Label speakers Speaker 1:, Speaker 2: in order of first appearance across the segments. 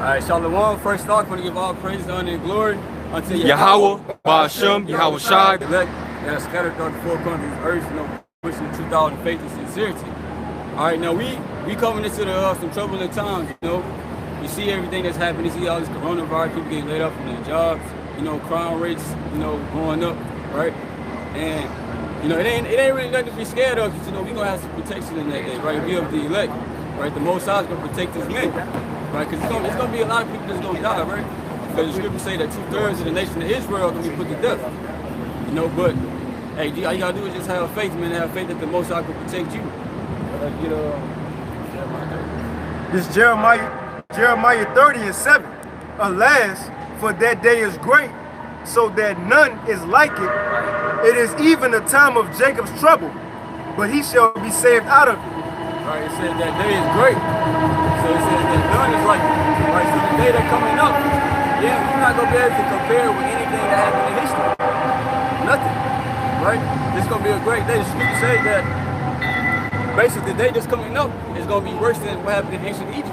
Speaker 1: right, Shalom. First off, I want to give all praise, honor, and glory unto
Speaker 2: Yahweh, Ba'ashem, Yahweh Shai.
Speaker 1: Elect that are scattered throughout the four corners of the earth, you know, pushing the truth out in faith and sincerity. All right, now we coming into some troubling times, you know. You see everything that's happening. You see all this coronavirus, people getting laid off from their jobs, you know, crime rates, you know, going up, right? And you know, it ain't really nothing to be scared of, because you know, we're gonna have some protection in that day, right? We of the elect, right? The Most High is gonna protect his men, right? Because it's gonna be a lot of people that's gonna die, right? Because the scriptures say that 2/3 of the nation of Israel are gonna be put to death. You know, but hey, all you gotta do is just have faith, man. Have faith that the Most High can protect you.
Speaker 3: This Jeremiah 30:7. Alas, for that day is great, so that none is like it. It is even a time of Jacob's trouble, but he shall be saved out of it.
Speaker 1: Right, it says that day is great. So it says that none is like it. Right, so the day that's coming up, yeah, you're not gonna be able to compare with anything that happened in history. Nothing. Right? This is gonna be a great day. The scripture say that basically the day that's coming up is gonna be worse than what happened in ancient Egypt.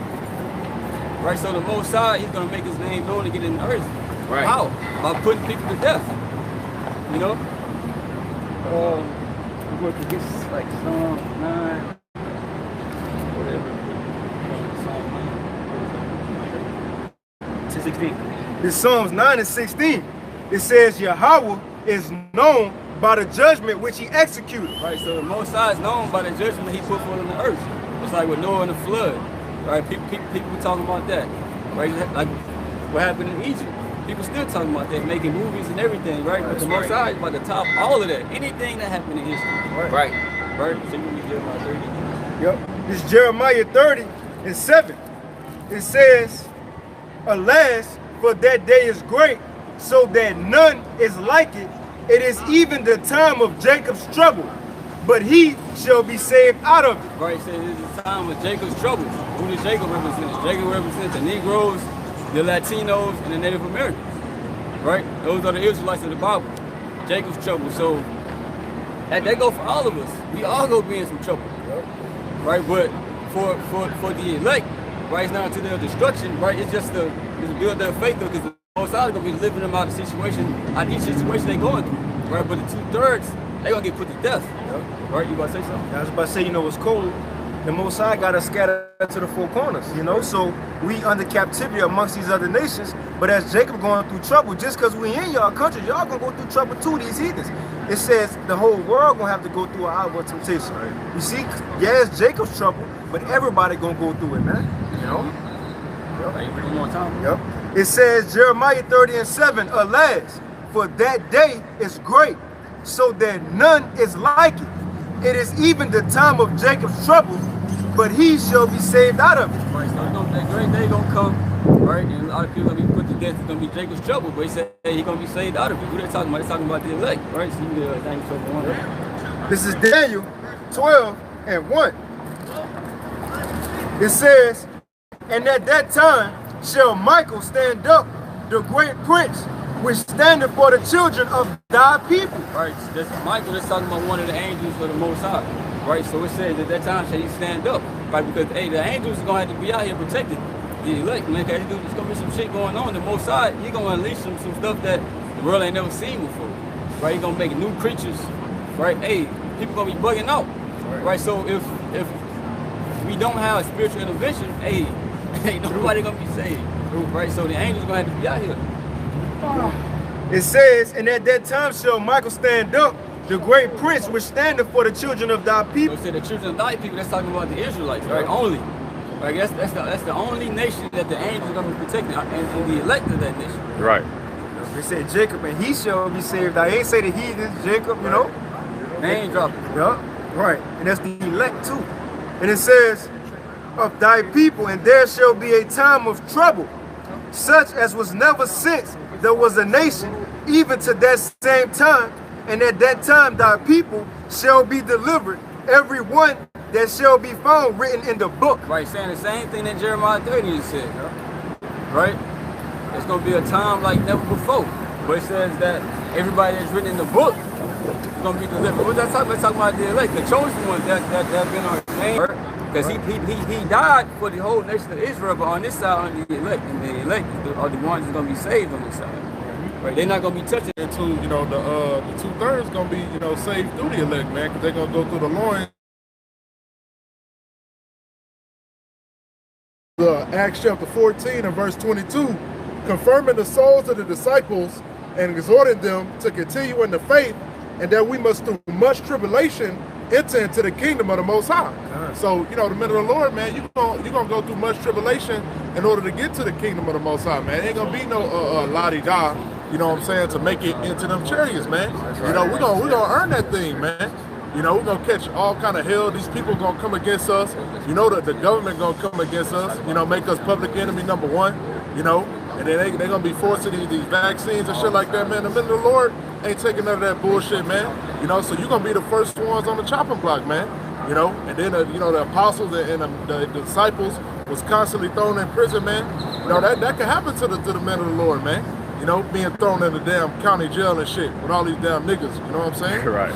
Speaker 1: Right, so the Most High, he's gonna make his name known and get in the earth.
Speaker 2: Right.
Speaker 1: How? By putting people to death. You know? I'm going to get like Psalm 9, whatever. Psalm 9. 16.
Speaker 3: This Psalms 9:16. It says Yahweh is known by the judgment which he executed.
Speaker 1: Right, so the Most High is known by the judgment he put forth on the earth. It's like with Noah and the flood. Right, people talking about that. Right, like what happened in Egypt. People still talking about that, making movies and everything, right? But the Most High is about to top all of that. Anything that happened in history.
Speaker 2: Right.
Speaker 1: Right? So you read Jeremiah 30.
Speaker 3: Yep. This Jeremiah 30:7. It says, alas, for that day is great, so that none is like it. It is even the time of Jacob's trouble, but he shall be saved out of it.
Speaker 1: Right, it says it's the time of Jacob's trouble. Who does Jacob represent? Jacob represents the Negroes, the Latinos, and the Native Americans. Right? Those are the Israelites of the Bible. Jacob's trouble. So that go for all of us. We all gonna be in some trouble. Right? But for the elect, right, it's not unto their destruction, right? It's just to build their faith, though, because the Most High is gonna be living them out of each situation they going through. Right? But the 2/3, they gonna get put to death. Right? You about to say something?
Speaker 3: I was about to say, you know, it's cold. The Most High got us scattered to the four corners, you know, so we under captivity amongst these other nations. But as Jacob going through trouble, just because we in y'all country, y'all gonna go through trouble too, these heathens. It says the whole world gonna have to go through an hour of temptation. Right. You see, yeah, it's Jacob's trouble, but everybody gonna go through it, man. You know?
Speaker 1: Yep. Hey, one more time.
Speaker 3: Yep. It says Jeremiah 30:7, alas, for that day is great, so that none is like it. It is even the time of Jacob's trouble, but he shall be saved out of it.
Speaker 1: Right, so that great day gonna come, right? And a lot of people gonna be put to death. It's gonna be Jacob's trouble, but he said he's gonna be saved out of it. Who they talking about? They're talking about the elect, right? So you Daniel 12:1, right?
Speaker 3: This is Daniel 12:1. It says, and at that time shall Michael stand up, the great prince, which standeth for the children of thy people.
Speaker 1: Right, so this Michael is talking about one of the angels of the Most High. Right, so it says at that time shall he stand up. Right, because hey, the angels are gonna have to be out here protecting the elect, man. Cause there's gonna be some shit going on. The Most High, he gonna unleash some stuff that the world ain't never seen before. Right, he gonna make new creatures. Right, hey, people gonna be bugging out. Right, so if we don't have spiritual intervention, hey, ain't nobody gonna be saved. Right, so the angels gonna have to be out here.
Speaker 3: It says, and at that time shall Michael stand up, the great prince which standeth for the children of thy people.
Speaker 1: So it said the children of thy people, that's talking about the Israelites, right? Only. Right, that's the only nation that the angels are going to be protecting, and the elect of that nation.
Speaker 2: Right.
Speaker 3: They said Jacob, and he shall be saved. I ain't say the heathens, Jacob, you know?
Speaker 1: Name dropping.
Speaker 3: Yeah, right. And that's the elect too. And it says, of thy people, and there shall be a time of trouble, such as was never since there was a nation, even to that same time. And at that time thy people shall be delivered, every one that shall be found written in the book.
Speaker 1: Right, saying the same thing that Jeremiah 30 said. Right? It's going to be a time like never before. But it says that everybody that's written in the book is going to be delivered. What's that talking about? It's talking about the elect, the chosen ones that have been ordained. Because he died for the whole nation of Israel, but on this side, on the elect, and the elect are the ones who's going to be saved on this side. Right? They're not going to be touching it.
Speaker 4: To, you know, the 2/3 going to be, you know, saved through the elect, man, because they're going to go through the loins. Acts chapter 14 and verse 22, confirming the souls of the disciples and exhorting them to continue in the faith, and that we must through much tribulation enter into the kingdom of the Most High. So, you know, the men of the Lord, man, you're gonna go through much tribulation in order to get to the kingdom of the Most High, man. It ain't gonna be no la-di-da, you know what I'm saying, to make it into them chariots, man. You know, we're gonna earn that thing, man. You know, we're gonna catch all kind of hell. These people gonna come against us. You know that the government gonna come against us. You know, make us public enemy number one. You know, and then they gonna be forcing these vaccines and shit like that, man. The men of the Lord ain't taking none of that bullshit, man. You know, so you're gonna be the first ones on the chopping block, man. You know, and then you know, the apostles and the disciples was constantly thrown in prison, man. You know, that can happen to the men of the Lord, man. You know, being thrown in the damn county jail and shit with all these damn niggas. You know what I'm saying?
Speaker 2: Right.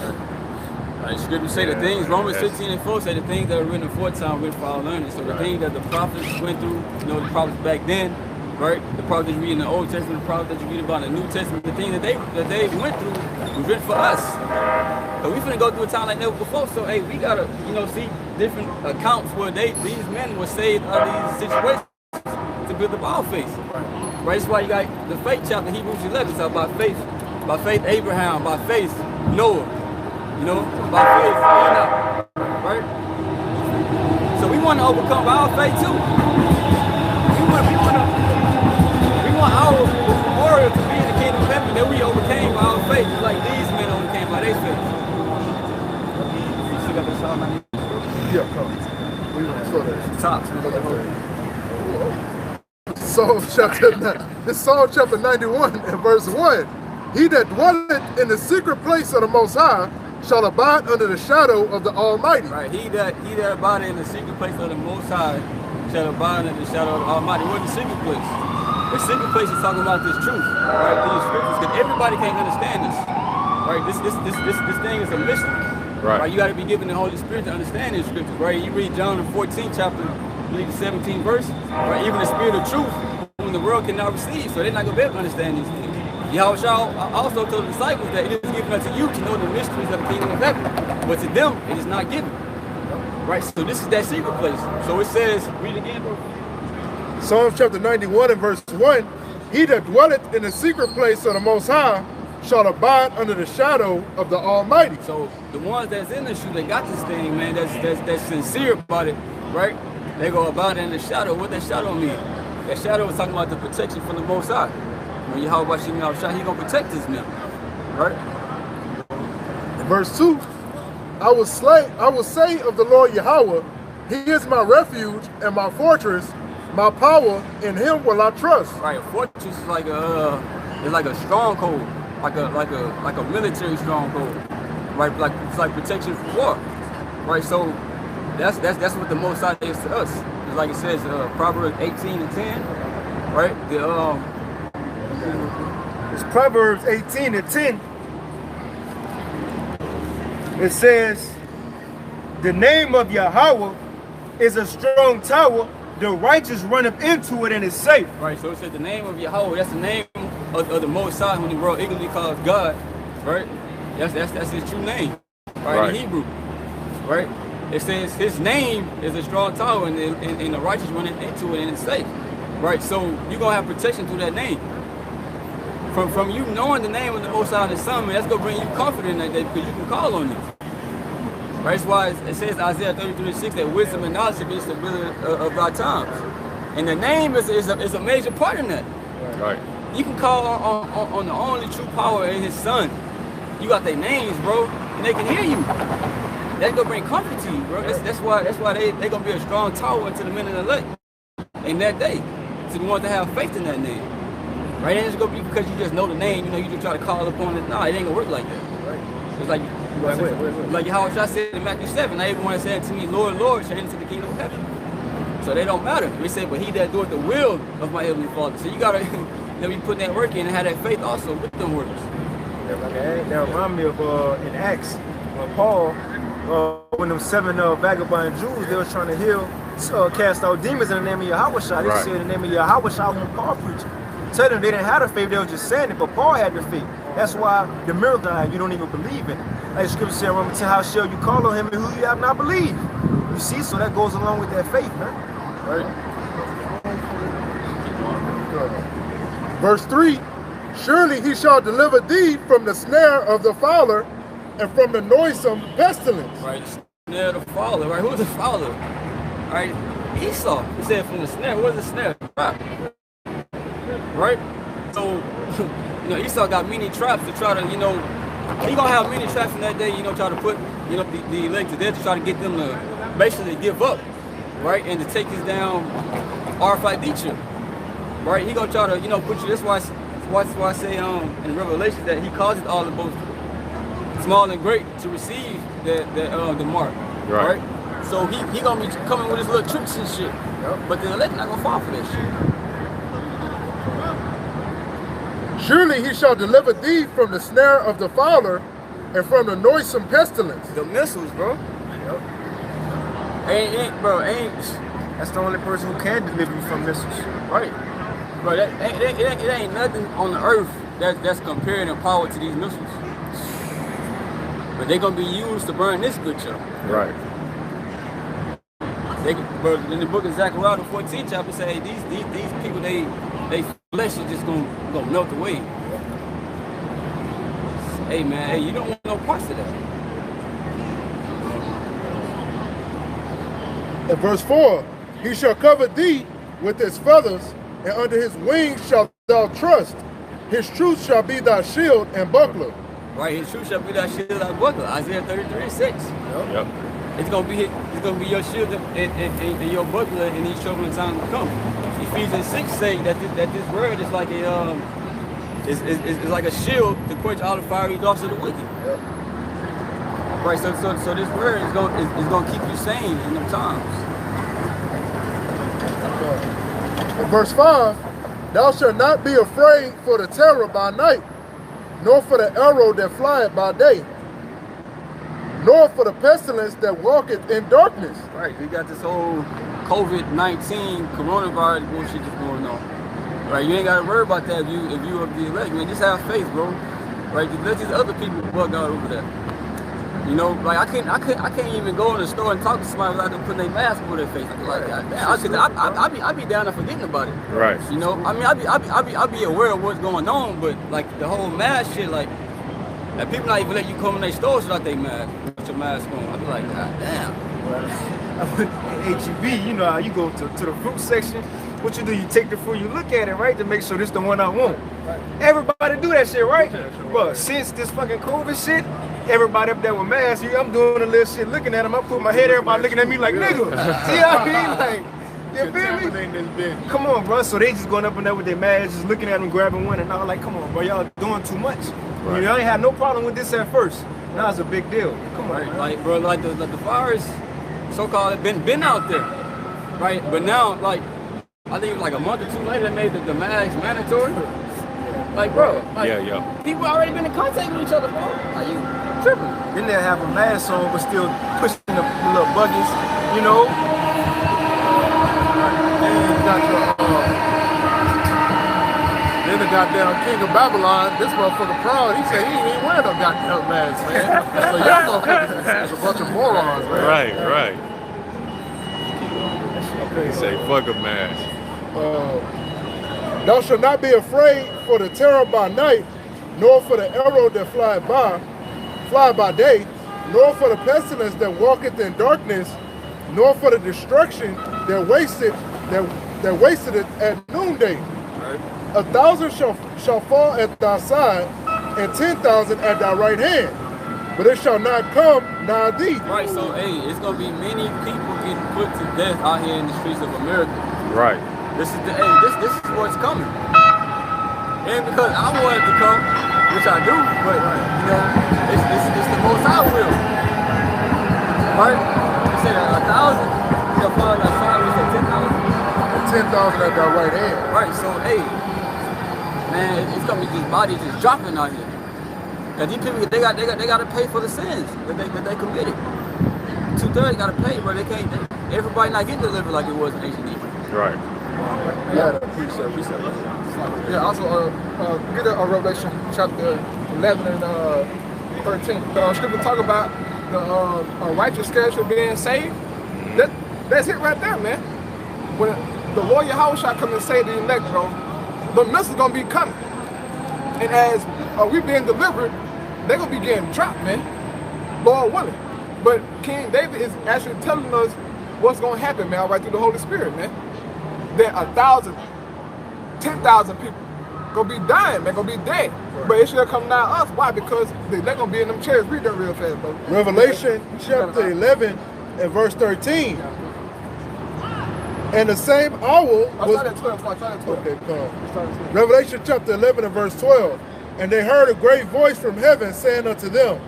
Speaker 1: Like Scripture say the things, Romans 15 and 4 say the things that are written aforetime written for our learning. So the things that the prophets went through, you know, the prophets back then, right? The prophets that you read in the Old Testament, the prophets that you read about in the New Testament, the things that they went through was written for us. So we finna go through a time like never before. So hey, we gotta, you know, see different accounts where these men were saved out of these situations to build up our faith. Right? That's why you got the faith chapter, Hebrews 11, talk about faith. By faith Abraham, by faith Noah. You know, by faith, right? So we want to overcome by our faith too. We want our warrior to be in the kingdom of heaven that we overcame by our faith, just like these men overcame by their faith. You still got the Psalm 90?
Speaker 4: Yeah, come. We want to slow that.
Speaker 1: Tops.
Speaker 4: Psalm chapter 91 and verse 1. He that dwelleth in the secret place of the Most High shall abide under the shadow of the Almighty.
Speaker 1: Right, he that abideth in the secret place of the Most High shall abide under the shadow of the Almighty. What's the secret place? The secret place is talking about this truth, right? These scriptures, because everybody can't understand this, right? This thing is a mystery, right? You got to be given the Holy Spirit to understand these scriptures, right? You read John the 14th chapter, I believe the 17th verse, right? Even the Spirit of truth, whom the world cannot receive, so they're not gonna be able to understand these things. Yahushua also told the disciples that it is given unto you to know the mysteries of the kingdom of heaven, but to them it is not given. Right, so this is that secret place. So it says, read again, bro.
Speaker 4: Psalm chapter 91 and verse 1, he that dwelleth in the secret place of the Most High shall abide under the shadow of the Almighty.
Speaker 1: So the ones that's in the shoe, they got this thing, man, that's sincere about it, right? They go abide in the shadow. What that shadow mean? That shadow is talking about the protection from the Most High. When Yahweh Shem Yahushua, he gonna protect his men, right?
Speaker 4: Verse 2, I will say of the Lord Yahweh, he is my refuge and my fortress, my power, in him will I trust.
Speaker 1: Right, a fortress is like a stronghold, like a military stronghold, right? Like it's like protection from war, right? So that's what the Most High is to us. It's like it says, Proverbs 18 and 10, right?
Speaker 3: It's Proverbs 18 and 10. It says, the name of Yahweh is a strong tower, the righteous run up into it and is safe.
Speaker 1: Right, so it says the name of Yahweh, that's the name of the Most High, whom the world ignorantly calls God, right? That's his true name, right? In Hebrew, right? It says his name is a strong tower and the righteous run into it and it's safe, right? So you're going to have protection through that name. From you knowing the name of the Most High and the Son, man, that's going to bring you comfort in that day because you can call on it. Right? That's why it says Isaiah 33:6 that wisdom and knowledge is the stability of our times. And the name is a major part in that.
Speaker 2: Right.
Speaker 1: You can call on the only true power in his Son. You got their names, bro, and they can hear you. That's going to bring comfort to you, bro. That's why they're going to be a strong tower to the men of the elect in that day. To the ones that have faith in that name. Right? It ain't just gonna be because you just know the name, you know, you just try to call upon it. No, it ain't gonna work like that. Right? It's like like Yahushua said in Matthew 7, now everyone said to me, Lord, Lord, shall enter into the kingdom of heaven. So they don't matter. They say, but he that doeth the will of my heavenly Father. So you gotta be putting that work in and have that faith also with them works.
Speaker 3: That reminds me of in Acts when Paul when them 7 vagabond Jews, they were trying to heal, cast out demons in the name of Yahweh. They
Speaker 2: Right.
Speaker 3: said in the name of Yahweh when Paul preached. Tell them they didn't have the faith, they were just saying it, but Paul had the faith. That's why the miracle you don't even believe in it. Like the scripture said, Romans 10, how shall you call on him and who you have not believed? You see, so that goes along with that faith, man.
Speaker 4: Right. Verse 3, surely he shall deliver thee from the snare of the fowler and from the noisome pestilence.
Speaker 1: Right, the snare of the fowler, right? Who's the fowler? Right, Esau. He said from the snare. What's the snare? Right? So, Esau got many traps to try to, he gonna have many traps in that day, try to put, the elect to death, to try to get them to basically give up, right? And to take us down Arphadetia, right? He gonna try to, put you, that's why I say in Revelation that he causes all the both small and great to receive the mark, right? So he gonna be coming with his little tricks and shit, but the elect not gonna fall for that shit.
Speaker 4: Surely he shall deliver thee from the snare of the fowler and from the noisome pestilence.
Speaker 1: The missiles, bro. Ain't.
Speaker 3: That's the only person who can deliver you from missiles.
Speaker 1: Right. Bro, it ain't nothing on the earth that's compared in power to these missiles. But they're gonna be used to burn this bitch up.
Speaker 2: Right.
Speaker 1: Bro, in the book of Zechariah, the 14th chapter, say these people, they flesh is just gonna melt away. Hey man, you don't want no parts of that.
Speaker 4: In verse 4, he shall cover thee with his feathers, and under his wings shalt thou trust. His truth shall be thy shield and buckler.
Speaker 1: Right, his truth shall be thy shield and buckler. Isaiah 33:6.
Speaker 2: Yep.
Speaker 1: It's gonna be your shield and your buckler in these troubling times to come. Ephesians 6 say that this word is like a is like a shield to quench all the fiery darts of the wicked.
Speaker 4: Yep.
Speaker 1: Right, so this word is gonna keep you sane in them times.
Speaker 4: In verse 5, thou shalt not be afraid for the terror by night, nor for the arrow that flieth by day, nor for the pestilence that walketh in darkness.
Speaker 1: Right, we got this whole COVID-19 coronavirus bullshit that's going on. Right, you ain't gotta worry about that if you of the elect, man. Just have faith, bro. Right, let these other people bug out over there. Like I can't even go in the store and talk to somebody without them putting their mask over their face. I be like, God damn, I be down there forgetting about it.
Speaker 2: Right.
Speaker 1: I mean, I be aware of what's going on, but like the whole mask shit, like, and people not even let you come in their stores without their mask, with your mask on. I be like, God damn.
Speaker 3: I went in HEB, you know how you go to the fruit section. What you do, you take the fruit, you look at it, right, to make sure this the one I want. Everybody do that shit, right? But since this fucking COVID shit, everybody up there with masks, I'm doing a little shit looking at them. I put my head, everybody looking at me like, nigga. See what I mean? Like, you feel me? Come on, bro. So they just going up in there with their masks, just looking at them, grabbing one, and I was like, come on, bro, y'all doing too much. Right. Y'all ain't had no problem with this at first. Now it's a big deal. Come on,
Speaker 1: right. Like, bro, like the virus, so-called, been out there, right? But now, like, I think it was like a month or two later, they made the masks mandatory. Like, bro, like, people already been in contact with each other, bro. Are you tripping?
Speaker 3: Then they'll have a mask on, but still pushing the little buggies, you know?
Speaker 4: Then you got then the goddamn king of Babylon, this motherfucker proud, he said he ain't even wearing no goddamn mask, man. So y'all motherfuckers is a bunch of morons, man.
Speaker 2: Right. They say fuck a mask.
Speaker 4: Thou shalt not be afraid for the terror by night, nor for the arrow that fly by day, nor for the pestilence that walketh in darkness, nor for the destruction that wasteth it at noonday.
Speaker 1: Right.
Speaker 4: 1,000 shall fall at thy side, and 10,000 at thy right hand, but it shall not come nigh thee.
Speaker 1: Right, so hey, it's gonna be many people getting put to death out here in the streets of America.
Speaker 2: Right.
Speaker 1: This is what's coming. And because I wanted to come, which I do, but it's the most I will. Right? You said 1,000 shall fall at thy side, we said 10,000.
Speaker 4: And 10,000 at thy right hand.
Speaker 1: Right, so hey, man, it's gonna be these bodies just dropping out here. Cause these people, they gotta pay for the sins that they committed. 2/3 gotta pay, but they can't. Everybody not getting delivered like it was in ancient Egypt.
Speaker 2: Right.
Speaker 4: Yeah, appreciate it.
Speaker 5: Yeah, also get a Revelation chapter 11 and 13. The scripture talk about the righteous schedule being saved. That's it right there, man. When the Lord Yahweh shall come and save the elect, bro, the missile's gonna be coming. And as we being delivered, they're gonna be getting dropped, man. Lord willing. But King David is actually telling us what's gonna happen, man, right through the Holy Spirit, man. That 1,000, 10,000 people gonna be dying, man, gonna be dead. But it should come now us. Why? Because they're gonna be in them chairs. Read that real fast, bro.
Speaker 4: Revelation chapter 11 and verse 13. And the same hour
Speaker 5: I
Speaker 4: was...
Speaker 5: started at 12. I started at 12.
Speaker 4: Okay, come.
Speaker 5: I started at 12.
Speaker 4: Revelation chapter 11 and verse 12. And they heard a great voice from heaven saying unto them,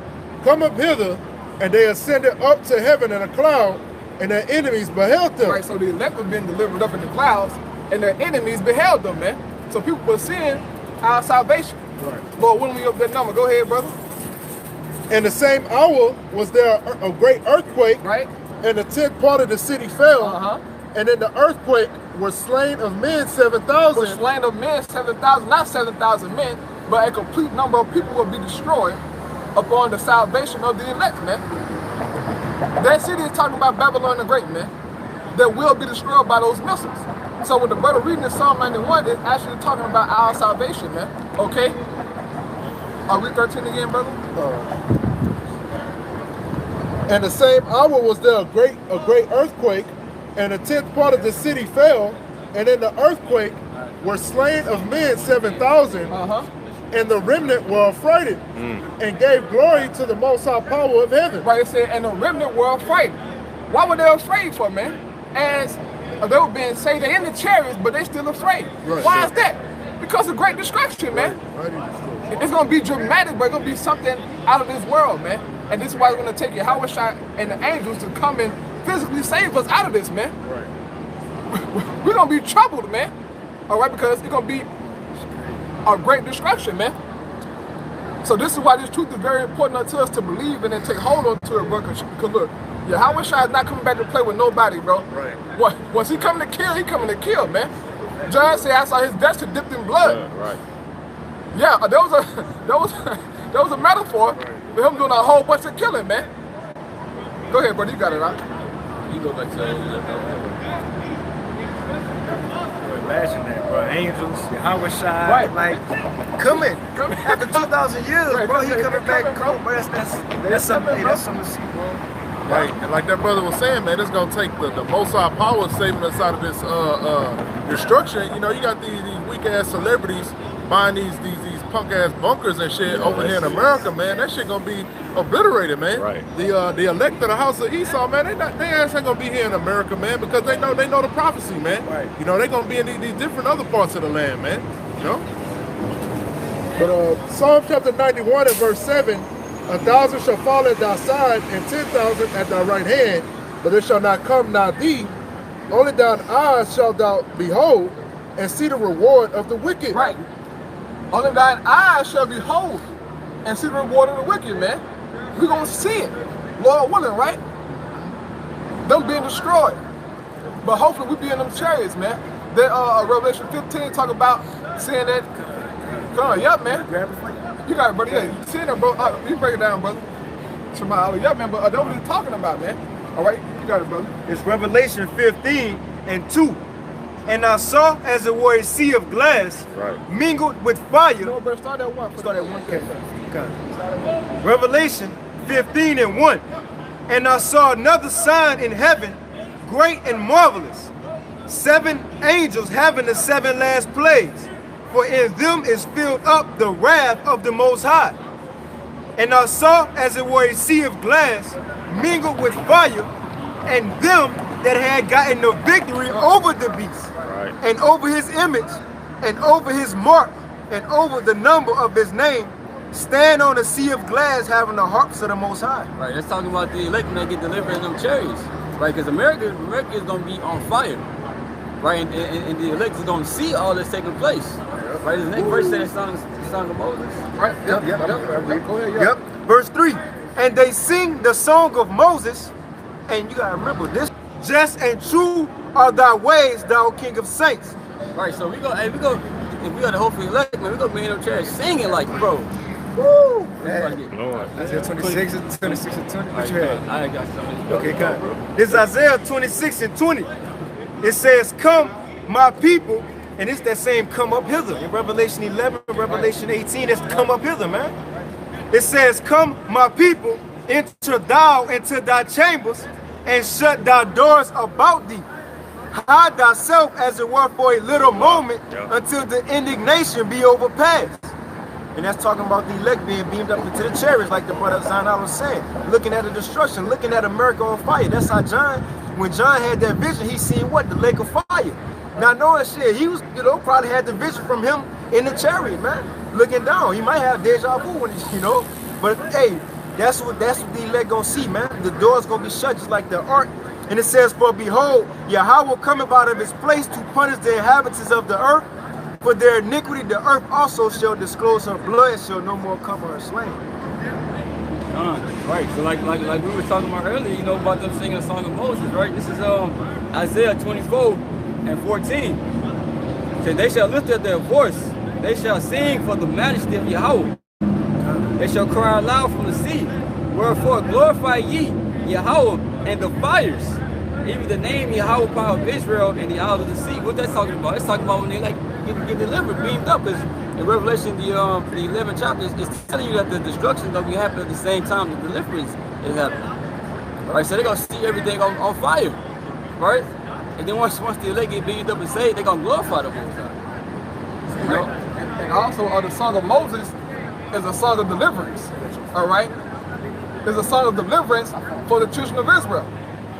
Speaker 4: Come up hither. And they ascended up to heaven in a cloud, and their enemies beheld them.
Speaker 5: Right, so the elect was being delivered up in the clouds, and their enemies beheld them, man. So people were seeing our salvation.
Speaker 4: Right.
Speaker 5: Lord, when we up that number, go ahead, brother.
Speaker 4: In the same hour was there a great earthquake,
Speaker 5: Right?
Speaker 4: and the 10th part of the city fell. And in the earthquake were slain of men
Speaker 5: For
Speaker 4: 7,000.
Speaker 5: slain of men, 7,000, not 7,000 men, but a complete number of people will be destroyed upon the salvation of the elect, man. That city is talking about Babylon the Great, man, that will be destroyed by those missiles. So when the brother reading in Psalm 91, it's actually talking about our salvation, man. Okay? Are we 13 again, brother?
Speaker 4: And the same hour was there a great earthquake, and the 10th part of the city fell, and in the earthquake were slain of men 7,000, and the remnant were affrighted, and gave glory to the Most High power of heaven.
Speaker 5: Right, it said, and the remnant were afraid. Why were they afraid for, man? As they were being saved, they're in the chariots, but they still afraid.
Speaker 4: Right,
Speaker 5: Why
Speaker 4: right.
Speaker 5: is that? Because of great destruction, man.
Speaker 4: Right.
Speaker 5: It's gonna be dramatic, but it's gonna be something out of this world, man. And this is why it's gonna take Yahweh Shai and the angels to come and physically save us out of this, man.
Speaker 4: Right.
Speaker 5: We're gonna be troubled, man. All right, because it's gonna be a great destruction, man. So this is why this truth is very important to us to believe and then take hold on to it, bro. Because look, Yahweh Shai is not coming back to play with nobody, bro.
Speaker 4: Right.
Speaker 5: Once he coming to kill, he coming to kill, man. John said, I saw his vesture dipped in blood.
Speaker 2: Right.
Speaker 5: Yeah, that was a metaphor for him doing a whole bunch of killing, man. Go ahead, brother. You got it, right?
Speaker 1: You go back to that.
Speaker 3: Imagine that, bro. Angels, Yahweh Shai,
Speaker 5: Right.
Speaker 3: like coming after 2,000 years,
Speaker 5: Right,
Speaker 3: bro. He
Speaker 5: that's-
Speaker 3: coming
Speaker 5: they're
Speaker 3: back,
Speaker 5: coming,
Speaker 3: bro. That's something. Hey, that's something to see, bro.
Speaker 4: Right, and like that brother was saying, man, it's gonna take the Most High power saving us out of this destruction. You know, you got these weak ass celebrities buying these punk ass bunkers and shit over here in America, man. That shit gonna be obliterated, man.
Speaker 2: Right.
Speaker 4: The elect of the house of Esau, man, they ass ain't gonna be here in America, man, because they know the prophecy, man.
Speaker 3: Right.
Speaker 4: You know, they gonna be in these different other parts of the land, man. You know. But Psalm chapter 91 and verse 7. 1,000 shall fall at thy side, and 10,000 at thy right hand, but it shall not come nigh thee. Only thine eyes shalt thou behold, and see the reward of the wicked.
Speaker 5: Right. Only thine eyes shall behold and see the reward of the wicked, man. We're going to see it. Lord willing, right? Them being destroyed. But hopefully we be in them chariots, man. That Revelation 15 talk about seeing that. Come on, yeah, man. You got it, brother. Yeah, you see that, bro. You break it down, brother. Shema, yeah, man, but that's what we're talking about, man. All right, you got it, brother.
Speaker 3: It's Revelation 15 and 2. And I saw as it were a sea of glass mingled with fire.
Speaker 5: You know, bro, start at one. Start at one.
Speaker 3: Okay. Revelation 15 and 1. And I saw another sign in heaven, great and marvelous. 7 angels having the 7 last plagues. For in them is filled up the wrath of the Most High. And I saw as it were a sea of glass mingled with fire, and them that had gotten the victory over the beast, and over his image, and over his mark, and over the number of his name, stand on a sea of glass having the harps of the Most High.
Speaker 1: Right, let's talk about the elect when they get delivered in them chariots. Right, because America is going to be on fire. Right, and the elect is going to see all this taking place. Right, the next verse says the song of Moses.
Speaker 5: Right, yep. Go ahead, yeah.
Speaker 3: Yep. Verse 3. And they sing the song of Moses And you gotta remember this: just and true are thy ways, thou King of Saints.
Speaker 1: Right, so we go, if we got the hope for elect, man, we gonna be in them chairs singing like, bro.
Speaker 3: Woo!
Speaker 2: Lord.
Speaker 3: Isaiah 26 and 20. What you had?
Speaker 1: I got something.
Speaker 3: Okay, good. This is Isaiah 26 and 20. It says, come, my people, and it's that same come up hither. In Revelation 11, Revelation 18, it's come up hither, man. It says, come, my people, enter thou into thy chambers, and shut thy doors about thee. Hide thyself as it were for a little moment until the indignation be overpassed. And that's talking about the elect being beamed up into the chariots, like the brother Zion was saying. Looking at the destruction, looking at America on fire. That's how John, when John had that vision, he seen what? The lake of fire. Not knowing shit, he was, probably had the vision from him in the chariot, man. Looking down. He might have deja vu when he, But hey, that's what the elect gonna see, man. The door's gonna be shut just like the ark. And it says, for behold, Yahweh cometh out of his place to punish the inhabitants of the earth. For their iniquity, the earth also shall disclose her blood and shall no more cover her slain.
Speaker 1: Right. So like we were talking about earlier, about them singing a song of Moses, right? This is Isaiah 24 and 14. So they shall lift up their voice, they shall sing for the majesty of Yahweh. They shall cry aloud from the sea. Wherefore glorify ye Yahweh and the fires. Even the name Yahweh power of Israel and the isles of the sea. What that's talking about? It's talking about when they get delivered, beamed up. Because in Revelation, the 11th chapter, it's telling you that the destruction is going to be happening at the same time the deliverance is happening. Right? So they're going to see everything on fire. Right? And then once the elect get beamed up and saved, they're going to glorify the Most High.
Speaker 5: Right. And also, the song of Moses is a song of deliverance. All right? It's a song of deliverance for the children of Israel.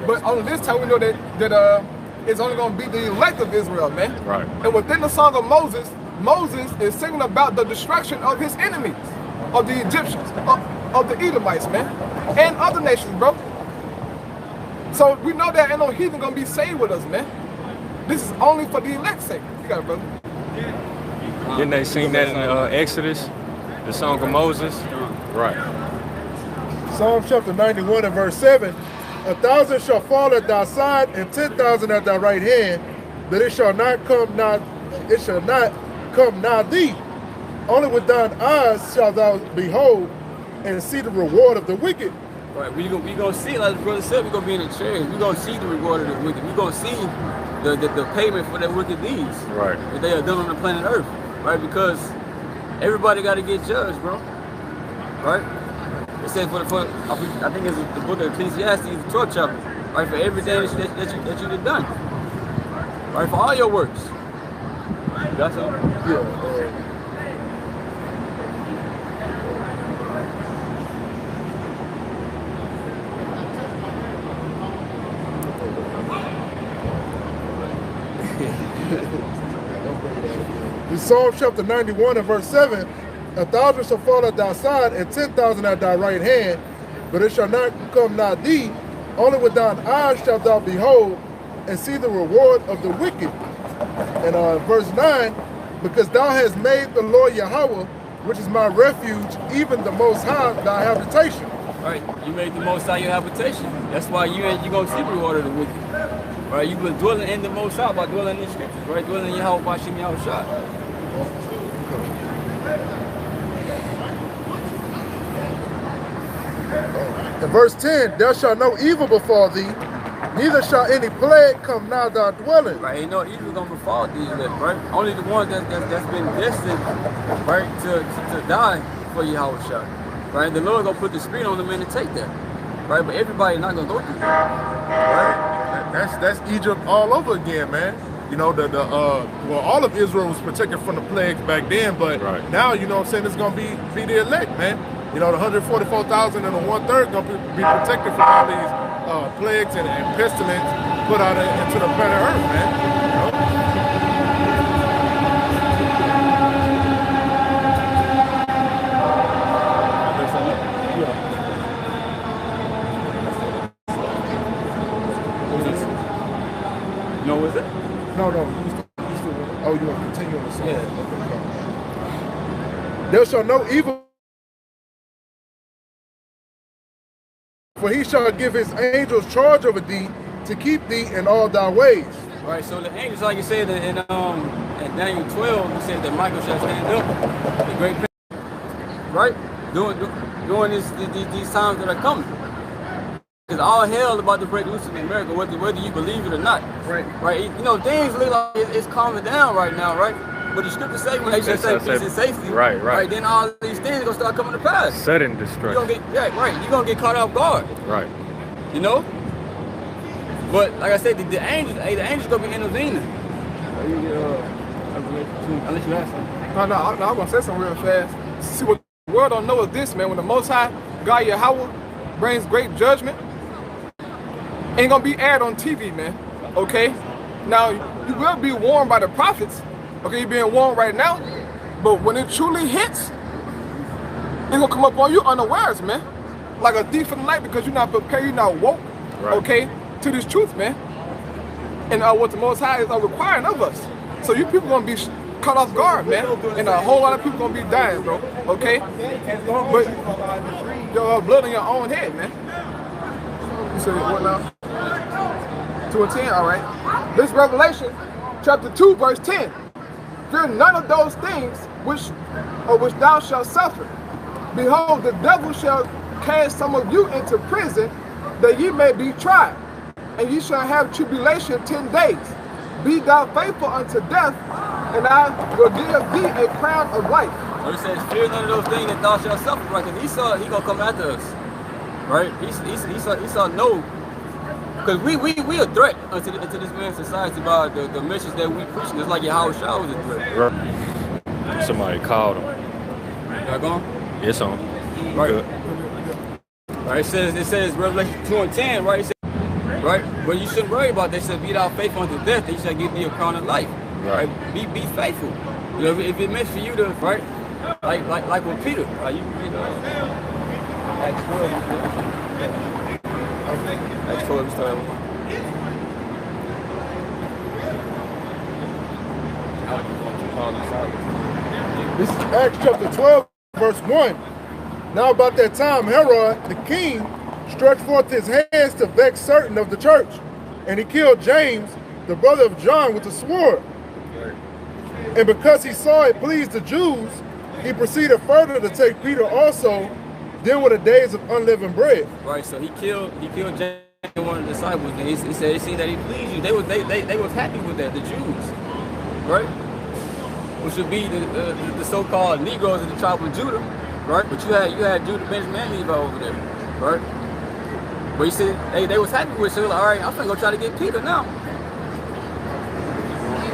Speaker 5: But on this time, we know that it's only going to be the elect of Israel, man.
Speaker 2: Right.
Speaker 5: And within the song of Moses, Moses is singing about the destruction of his enemies, of the Egyptians, of the Edomites, man, and other nations, bro. So we know that ain't no heathen going to be saved with us, man. This is only for the elect's sake. You got it, brother.
Speaker 2: Didn't they sing that in Exodus, the song of Moses? Right.
Speaker 4: Psalm chapter 91 and verse 7. 1,000 shall fall at thy side, and 10,000 at thy right hand, but it shall not come nigh thee. Only with thine eyes shalt thou behold and see the reward of the wicked.
Speaker 1: Right, we gonna see, like the brother said, we're gonna be in the chairs. We're gonna see the reward of the wicked. We're gonna see the payment for their wicked deeds.
Speaker 2: Right.
Speaker 1: That they are done on the planet Earth. Right, because everybody got to get judged, bro. Right. It says I think it's the book of Ecclesiastes, the 12th chapter, right? For everything that you did done, right? For all your works. You got something?
Speaker 4: Yeah. In Psalm chapter 91 and verse 7, 1,000 shall fall at thy side, and 10,000 at thy right hand, but it shall not come nigh thee. Only with thine eyes shalt thou behold, and see the reward of the wicked. And verse 9, because thou hast made the Lord Yahweh, which is my refuge, even the Most High, thy habitation.
Speaker 1: Right, you made the Most High your habitation. That's why you're gonna see the reward of the wicked. Right, you been dwelling in the Most High by dwelling in the scriptures. Right, dwelling in Yahweh by Shem Yahweh Shah.
Speaker 4: In verse 10, there shall no evil befall thee, neither shall any plague come nigh thy dwelling.
Speaker 1: Right, ain't no evil gonna befall these elect, right? Only the ones that's been destined, right, to die for Yahweh Shah. Right, the Lord gonna put the spirit on them and to take that. Right, but everybody not gonna go through that.
Speaker 4: Right? That's Egypt all over again, man. Well, all of Israel was protected from the plagues back then, but now, it's gonna be the elect, man. The 144,000 and the 1/3 gonna be protected from all these plagues and pestilence put out into the planet Earth, man.
Speaker 1: No, was it?
Speaker 4: No. You still, oh, you want to continue on the song?
Speaker 1: Yeah.
Speaker 4: Okay. There shall no evil for he shall give his angels charge over thee to keep thee in all thy ways.
Speaker 1: Right, so the angels, like you said in Daniel 12, he said that Michael shall stand up, the great prince, right? During these times that are coming. Because all hell about to break loose in America, whether you believe it or not. Right. You know, things look like it's calming down right now, right? But the scriptures say when they just say peace and safety, right, then all these things are gonna start coming to pass.
Speaker 2: Sudden destruction.
Speaker 1: You're gonna get caught off guard.
Speaker 2: Right.
Speaker 1: You know? But like I said, the angels gonna be intervening. Unless you ask something.
Speaker 5: No, I'm gonna say something real fast. See, what the world don't know is this, man. When the Most High God Yahweh brings great judgment, ain't gonna be aired on TV, man. Okay? Now, you will be warned by the prophets. Okay, you're being warned right now. But when it truly hits, it's gonna come up on you unawares, man. Like a thief in the night, because you're not prepared, you're not woke, okay, to this truth, man. And what the Most High is requiring of us. So you people gonna be caught off guard, man. And a whole lot of people gonna be dying, bro. Okay? But your blood in your own head, man. You said what now? 2 and 10, all right. This Revelation, chapter 2, verse 10. Fear none of those things which thou shalt suffer. Behold, the devil shall cast some of you into prison, that ye may be tried. And ye shall have tribulation 10 days. Be thou faithful unto death, and I will give thee a crown of life.
Speaker 1: So it says, fear none of those things that thou shalt suffer, right? Because he gonna come after us, right? He saw no, because we a threat into this man's society by the message that we preaching. It's like Yahweh Shah was a threat.
Speaker 2: Right. Somebody called him.
Speaker 1: Y'all gone?
Speaker 2: It's on.
Speaker 1: Right.
Speaker 2: Good.
Speaker 1: Right. It says Revelation 2 and 10, right? It says, right? But you shouldn't worry about that. It says, be thou faithful unto death, that you shall give thee a crown of life. Right? Be faithful. You know, if it meant for you to, right? Like with Peter, right? You know, Acts 12. Acts 12 started.
Speaker 4: This is Acts chapter 12, verse 1. Now about that time, Herod, the king, stretched forth his hands to vex certain of the church, and he killed James, the brother of John, with a sword. And because he saw it pleased the Jews, he proceeded further to take Peter also. Then were the days of unleavened bread.
Speaker 1: Right, so he killed James, one of the disciples, and he said, he seen that he pleased you. They was happy with that, the Jews, right? Which would be the so-called Negroes of the tribe of Judah, right? But you had Judah, Benjamin, and Levi over there, right? But he said they was happy with it. So like, all right, I'm gonna go try to get Peter now.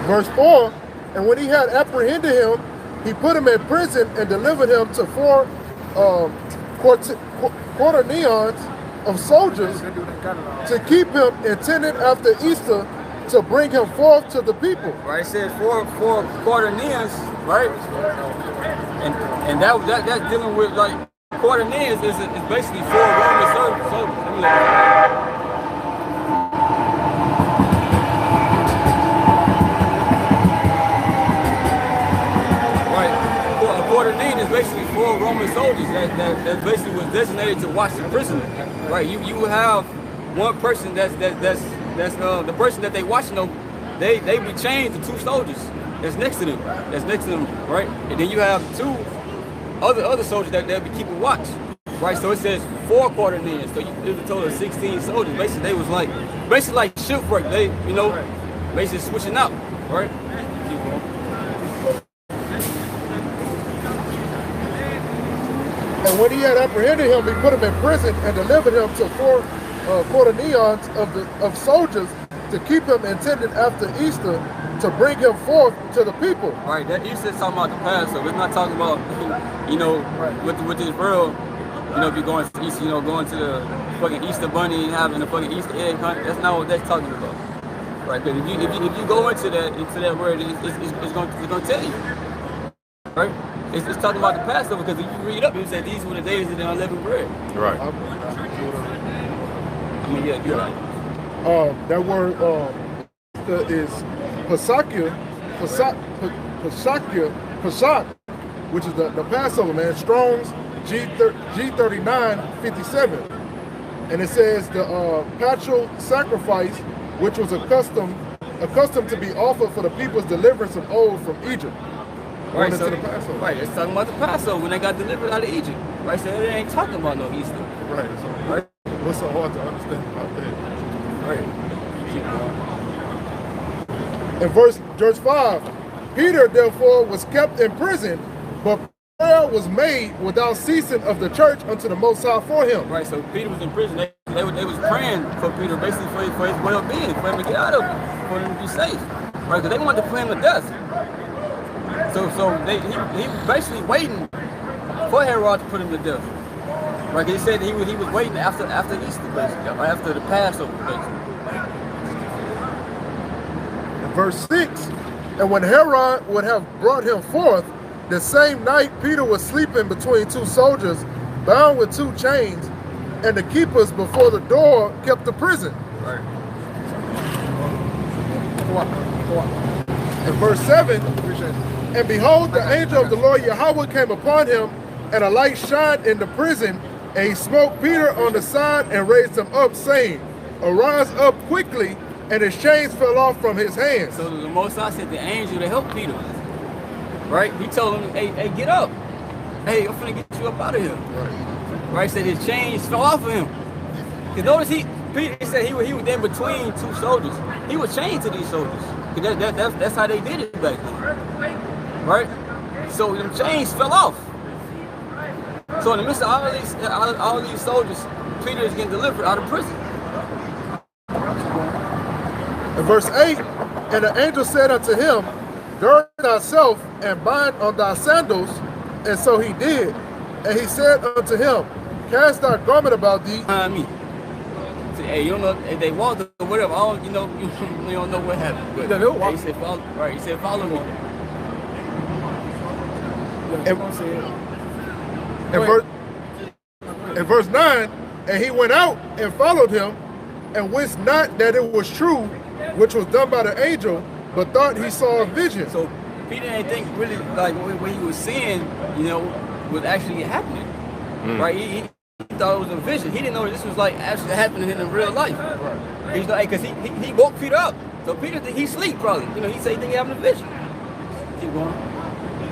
Speaker 4: Verse 4, and when he had apprehended him, he put him in prison and delivered him to 4 quaternions of soldiers to keep him intended after Easter to bring him forth to the people.
Speaker 1: Right, it says 4 quaternions, right? And that's dealing with like quaternions is basically 4 Roman soldiers. Quaternion is basically 4 Roman soldiers that basically was designated to watch the prisoner. Right, you will have one person that's the person that they watching over. They be chained to 2 soldiers that's next to them, right? And then you have 2 other soldiers that they'll be keeping watch, right? So it says 4 quaternions, so there's a total of 16 soldiers. Basically, they was basically like shift work. They, you know, basically switching out, right?
Speaker 4: And when he had apprehended him, he put him in prison and delivered him to 4 quaternions of soldiers to keep him intended after Easter to bring him forth to the people.
Speaker 1: Right, that Easter is talking about the Passover. It's not talking about, you know, with this world, you know, if you're going to Easter, you know, going to the fucking Easter bunny and having a fucking Easter egg hunt. That's not what that's talking about. Right, because if you go into that word, it's going to tell you. Right? It's talking about the Passover, because if you read up, it said these were the days of the unleavened bread.
Speaker 2: Right.
Speaker 1: I mean, yeah, you're right.
Speaker 4: That word is Pesach, which is the Passover, man. Strong's G3957. and it says the paschal sacrifice, which was accustomed to be offered for the people's deliverance of old from Egypt.
Speaker 1: Right, so
Speaker 4: the Passover.
Speaker 1: Right, it's talking about the Passover when they got delivered out of Egypt. Right, so it ain't talking about no Easter.
Speaker 4: Right. So
Speaker 1: Right.
Speaker 4: what's so hard to understand about that?
Speaker 1: Right.
Speaker 4: In verse 5, Peter therefore was kept in prison, but prayer was made without ceasing of the church unto the Most High for him.
Speaker 1: Right, so Peter was in prison. They was praying for Peter, basically for his well-being, for him to get out of it, for him to be safe. Right, because they wanted to put him to death. So he basically waiting for Herod to put him to death. Right, he said he was waiting after Easter, basically, or after the Passover, basically.
Speaker 4: In verse 6, and when Herod would have brought him forth, the same night Peter was sleeping between two soldiers, bound with two chains, and the keepers before the door kept the prison.
Speaker 1: Right.
Speaker 5: Go on.
Speaker 4: In verse 7, and behold, the angel of the Lord Yahweh came upon him, and a light shined in the prison, and he smote Peter on the side and raised him up, saying, arise up quickly, and his chains fell off from his hands.
Speaker 1: So the Most High sent the angel to help Peter. Right? He told him, hey, get up. Hey, I'm finna get you up out of here. Right? Said his chains fell off of him. Because notice Peter said he was in between two soldiers. He was chained to these soldiers. That's how they did it back then. Right? So them chains fell off. So in the midst of all these soldiers, Peter is getting delivered out of prison.
Speaker 4: In verse 8, and the angel said unto him, gird thyself and bind on thy sandals. And so he did. And he said unto him, cast thy garment about thee.
Speaker 1: Me. See, hey, you don't know if they walked or whatever. You don't know what happened. But he said, follow. Right? He said, follow me.
Speaker 4: In verse 9, and he went out and followed him, and wist not that it was true, which was done by the angel, but thought he saw a vision.
Speaker 1: So Peter didn't think really like what he was seeing, was actually happening. Right? He thought it was a vision. He didn't know this was like actually happening in real life. Right. He's like, because he woke Peter up. So Peter, he sleep probably. He said he think he having a vision. Keep going.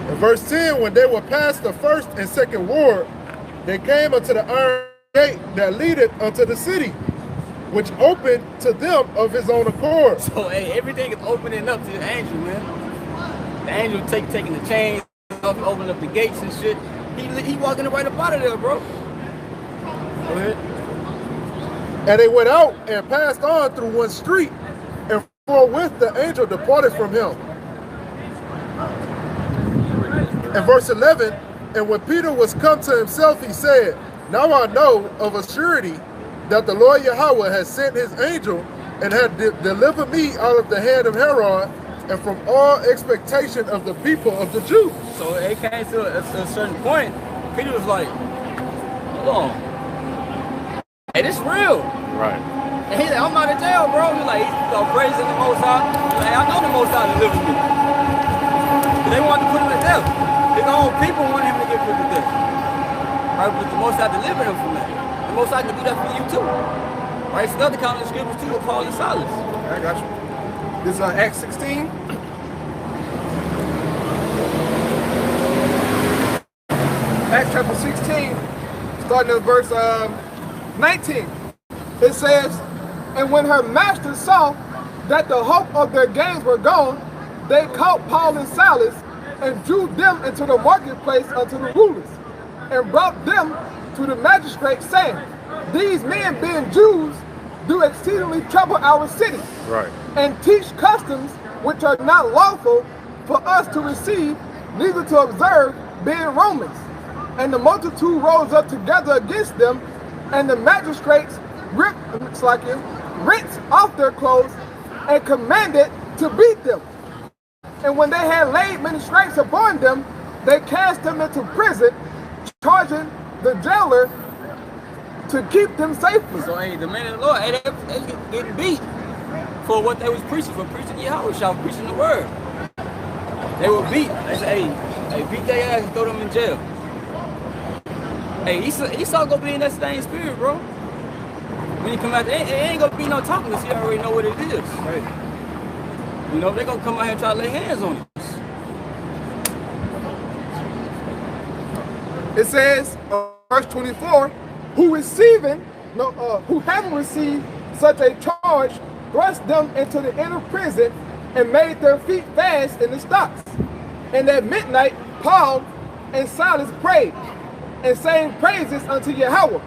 Speaker 4: In verse 10, when they were past the first and second ward, they came unto the iron gate that leadeth unto the city, which opened to them of his own accord.
Speaker 1: So hey, everything is opening up to the angel, man. The angel taking the chains off, opening up the gates and shit. He walking right up out of there, bro. Go ahead.
Speaker 4: And they went out and passed on through one street, and forthwith the angel departed from him. In verse 11, and when Peter was come to himself, he said, now I know of a surety that the Lord Yahweh has sent his angel and had delivered me out of the hand of Herod and from all expectation of the people of the Jews.
Speaker 1: So it came to a certain point, Peter was like, hold on. Hey, this real.
Speaker 2: Right.
Speaker 1: And he's like, I'm out of jail, bro. He's like, he's praising the Most High. He's like, I know the Most High delivered me. But they wanted to put him to death. His own people wanted him to get put to death. Right? But the Most High delivered him from that. The Most High can do that for you too. Right? It's another kind of scriptures too with Paul and Silas.
Speaker 5: I got you. This is Acts 16. Acts chapter 16, starting at verse 19. It says, and when her masters saw that the hope of their gains were gone, they caught Paul and Silas and drew them into the marketplace unto the rulers, and brought them to the magistrates, saying, these men, being Jews, do exceedingly trouble our city,
Speaker 2: Right.
Speaker 5: and teach customs which are not lawful for us to receive, neither to observe, being Romans. And the multitude rose up together against them, and the magistrates ripped off their clothes and commanded to beat them. And when they had laid many stripes upon them, they cast them into prison, charging the jailer to keep them safely.
Speaker 1: So hey, the men of the Lord, hey, they getting beat for what they was preaching, for preaching Yahweh, preaching the word. They were beat. They said, hey, beat their ass and throw them in jail. Hey, Esau gonna be in that same spirit, bro. when he come out, it ain't gonna be no talking because he already know what it is.
Speaker 3: Right.
Speaker 1: You know, they gonna come out here and try to lay hands on us.
Speaker 5: It says, verse 24, who having received such a charge, thrust them into the inner prison and made their feet fast in the stocks. And at midnight, Paul and Silas prayed and sang praises unto Yahweh.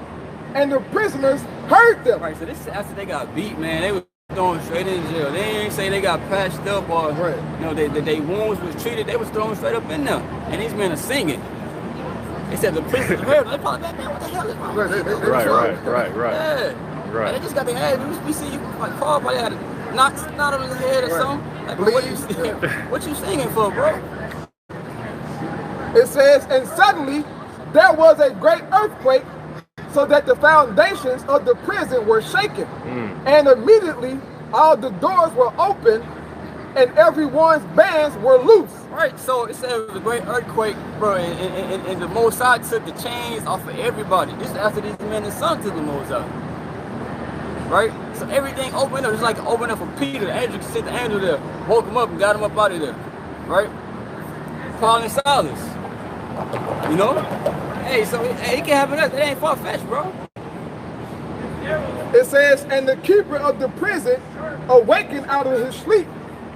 Speaker 5: And the prisoners heard them.
Speaker 1: Right, so this is after they got beat, man. They was thrown straight in jail. They ain't say they got patched up or, you know, they wounds was treated. They was thrown straight up in there. And these men are singing. They said the prisoners heard them. They probably, man, what the hell is wrong?
Speaker 2: Right.
Speaker 1: Yeah. Right. They just got their head. We see you, like, Paul probably had a knot on his head or something. Like, what you singing for, bro?
Speaker 5: It says, and suddenly there was a great earthquake, so that the foundations of the prison were shaken. And immediately all the doors were open and everyone's bands were loose.
Speaker 1: Right, so it said it was a great earthquake, bro, and the Mosai took the chains off of everybody. This is after these men and sons took the Mosai. Right? So everything opened up. It's like opened up for Peter. The angel sent the angel there, woke him up and got him up out of there. Right? Paul and Silas. You know? Hey, so it can happen. It ain't far-fetched, bro.
Speaker 5: It says, and the keeper of the prison awakened out of his sleep,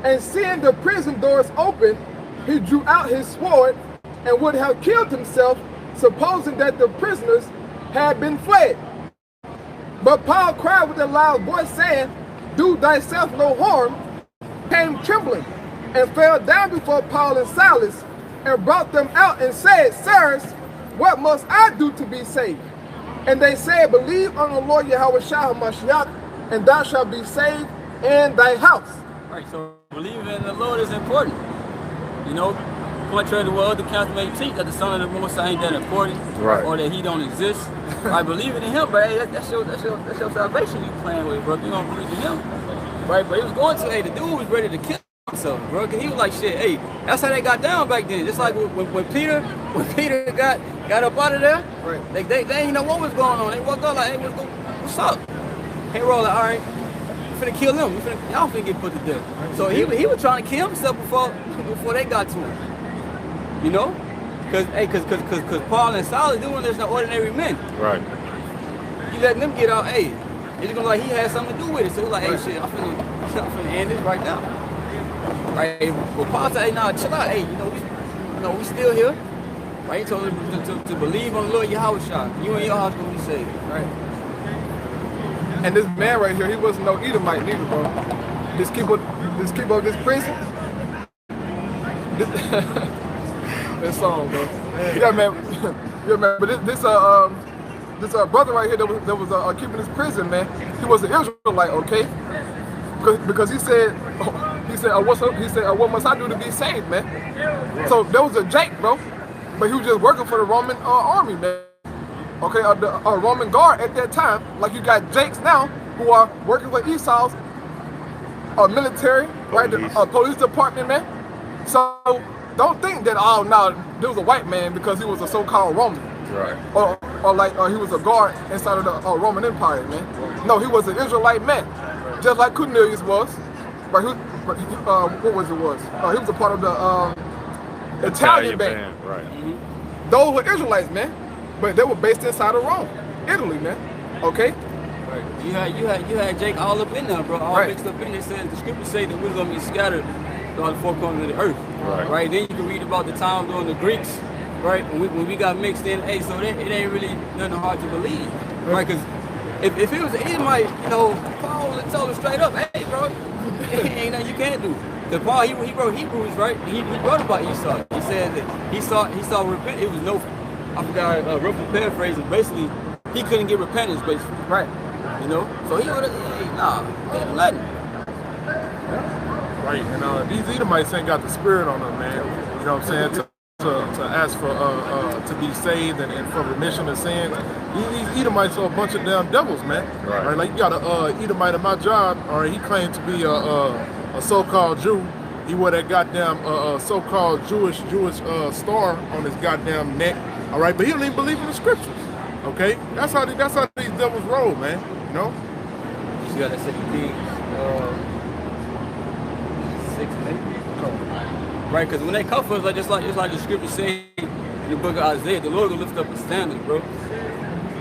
Speaker 5: and seeing the prison doors open, he drew out his sword and would have killed himself, supposing that the prisoners had been fled. But Paul cried with a loud voice, saying, do thyself no harm, came trembling, and fell down before Paul and Silas, and brought them out and said, sirs, what must I do to be saved? And they said, believe on the Lord Yahweh Shah HaMashiach, and thou shalt be saved in thy house.
Speaker 1: Right, so believing in the Lord is important. You know, contrary to what other council may teach, that the Son of the Most High ain't that important, or that he don't exist. Right, believing in him, but hey, that's your salvation you playing with, bro. You don't believe in him. Right, but he was going to, hey, the dude was ready to kill himself, bro. Cause he was like, shit, hey, that's how they got down back then. Just like when Peter got up out of there, they didn't know what was going on. They woke up like, hey, what's up? Hey, roll like, all right, we finna kill him. Y'all finna get put to death. So he was trying to kill himself before they got to him. You know? Cause Paul and Silas doing this no ordinary men.
Speaker 2: Right.
Speaker 1: You letting them get out, hey, it's gonna like he had something to do with it. So he's like, hey, shit, I'm finna end this right now. Right? Well, Paul said, hey, nah, chill out. Hey, we still here. Right? He told him to believe on the Lord Yahweh Shah. You and your house gonna be saved. Right?
Speaker 5: And this man right here, he wasn't no Edomite neither, bro. This keeper of this prison. This song, bro. Yeah, man. Yeah, man. But this brother right here that was keeping this prison, man. He was an Israelite, okay? Because he said, what must I do to be saved, man? So there was a Jake, bro, but he was just working for the Roman army, man. Okay, the Roman guard at that time, like you got Jakes now who are working for Esau's military, right? The police department, man. So don't think that there was a white man because he was a so-called Roman,
Speaker 2: right?
Speaker 5: Or he was a guard inside of the Roman Empire, man. No, he was an Israelite man, just like Cornelius was. But what was it? He was a part of the Italian band.
Speaker 2: Right.
Speaker 5: Mm-hmm. Those were Israelites, man, but they were based inside of Rome, Italy, man. Okay.
Speaker 1: Right. You had Jake all up in there, bro. All mixed up in there. Says the scriptures say that we're gonna be scattered throughout the four corners of the earth. Right. Then you can read about the time during the Greeks, right? When we got mixed in. Hey, so it ain't really nothing hard to believe, right? Because if it was an Edomite, Paul would have told him straight up, hey, bro. Ain't nothing you can't do. Because Paul, he wrote Hebrews, right? He wrote about Esau. He said that he saw repent. It was no, I forgot a rough paraphrase. Basically, he couldn't get repentance, basically.
Speaker 5: Right.
Speaker 1: So he would have, nothing.
Speaker 4: Right. And these Edomites ain't got the spirit on them, man. You know what I'm saying? To ask for to be saved and for remission of sins. These Edomites are a bunch of damn devils, man. Right? Like you got a Edomite at my job, or he claimed to be a so-called Jew. He wore that goddamn so-called Jewish star on his goddamn neck. All right, but he don't even believe in the scriptures. Okay, that's how these devils roll, man.
Speaker 1: You got that Second Kings 6 and 8. Right, because when they come for us, like just like the scripture say in the book of Isaiah, the Lord will lift up a standard, bro.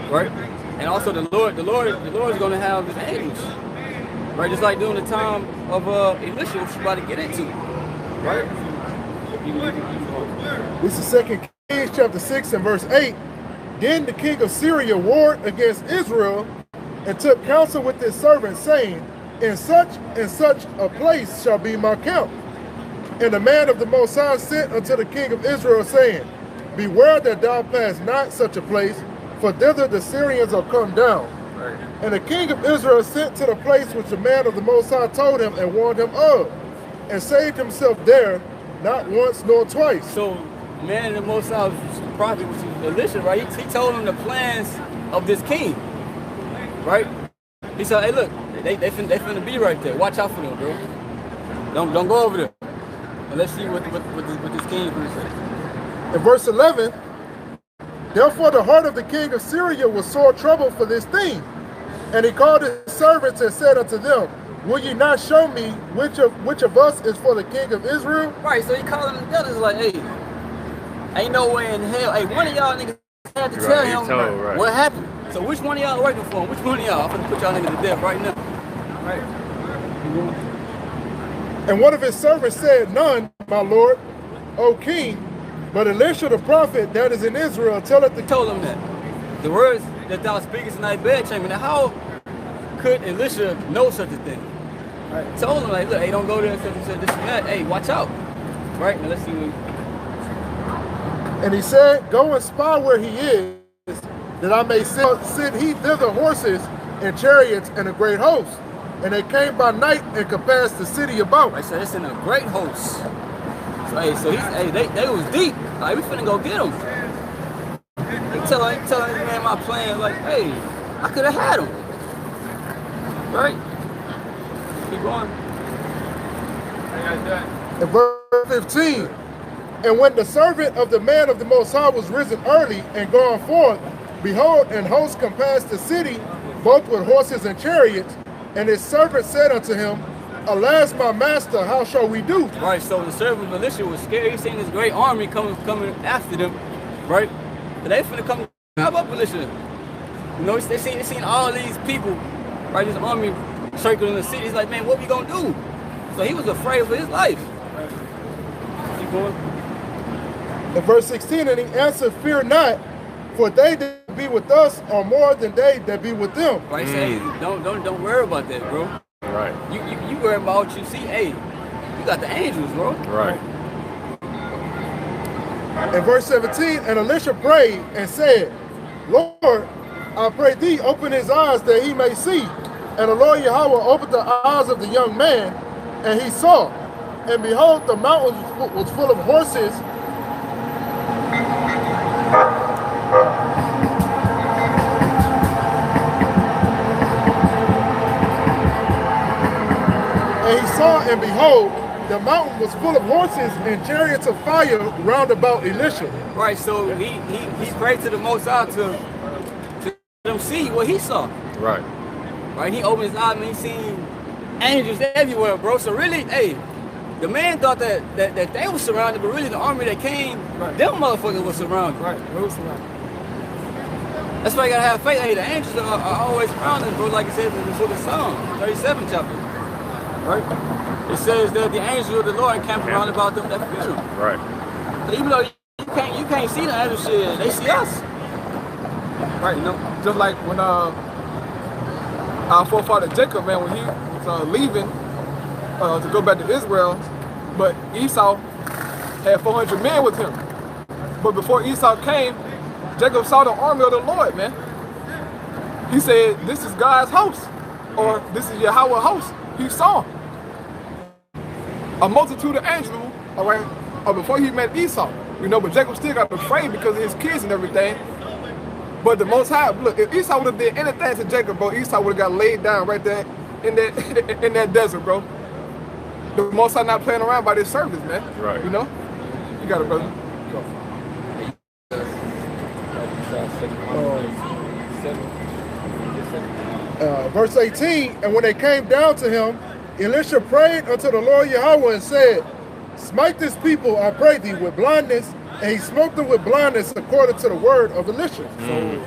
Speaker 1: Right? And also the Lord is gonna have his angels. Right? Just like during the time of Elisha, which we're about to get into. Right?
Speaker 4: This is 2 Kings chapter 6 and verse 8. Then the king of Syria warred against Israel and took counsel with his servants, saying, in such and such a place shall be my camp. And the man of the Most High sent unto the king of Israel, saying, beware that thou pass not such a place, for thither the Syrians are come down. Right. And the king of Israel sent to the place which the man of the Most High told him and warned him of, and saved himself there, not once nor twice.
Speaker 1: So, man of the Most High, the prophet, which is Elisha, right? He told him the plans of this king, right? He said, hey, look, they finna be right there. Watch out for them, bro. Don't go over there. And let's see what this king is going to say.
Speaker 4: In verse 11, therefore the heart of the king of Syria was sore troubled for this thing. And he called his servants and said unto them, will ye not show me which of us is for the king of Israel?
Speaker 1: Right, so he called them together. It's like, hey, ain't no way in hell. Hey, one of y'all niggas had to tell him what happened. So which one of y'all working for him? Which one of y'all? I'm gonna put y'all niggas to death right now. Right.
Speaker 4: And one of his servants said, none, my lord, O king, but Elisha the prophet that is in Israel telleth the king.
Speaker 1: Told him that. The words that thou speakest in thy bedchamber. Now how could Elisha know such a thing? Right. Told him, like, look, hey, don't go there, such and such, this and that. Hey, watch out. Right? Now let's see what.
Speaker 4: And he said, go and spy where he is, that I may send he thither horses and chariots and a great host. And they came by night and compassed the city about.
Speaker 1: Right, so it's in a great host. So hey, they was deep. Like, we finna go get them. They telling this man my plan, like, hey, I could have had him. Right? Keep going.
Speaker 4: In verse 15. And when the servant of the man of the Most High was risen early and gone forth, behold, an host compassed the city, both with horses and chariots. And his servant said unto him, alas, my master, how shall we do?
Speaker 1: Right, so the servant of Elisha was scared. He seen this great army coming after them, right? But they finna come grab up Elisha. You know, they seen all these people, right? This army circling the city. He's like, man, what we gonna do? So he was afraid for his life. Right. Keep going.
Speaker 4: In verse 16, and he answered, fear not, for they that be with us are more than they that be with them.
Speaker 1: Right, say, don't worry about that, bro.
Speaker 2: Right.
Speaker 1: You worry about what you see. Hey, you got the angels, bro.
Speaker 2: Right.
Speaker 4: In verse 17, and Elisha prayed and said, Lord, I pray thee, open his eyes that he may see. And the Lord Yahweh opened the eyes of the young man, and he saw. And behold, the mountain was full of horses. And he saw, and behold, the mountain was full of horses and chariots of fire round about Elisha.
Speaker 1: Right, so he prayed to the Most High to let him see what he saw.
Speaker 2: Right.
Speaker 1: Right, he opened his eyes and he seen angels everywhere, bro. So really, hey, the man thought that they were surrounded, but really the army that came, them motherfuckers were surrounded.
Speaker 5: Right, they were surrounded.
Speaker 1: That's why you gotta have faith. Hey, the angels are always around us, bro, like it says in the book of Psalm, 37 chapter. Right? It says that the angels of the Lord encamp around about them that fear him.
Speaker 2: Right.
Speaker 1: So even though you can't see the angels, shit, they see us.
Speaker 5: Right, you know, just like when our forefather Jacob, man, when he was leaving to go back to Israel, but Esau had 400 men with him. But before Esau came, Jacob saw the army of the Lord, man. He said, this is God's host, or this is Yahweh's host. He saw a multitude of angels, all right, before he met Esau. You know, but Jacob still got afraid because of his kids and everything. But the Most High, look, if Esau would have did anything to Jacob, bro, Esau would have got laid down right there in that desert, bro. The Most High not playing around by this service, man.
Speaker 2: Right.
Speaker 5: You know? You got it, brother. Go.
Speaker 4: Verse 18, and when they came down to him, Elisha prayed unto the Lord Yahweh and said, smite this people, I pray thee, with blindness. And he smote them with blindness according to the word of Elisha.
Speaker 1: So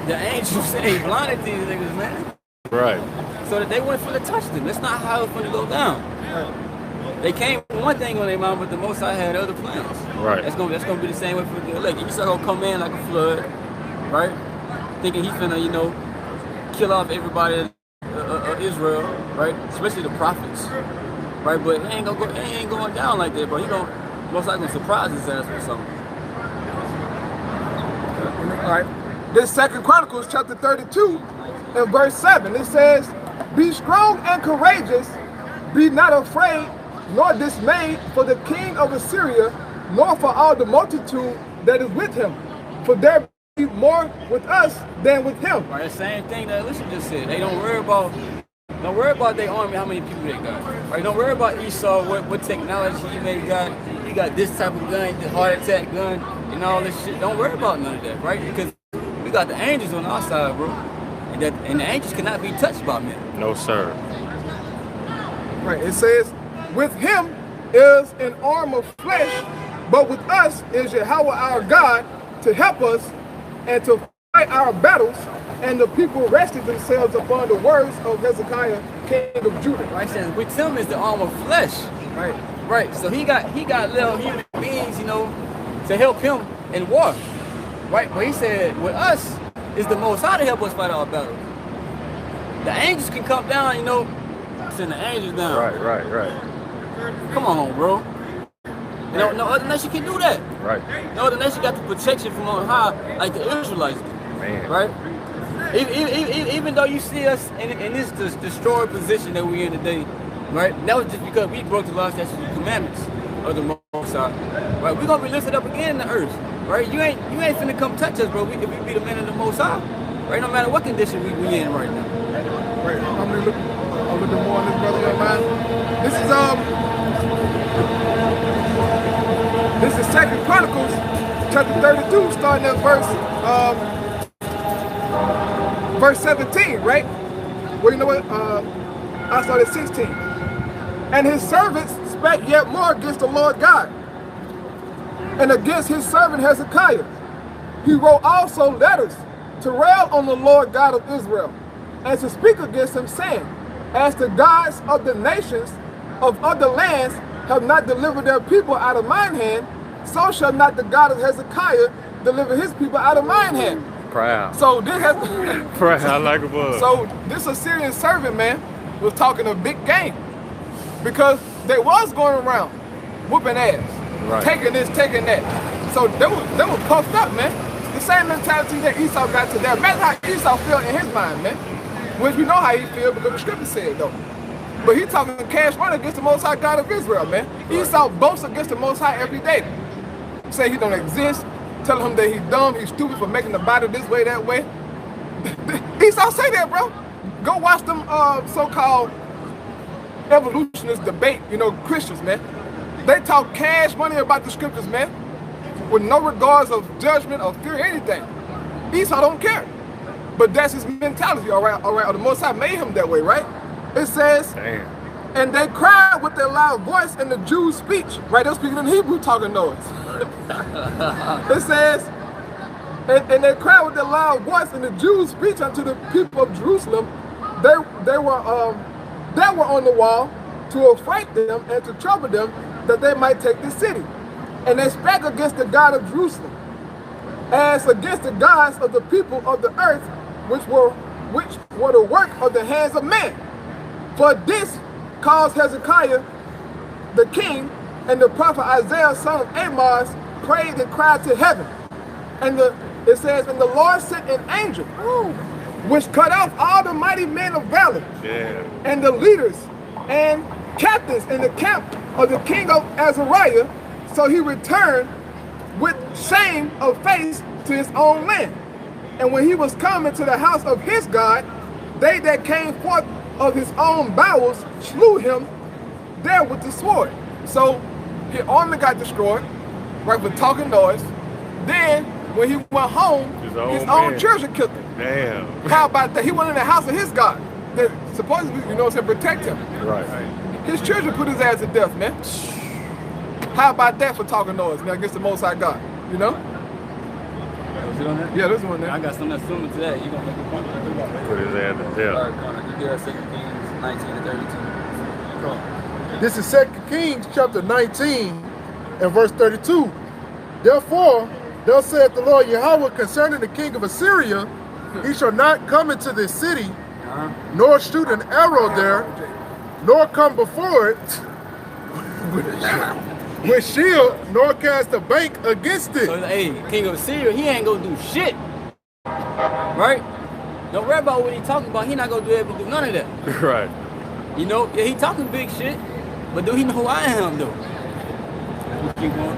Speaker 1: the angels say blinded these niggas, man.
Speaker 2: Right.
Speaker 1: So that they weren't finna touch them. That's not how it's finna go down. Right. They came with one thing on their mind, but the Most High had other plans.
Speaker 2: Right.
Speaker 1: That's gonna be the same way for the elect. Esau gonna come in like a flood, right? Thinking he finna, you know, kill off everybody of Israel, right? Especially the prophets, right? But he ain't going down like that, bro. He most likely gonna surprise his ass with something.
Speaker 5: All right. This 2 Chronicles chapter 32 and verse 7. It says, be strong and courageous, be not afraid nor dismayed for the king of Assyria, nor for all the multitude that is with him. For there be more with us than with him.
Speaker 1: Right, the same thing that Elisha just said. They don't worry about their army, how many people they got. Right? Don't worry about Esau, what technology he may got. He got this type of gun, the heart attack gun, and all this shit. Don't worry about none of that, right? Because we got the angels on our side, bro. And the angels cannot be touched by men.
Speaker 2: No, sir.
Speaker 5: Right, it says, with him is an arm of flesh, but with us is Yahweh our God to help us and to fight our battles. And the people rested themselves upon the words of Hezekiah, king of Judah.
Speaker 1: Right, saying with him is the arm of flesh.
Speaker 5: Right.
Speaker 1: Right, so he got little human beings, you know, to help him in war. Right, but he said, with us is the Most High to help us fight our battles. The angels can come down, you know, send the angels down.
Speaker 2: Right.
Speaker 1: Come on, bro. You know, no other nation can do that.
Speaker 2: Right.
Speaker 1: No other nation got the protection from on high like the Israelites do.
Speaker 2: Man.
Speaker 1: Right? Even though you see us in this destroyed position that we're in today, right? That was just because we broke the law, statutes, and commandments of the Most High. Right? We're gonna be lifted up again in the earth. Right? You ain't finna come touch us, bro. If we be the men of the Most High. Right? No matter what condition we in right now.
Speaker 5: Right. I'm gonna look a little bit more on this, brother of mine. This is 2 Chronicles chapter 32, starting at verse 17, right? Well, you know what? I started 16. And his servants spake yet more against the Lord God, and against his servant Hezekiah. He wrote also letters to rail on the Lord God of Israel, and to speak against him, saying, as the gods of the nations of other lands have not delivered their people out of mine hand, so shall not the God of Hezekiah deliver his people out of mine hand.
Speaker 2: Proud.
Speaker 5: So this has
Speaker 2: Proud like a bug.
Speaker 5: So this Assyrian servant, man, was talking a big game, because they was going around whooping ass,
Speaker 2: right,
Speaker 5: taking this, taking that. So they were puffed up, man. The same mentality that Esau got to them. Imagine how Esau felt in his mind, man. Which we know how he feel because the scripture said though. But he talking cash money against the Most High God of Israel, man. Esau boasts against the Most High every day. Say he don't exist, telling him that he's dumb, he's stupid for making the Bible this way, that way. Esau say that, bro. Go watch them so-called evolutionist debate, you know, Christians, man. They talk cash money about the scriptures, man, with no regards of judgment or fear or anything. Esau don't care. But that's his mentality, all right? Or the Most High made him that way, right? It says,
Speaker 2: damn,
Speaker 5: and they cried with their loud voice in the Jews' speech, right? They're speaking in Hebrew, talking noise. It says, and they cried with their loud voice in the Jews' speech unto the people of Jerusalem. They were on the wall to affright them and to trouble them, that they might take the city. And they spake against the God of Jerusalem, as against the gods of the people of the earth, which were the work of the hands of men. For this caused Hezekiah the king and the prophet Isaiah son of Amoz prayed and cried to heaven. And it says, and the Lord sent an angel, which cut off all the mighty men of valor, and the leaders and captains in the camp of the king of Azariah. So he returned with shame of face to his own land. And when he was coming to the house of his God, they that came forth of his own bowels slew him there with the sword. So his army got destroyed, right, with talking noise. Then when he went home, his own children killed him.
Speaker 2: Damn.
Speaker 5: How about that? He went in the house of his God that supposedly, you know, to protect him.
Speaker 2: Right.
Speaker 5: His children put his ass to death, man. How about that for talking noise, man, against the Most High God? You know?
Speaker 1: Was it on there?
Speaker 5: Yeah, this one there.
Speaker 1: I got something that's similar to that. You gonna make a point?
Speaker 2: Put his ass to death.
Speaker 1: All right, Connor, you get us 2 Kings 19 and 32. Come on.
Speaker 4: This is 2 Kings chapter 19 and verse 32. Therefore, thus saith the Lord Yahweh concerning the king of Assyria, he shall not come into this city, nor shoot an arrow there, nor come before it with shield, nor cast a bank against it.
Speaker 1: So, hey, king of Assyria, he ain't gonna do shit. Right? Don't worry about what he talking about. He not gonna do able to do none of that.
Speaker 2: Right.
Speaker 1: You know, yeah, he talking big shit, but do he know who I am, though? Keep going.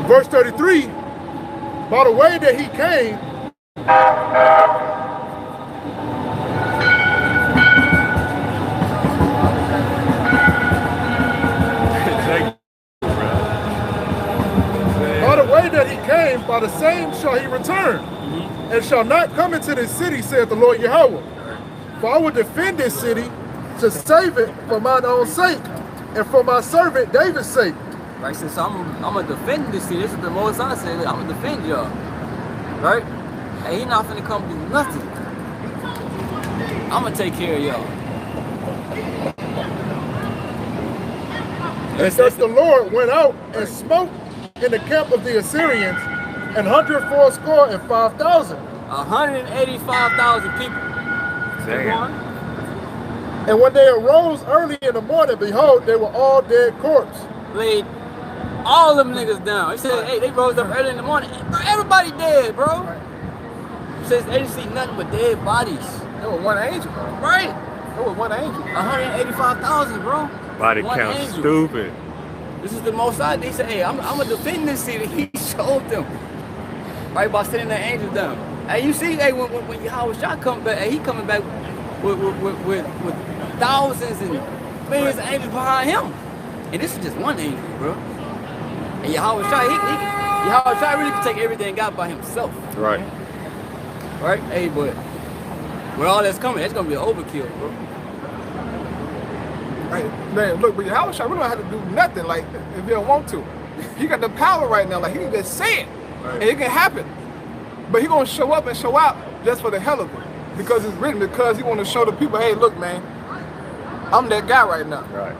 Speaker 4: Verse 33, by the way that he came, by the same shall he return, and shall not come into this city, saith the Lord Yahweh. For I will defend this city to save it for mine own sake, and for my servant David's sake.
Speaker 1: Right, since I'm gonna defend this city, this is the Most High said, I'm gonna defend y'all. Right? And he not finna come do nothing. I'm gonna take care of y'all.
Speaker 4: And thus the Lord went out and smote in the camp of the Assyrians 185,000.
Speaker 1: 185,000 people.
Speaker 2: Damn.
Speaker 4: And when they arose early in the morning, behold, they were all dead corpses.
Speaker 1: Laid all them niggas down. He said, hey, they rose up early in the morning. Everybody dead, bro. He says they didn't see nothing but dead bodies.
Speaker 5: There was one angel.
Speaker 1: Right.
Speaker 5: There was one angel.
Speaker 1: 185,000, bro.
Speaker 2: Body
Speaker 1: one
Speaker 2: count
Speaker 1: angel.
Speaker 2: stupid.
Speaker 1: This is the Most High. They said, hey, I'm gonna defend this city. He showed them. Right, by sending the angels down. Hey, you see, hey, when Yahweh Shah come back, hey, he coming back with thousands and millions of angels behind him. And this is just one angel, bro. And Yahweh Shah, Yahweh Shah really can take everything God by himself.
Speaker 2: Right.
Speaker 1: Right? Hey, but with all that's coming, it's gonna be an overkill, bro.
Speaker 5: Right. Man, look, but Yahweh Shah really don't have to do nothing, like, if he don't want to. He got the power right now, like, he can just say it, and it can happen. But he gonna show up and show out just for the hell of it. Because it's written, because he want to show the people, hey, look, man, I'm that guy right now.
Speaker 2: Right.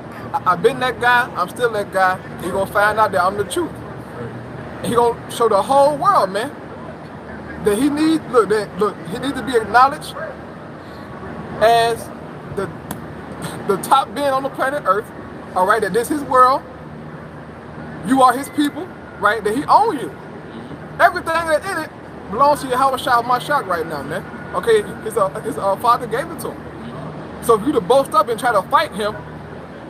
Speaker 5: I've been that guy, I'm still that guy. He gonna find out that I'm the truth. And he gonna show the whole world, man, that he needs, he needs to be acknowledged as the top being on the planet Earth, all right, that this is his world, you are his people, right, that he owns you. Everything that's in it belongs to Yahweh Shah Mashiach right now, man. Okay, his father gave it to him. So if you to boast up and try to fight him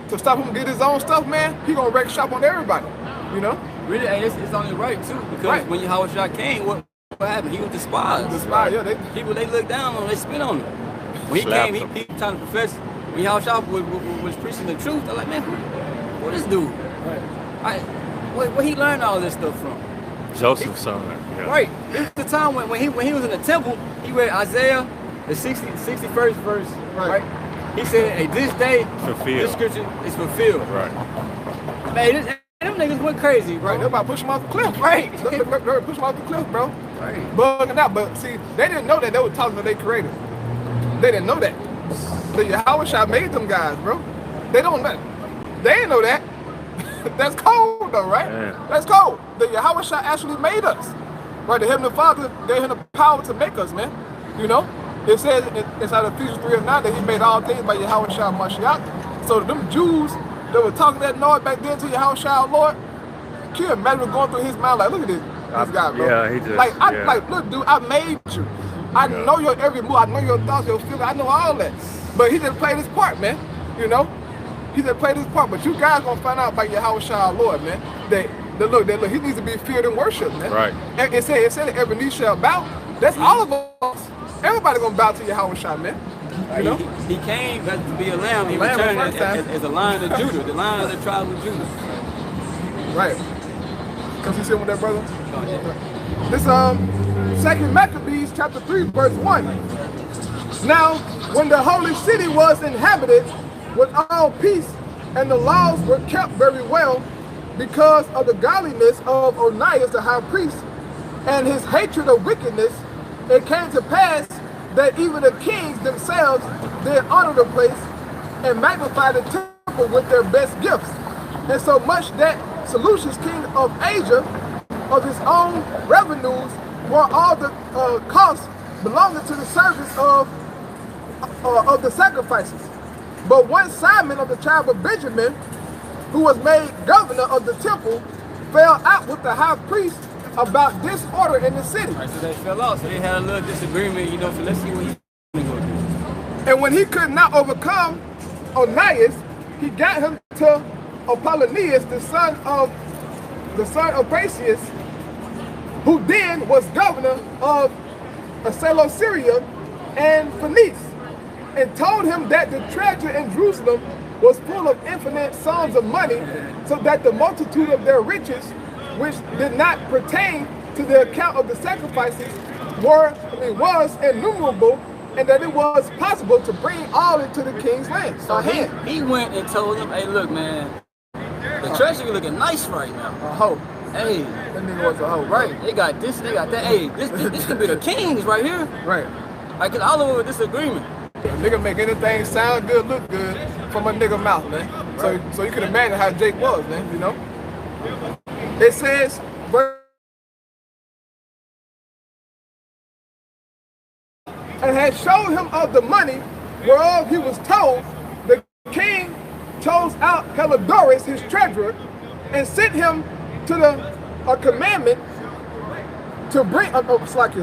Speaker 5: to stop him get his own stuff, man, he gonna wreck shop on everybody, you know?
Speaker 1: Really, and it's only right, too, because when Yahweh Shah came, what happened? He was despised.
Speaker 5: Despised, yeah.
Speaker 1: People, they look down on him, they spit on him. When he
Speaker 2: Slapped
Speaker 1: came, he trying to profess, when Yahweh Shah was preaching the truth, they're like, man, who this dude? Where he learned all this stuff from?
Speaker 2: Joseph's son. Yeah.
Speaker 1: Right. This is the time when he was in the temple, he read Isaiah, the 61st verse, right? He said, hey, this day, this scripture is fulfilled.
Speaker 2: Right.
Speaker 1: Man, them niggas went crazy, bro.
Speaker 5: Right, they're about to push him off the cliff.
Speaker 1: Right.
Speaker 5: They're push him off the cliff, bro.
Speaker 1: Right.
Speaker 5: Bugging out. But see, they didn't know that they were talking to their creator. They didn't know that. The Yahweh Shah made them guys, bro. They don't know. They didn't know that. That's cold, though, right?
Speaker 2: Yeah.
Speaker 5: That's cold. The Yahweh Shah actually made us. Right, the Heavenly Father gave him the power to make us, man. You know? It says inside of Ephesians 3:9 that he made all things by Yahweh Shah Mashiach. So them Jews that were talking that noise back then to Yahweh Shah, Lord, can you imagine going through his mind like, look at this guy, bro.
Speaker 2: Yeah, he just,
Speaker 5: like, look, dude, I made you. I know your every move. I know your thoughts, your feelings. I know all that. But he just played his part, man. You know? He just played his part. But you guys gonna find out by Yahweh Shah, Lord, man, that look, he needs to be feared and worshipped, man.
Speaker 2: Right.
Speaker 5: And it said that every knee shall bow. That's all of us. Everybody gonna bow to Yahweh Shah, man. You know?
Speaker 1: He came to be a lamb. He returned as a lion of Judah, the lion of the tribe of Judah.
Speaker 5: Right. Cause you sitting with that brother?
Speaker 1: Oh, yeah.
Speaker 5: This 2 Maccabees chapter 3 verse 1. Now, when the holy city was inhabited with all peace, and the laws were kept very well, because of the godliness of Onias the high priest, and his hatred of wickedness, it came to pass that even the kings themselves did honor the place and magnify the temple with their best gifts. And so much that Seleucus, king of Asia, of his own revenues, bore all the costs belonging to the service of the sacrifices. But one Simon of the tribe of Benjamin, who was made governor of the temple, fell out with the high priest about disorder in the city.
Speaker 1: Right, so they fell out, so they had a little disagreement, you know, so let's see what he's going to do.
Speaker 5: And when he could not overcome Onias, he got him to Apollonius, the son of Paisius, who then was governor of Seleucia and Phoenice, and told him that the treasure in Jerusalem was full of infinite sums of money, so that the multitude of their riches, which did not pertain to the account of the sacrifices, was innumerable, and that it was possible to bring all into the king's land.
Speaker 1: So he went and told him, hey, look, man, the treasure looking nice right now.
Speaker 5: A hoe.
Speaker 1: Hey,
Speaker 5: That nigga was a hoe.
Speaker 1: right, they got this, they got that. Hey, this could be the kings right here.
Speaker 5: Right.
Speaker 1: Like, cause all of it was disagreement.
Speaker 5: A nigga make anything sound good, look good from a nigga mouth, man. Right. So you can imagine how Jake was, man, you know? It says, and had showed him of the money whereof he was told, the king chose out Helidorus, his treasurer, and sent him to a commandment to bring,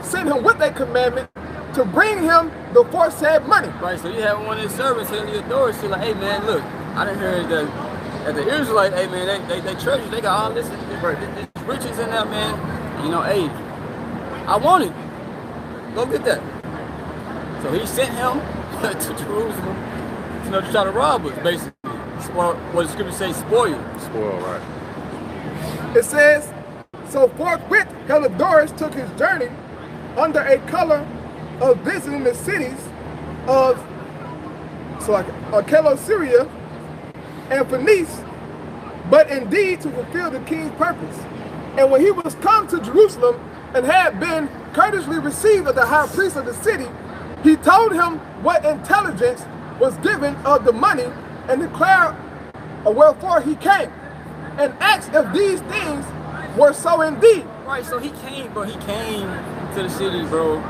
Speaker 5: sent him with a commandment to bring him the foresaid money.
Speaker 1: Right, so you have one of his servants telling the authorities, like, hey man, look, I done heard that the Israelites, hey man, they treasure, they got all this riches in there, man. You know, hey, I want it. Go get that. So he sent him to Jerusalem, you know, to try to rob us, basically. What the scripture says, spoil.
Speaker 2: Spoil, right.
Speaker 5: It says, so forthwith Helidorus took his journey under a color of visiting the cities of Seleucia and Phoenice, but indeed to fulfill the king's purpose. And when he was come to Jerusalem and had been courteously received of the high priest of the city, he told him what intelligence was given of the money, and declared wherefore he came, and asked if these things were so indeed.
Speaker 1: Right, so he came to the city, bro.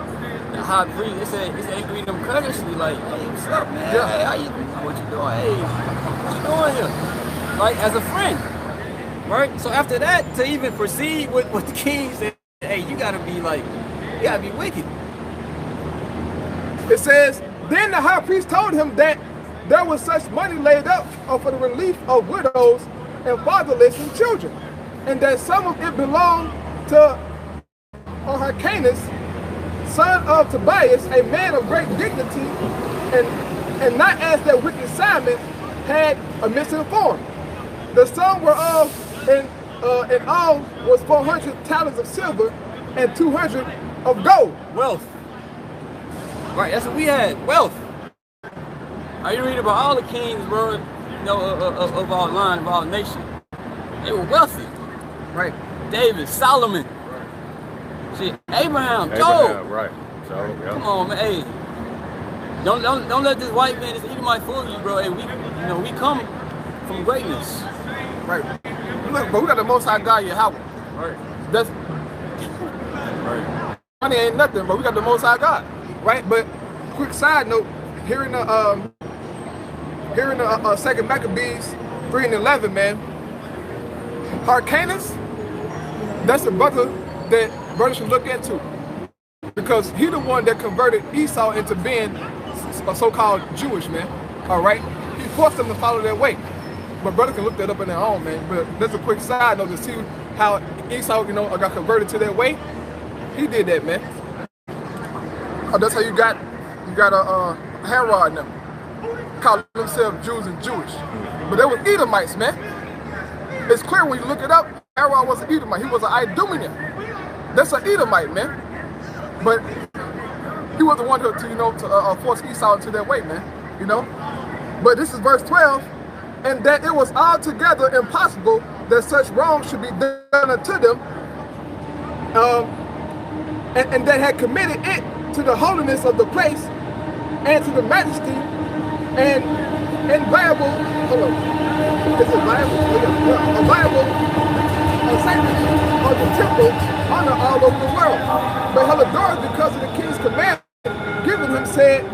Speaker 1: The high priest, he said he greeted him courteously, like, hey, what's up, man?
Speaker 5: Yeah.
Speaker 1: Hey, how you doing? What you doing? Hey, what you doing here? Like, as a friend, right? So after that, to even proceed with the king said, hey, you gotta be wicked.
Speaker 5: It says, then the high priest told him that there was such money laid up for the relief of widows and fatherless and children, and that some of it belonged to Hyrcanus, son of Tobias, a man of great dignity, and not as that wicked Simon had misinformed. The sum whereof in all was 400 talents of silver and 200 of gold.
Speaker 1: Wealth. Right, that's what we had, wealth. Are you reading about all the kings, bro, you know, of our line, of our nation? They were wealthy.
Speaker 5: Right.
Speaker 1: David, Solomon, shit, Abraham, Job.
Speaker 2: Right. So, yeah.
Speaker 1: Come on, man. Hey, don't let this white man, this Edomite fool you, bro. Hey, we come from greatness.
Speaker 5: Right. Look, but we got the Most High God, Yahweh.
Speaker 1: Right.
Speaker 5: That's
Speaker 1: Right.
Speaker 5: money ain't nothing, but we got the Most High God, right? But quick side note, here in the 2 Maccabees 3 and 11, man, Hyrcanus, that's the brother that brothers should look into, because he the one that converted Esau into being a so-called Jewish, man. All right, he forced them to follow their way. But brother can look that up in their own, man. But that's a quick side note to see how Esau, you know, got converted to their way. He did that, man. Oh, that's how you got a Herod and them calling themselves Jews and Jewish, but they were Edomites, man. It's clear when you look it up. Herod was an Edomite. He was an Idumean. That's an Edomite, man. But he was the one to force Esau into that way, man. You know. But this is verse 12, and that it was altogether impossible that such wrong should be done unto them, and that had committed it to the holiness of the place and to the majesty and viable, is it viable? A viable sanctity of the temple honor all over the world. But Helodotus, because of the king's command given him, said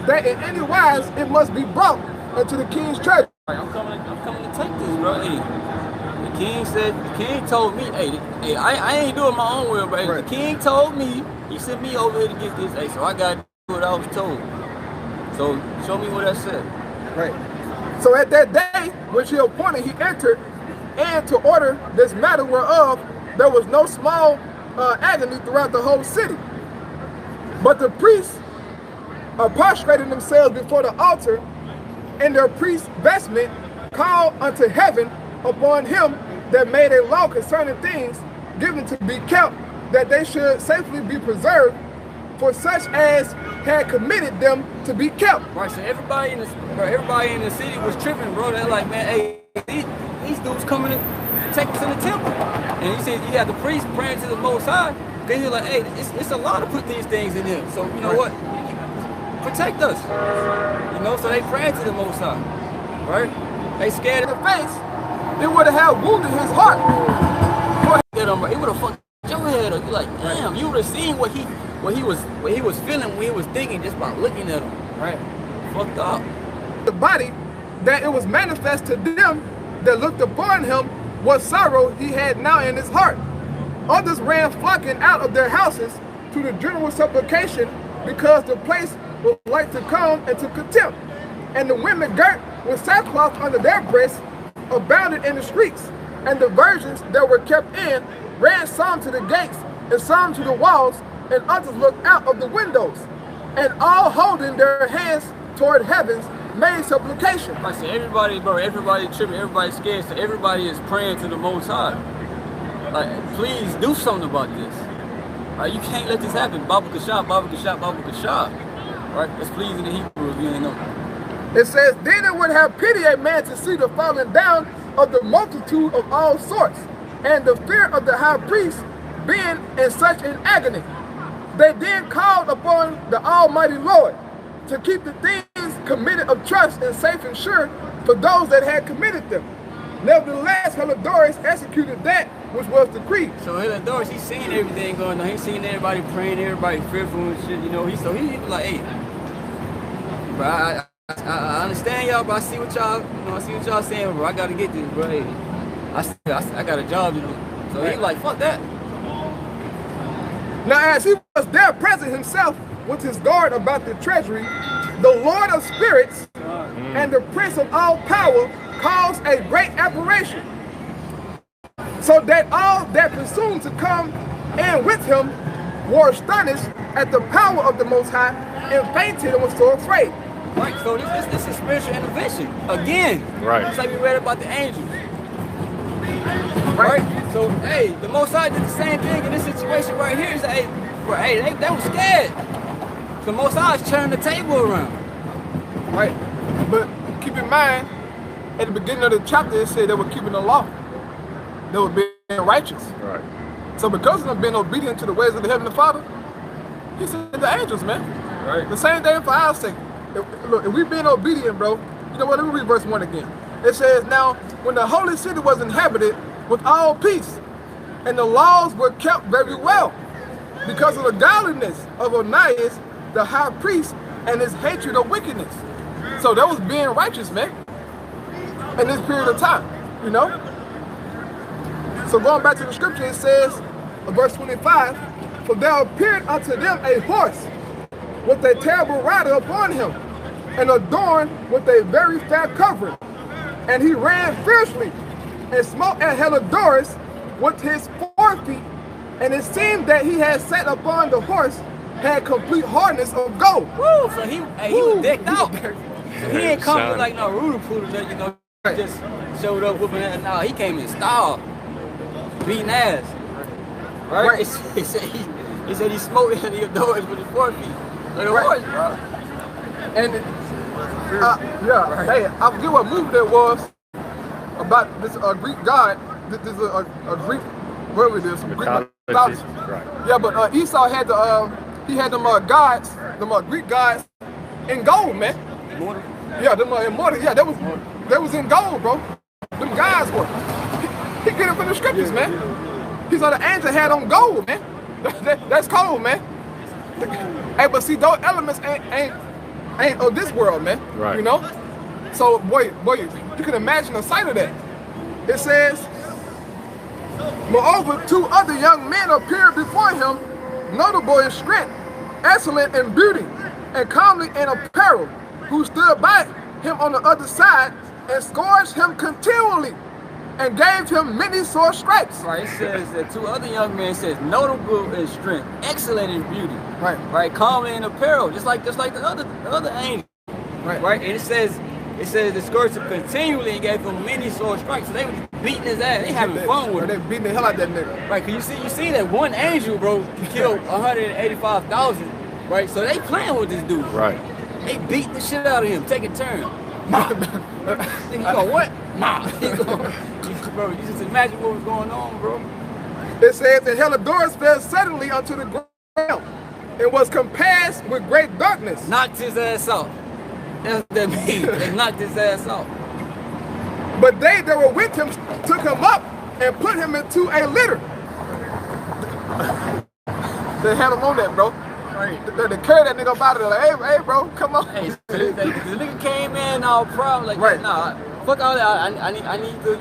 Speaker 5: that in any wise it must be brought unto the king's treasury.
Speaker 1: I'm coming to take this, bro. Hey, the king told me, hey, I ain't doing my own will, but the king told me, he sent me over here to get this, hey, so I got to do what I was told. So show me what I said.
Speaker 5: Right. So at that day, which he appointed, he entered, and to order this matter whereof there was no small agony throughout the whole city. But the priests prostrated themselves before the altar in their priest's vestment, called unto heaven upon him that made a law concerning things given to be kept, that they should safely be preserved for such as had committed them to be kept.
Speaker 1: Right, so everybody in the city was tripping, bro. They're like, man, hey, these dudes coming to take us in the temple. And he said you got the priest praying to the Most High. Then you're like, hey, it's a lot to put these things in here. So you know what? Protect us. You know, so they praying to the Most High. Right? They scared
Speaker 5: in the face. They would have wounded his heart.
Speaker 1: It would have fucked your head up. You're like, damn, you would have seen what he was feeling, what he was thinking just by looking at him. Right? Fucked up.
Speaker 5: The body, that it was manifest to them that looked upon him what sorrow he had now in his heart. Others ran flocking out of their houses to the general supplication, because the place was like to come into contempt. And the women girt with sackcloth under their breasts abounded in the streets. And the virgins that were kept in ran some to the gates and some to the walls, and others looked out of the windows. And all holding their hands toward heavens made supplication.
Speaker 1: Like I said, everybody tripping, everybody scared, so everybody is praying to the Most High. Like, please do something about this. Like, you can't let this happen. Baba Kashab, Baba Kashab, Baba Kashab. Right? That's pleasing the Hebrew if you ain't know.
Speaker 5: It says, then it would have pity a man to see the falling down of the multitude of all sorts, and the fear of the high priest being in such an agony. They then called upon the Almighty Lord to keep the things committed of trust and safe and sure for those that had committed them. Nevertheless, Helodotus executed that which was decreed.
Speaker 1: So Helodotus, he's seeing everything going on. He's seeing everybody praying, everybody fearful and shit, you know. He was like, hey, bro, I understand y'all, but I see what y'all saying, bro. I gotta get this, bro. Hey, I got a job to do. So he like, fuck that.
Speaker 5: Now, as he was there present himself with his guard about the treasury, the Lord of spirits and the Prince of all power caused a great apparition, so that all that presumed to come in with him were astonished at the power of the Most High, and fainted and was so afraid.
Speaker 1: Right, so this is spiritual intervention again.
Speaker 2: Right.
Speaker 1: It's like we read about the angels. Right? So, hey, the Most High did the same thing in this situation right here. He's like, hey, they were scared. The Most High is turning the table around.
Speaker 5: Right? But keep in mind, at the beginning of the chapter, it said they were keeping the law. They were being righteous.
Speaker 2: Right.
Speaker 5: So because of them being obedient to the ways of the Heavenly Father, he said the angels, man.
Speaker 1: Right.
Speaker 5: The same thing for our sake. If we being obedient, bro, you know what? Let me read verse 1 again. It says, now, when the holy city was inhabited with all peace, and the laws were kept very well, because of the godliness of Onias, the high priest, and his hatred of wickedness. So that was being righteous, man, in this period of time, you know? So going back to the scripture, it says, verse 25, for there appeared unto them a horse with a terrible rider upon him, and adorned with a very fair covering. And he ran fiercely, and smote at Helodotus with his forefeet, and it seemed that he had sat upon the horse had complete hardness of gold.
Speaker 1: Woo! So he was decked out. So he ain't come with like no rooter pooter that, you know, just showed up whooping that. No, he came in style, beating ass. right? He said he smoked the doors with his forefeet. Like a horse, bro.
Speaker 5: And hey, I forget what movie that was about this Greek god. This is a Greek, whatever it is, Greek mythology.
Speaker 2: Right.
Speaker 5: Yeah, but Esau had he had them gods, them Greek gods in gold, man.
Speaker 1: Immortal.
Speaker 5: Yeah, them immortal. Yeah, that was in gold, bro. Them guys were. He get it from the scriptures, man. He saw the angel had on gold, man. That's cold, man. Hey, but see, those elements ain't of this world, man.
Speaker 2: Right.
Speaker 5: You know? So, boy, you can imagine the sight of that. It says, moreover, 2 other young men appeared before him, notable in strength, excellent in beauty, and comely in apparel, who stood by him on the other side and scourged him continually and gave him many sore stripes.
Speaker 1: Right, it says that 2 other young men says notable in strength, excellent in beauty.
Speaker 5: Right.
Speaker 1: Right, calm in apparel, just like the other angel.
Speaker 5: Right.
Speaker 1: Right, and it says the scourged him continually and gave him many sore stripes. So they were beating his ass. They having fun with
Speaker 5: They
Speaker 1: him.
Speaker 5: beating the hell out of that nigga.
Speaker 1: Right, cause you see that one angel, bro, killed 185,000. Right, so they playing with this dude.
Speaker 2: Right.
Speaker 1: They beat the shit out of him, taking turns. He go, what? Nah. Bro, you just imagine what was going on, bro.
Speaker 5: It says that Helidorus fell suddenly unto the ground and was compassed with great darkness.
Speaker 1: Knocked his ass off. That's what that means. They knocked his ass off.
Speaker 5: But they that were with him took him up and put him into a litter. They had him on that, bro.
Speaker 1: Right.
Speaker 5: They carried that nigga up out of there. Like, hey, bro, come on.
Speaker 1: Hey, the nigga came in all proud, like,
Speaker 5: Right.
Speaker 1: nah, fuck all that. I need to,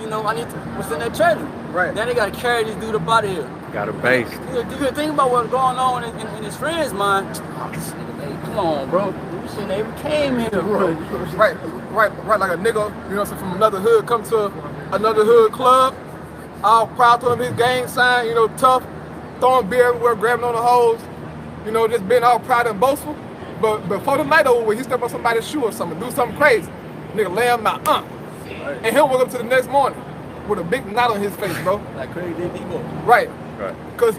Speaker 1: what's in that treasure.
Speaker 5: Right.
Speaker 1: Then they gotta carry this dude up out of here.
Speaker 2: Got a base.
Speaker 1: You can think about what's going on in his friend's mind. Oh, this nigga, hey, come on, bro. We shouldn't have even came here, bro.
Speaker 5: Right, like a nigga, you know, from another hood, come to another hood club, all proud to him, his gang sign, you know, tough, throwing beer everywhere, grabbing on the hose, you know, just being all proud and boastful. But before the night over, he step on somebody's shoe or something, do something crazy, nigga lay him out, and he'll wake up to the next morning with a big knot on his face, bro.
Speaker 1: Like crazy people.
Speaker 5: Right.
Speaker 2: Right.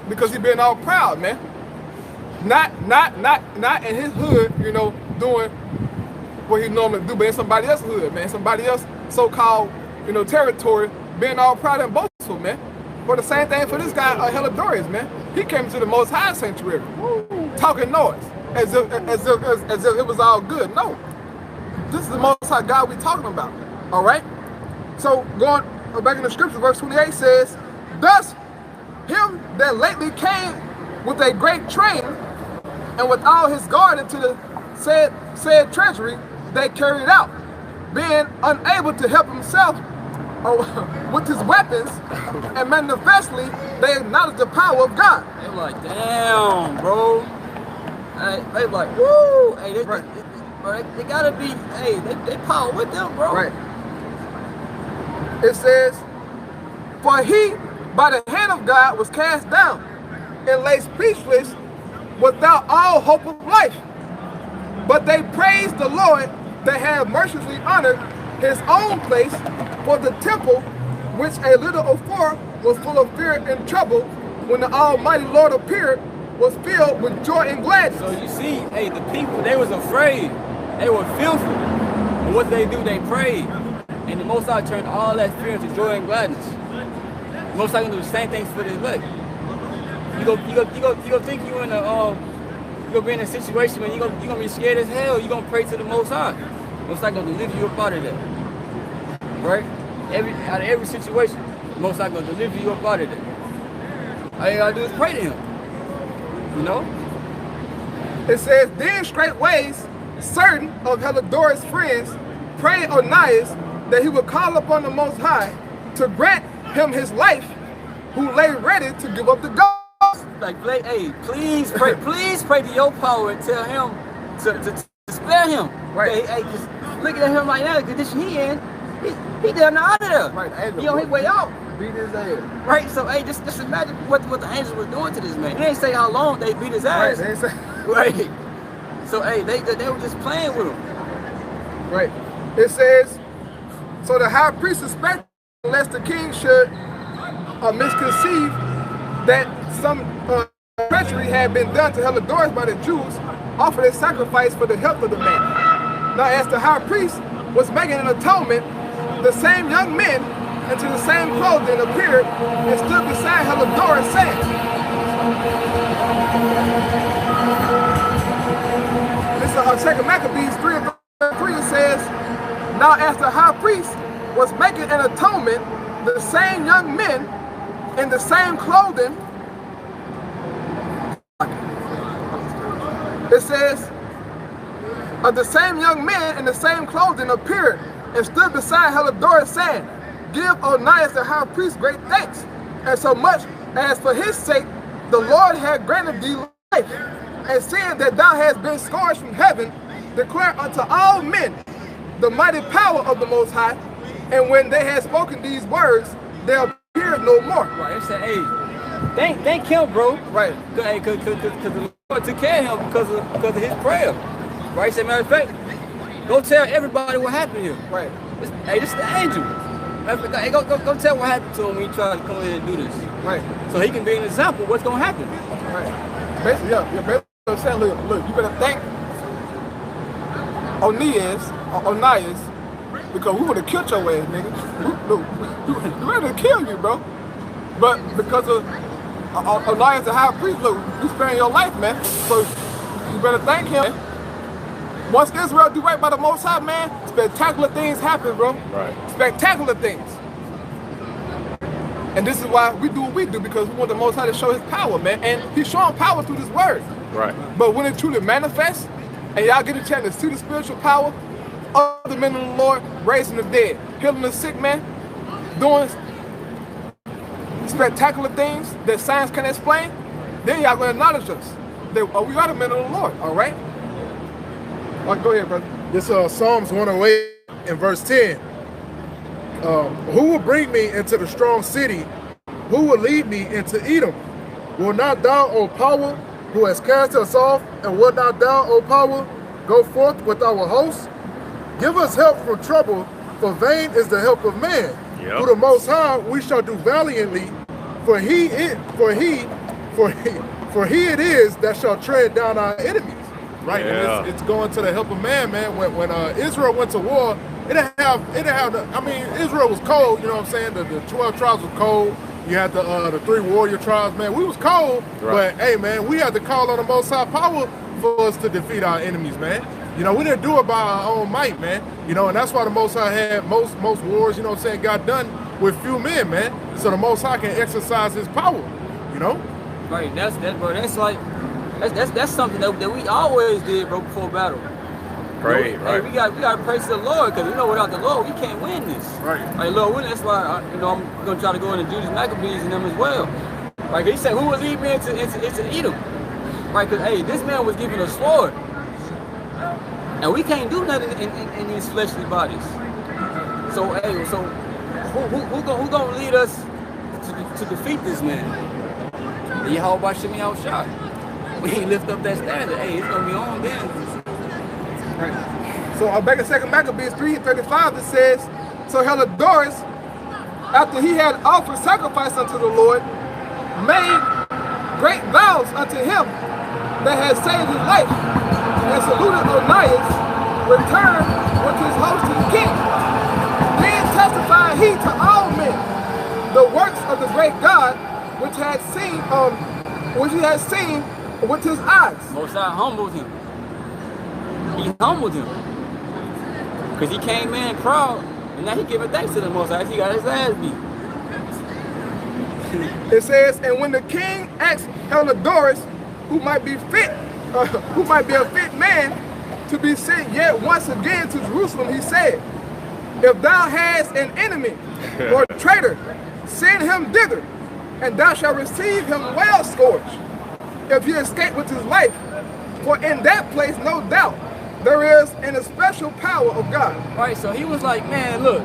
Speaker 5: Because he been all proud, man. Not in his hood, you know, doing what he normally do, but in somebody else's hood, man. Somebody else so-called, you know, territory, being all proud and boastful, man. But the same thing for this guy, Helidorus, man. He came to the Most High sanctuary, talking noise, as if it was all good. No, this is the Most High God we talking about. All right. So going back in the scripture, verse 28 says, "Thus him that lately came with a great train and with all his guard into the said treasury, they carried out, being unable to help himself with his weapons, and manifestly they acknowledge the power of God."
Speaker 1: They like, damn, bro. Hey, they like, woo. Hey, they gotta be, hey, they power with them, bro.
Speaker 5: Right. It says, "For he, by the hand of God, was cast down and lay speechless without all hope of life. But they praised the Lord that had mercifully honored his own place, for the temple, which a little afore was full of fear and trouble, when the Almighty Lord appeared, was filled with joy and gladness."
Speaker 1: So you see, hey, the people, they was afraid. They were fearful. And what they do, they prayed. And the Most High turned all that fear into joy and gladness. The Most High gonna do the same things for the elect. You go think you in a you gonna be in a situation where you gonna be scared as hell. You gonna pray to the Most High. Most High gonna deliver you up out of that. Right? Out of every situation, the Most High gonna deliver you up out of that. All you gotta do is pray to him. You know?
Speaker 5: It says, "Then straightways certain of Helidorus' friends prayed Onias that he would call upon the Most High to grant him his life, who lay ready to give up the ghost."
Speaker 1: Like, hey, please pray to your power and tell him to spare him.
Speaker 5: Right.
Speaker 1: Hey, cause look at him right now, the condition he in, he down out of there.
Speaker 5: Right.
Speaker 1: He on his way out.
Speaker 5: Beat his ass.
Speaker 1: Right, so hey, just imagine what the angels were doing to this man. He didn't say how long they beat his
Speaker 5: Right.
Speaker 1: ass.
Speaker 5: They say.
Speaker 1: Right. So hey, they were just playing with him.
Speaker 5: Right. It says, "So the high priest suspected lest the king should misconceive that some treachery had been done to Helidorus by the Jews, offered a sacrifice for the health of the man. Now, as the high priest was making an atonement, the same young men into the same clothing appeared and stood beside Helidorus, saying, this is 2 Maccabees 3:3. It says, now as the high priest was making an atonement, the same young men in the same clothing, it says, the same young men in the same clothing appeared and stood beside Helidorus, saying, give Onias the high priest great thanks, and so much as for his sake the Lord had granted thee life, and seeing that thou hast been scourged from heaven, declare unto all men the mighty power of the Most High. And when they had spoken these words, they appeared no more.
Speaker 1: Right, it said, hey, thank him, bro. Right, because the Lord took care of him because of his prayer. Right, he said, matter of fact, go tell everybody what happened here. Right. Hey, this is the angel. Hey, go tell what happened to him when he tried to come in and do this. Right. So he can be an example of what's going to happen.
Speaker 5: Right. Basically, yeah, basically saying, look, you better thank Onias, because we would have killed your ass, nigga. We ready to kill you, bro. But because of Onias the high priest, look, you sparing your life, man. So you better thank him. Once Israel do right by the Most High, man, spectacular things happen, bro. Right. Spectacular things. And this is why we do what we do, because we want the Most High to show his power, man. And he's showing power through this word. Right. But when it truly manifests, and y'all get a chance to see the spiritual power of the men of the Lord, raising the dead, healing the sick, man, doing spectacular things that science can't explain, then y'all gonna acknowledge us. That we are the men of the Lord, all right? Go ahead, brother.
Speaker 4: This is Psalms 108 and verse 10. Who will bring me into the strong city? Who will lead me into Edom? Will not thou, O power, who has cast us off, and will not thou, O power, go forth with our hosts? Give us help from trouble, for vain is the help of man. Yep. Through the Most High we shall do valiantly, for he it is that shall tread down our enemies. Right, yeah. And it's going to the help of man, man. When Israel went to war, it didn't have. I mean, Israel was cold. You know what I'm saying? The 12 tribes was cold. You had the 3 warrior tribes, man. We was cold, right. But hey, man, we had to call on the Most High power for us to defeat our enemies, man. You know, we didn't do it by our own might, man. You know, and that's why the Most High had most wars, you know what I'm saying, got done with few men, man. So the Most High can exercise his power, you know?
Speaker 1: Right, that's something that we always did, bro, before battle. Right, you know, right. Hey, we got to praise the Lord, because we know without the Lord we can't win this. Right. Like, Lord, that's why I'm gonna try to go into Judas Maccabees and them as well. Like he said, who will lead me into Edom? Right, because hey, this man was given a sword, and we can't do nothing in these fleshly bodies. So hey, who gonna lead us to defeat this man? Yahweh Shemi Shah. We ain't lift up that standard. Hey, it's gonna be on then.
Speaker 5: Right. So back in 2 Maccabees 3:35, it says, so Helidorus, after he had offered sacrifice unto the Lord, made great vows unto him that had saved his life, and saluted Onias, returned with his host to the king. Then testified he to all men the works of the great God, which he had seen with his eyes.
Speaker 1: Most High humbled him. He humbled him. Because he came in proud, and now he giving thanks to the Most High. He got his ass beat.
Speaker 5: It says, and when the king asked Helidorus, who might be a fit man to be sent yet once again to Jerusalem, he said, if thou hast an enemy or traitor, send him thither, and thou shalt receive him well scourged, if he escape with his life. For in that place, no doubt, there is an especial power of God.
Speaker 1: Right, so he was like, man, look,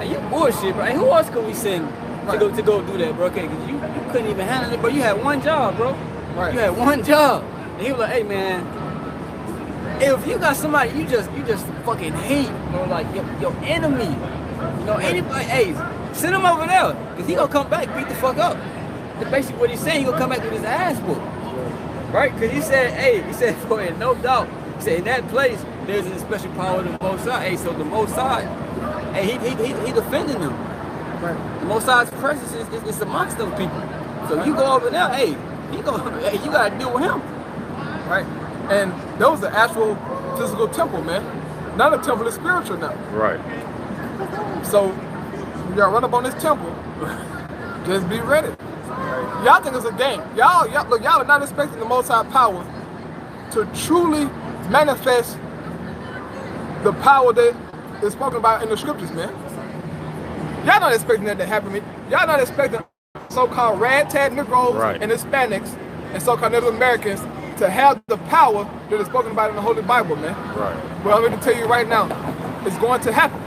Speaker 1: you bullshit, bro. Who else could we send to go do that, bro? Okay, because you couldn't even handle it, bro. You had one job, bro. Right. You had one job. And he was like, hey, man, if you got somebody you just fucking hate, bro, like your enemy, you know, anybody, hey, send him over there, because he gonna come back, beat the fuck up. basically what he's saying, he gonna come back with his ass whooped. Right? Because he said, hey, he said, for it, no doubt. He said, in that place, there's a special power of the Most High. Hey, so the Most High, hey, he defending them. Right. The Most High's presence is amongst them people. So you go over there, hey, you gotta deal with him.
Speaker 5: Right? And that was the actual physical temple, man. Now the temple is spiritual now.
Speaker 2: Right.
Speaker 5: So y'all run up on this temple, just be ready. Y'all think it's a game. Y'all are not expecting the Most High power to truly manifest the power that is spoken about in the scriptures, man. Y'all not expecting that to happen. Y'all not expecting so-called ragtag Negroes and Hispanics and so-called Native Americans to have the power that is spoken about in the Holy Bible, man.
Speaker 2: Right.
Speaker 5: Well, I'm going to tell you right now, it's going to happen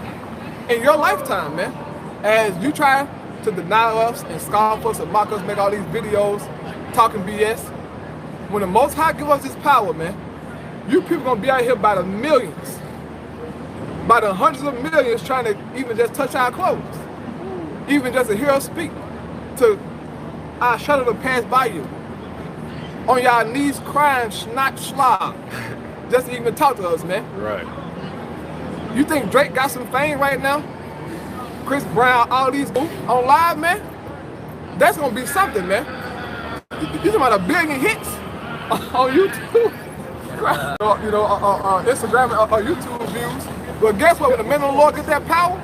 Speaker 5: in your lifetime, man. As you try to deny us and scoff us and mock us, make all these videos talking BS. When the Most High give us this power, man, you people gonna be out here by the millions, by the hundreds of millions trying to even just touch our clothes, even just to hear us speak, to our shudder to pass by you, on y'all knees crying, snot slob, just to even talk to us, man.
Speaker 2: Right. You
Speaker 5: think Drake got some fame right now? Chris Brown, all these on live, man? That's gonna be something, man. You talking about 1 billion hits on YouTube? You know, Instagram or YouTube views. But guess what? When the men of the Lord get that power,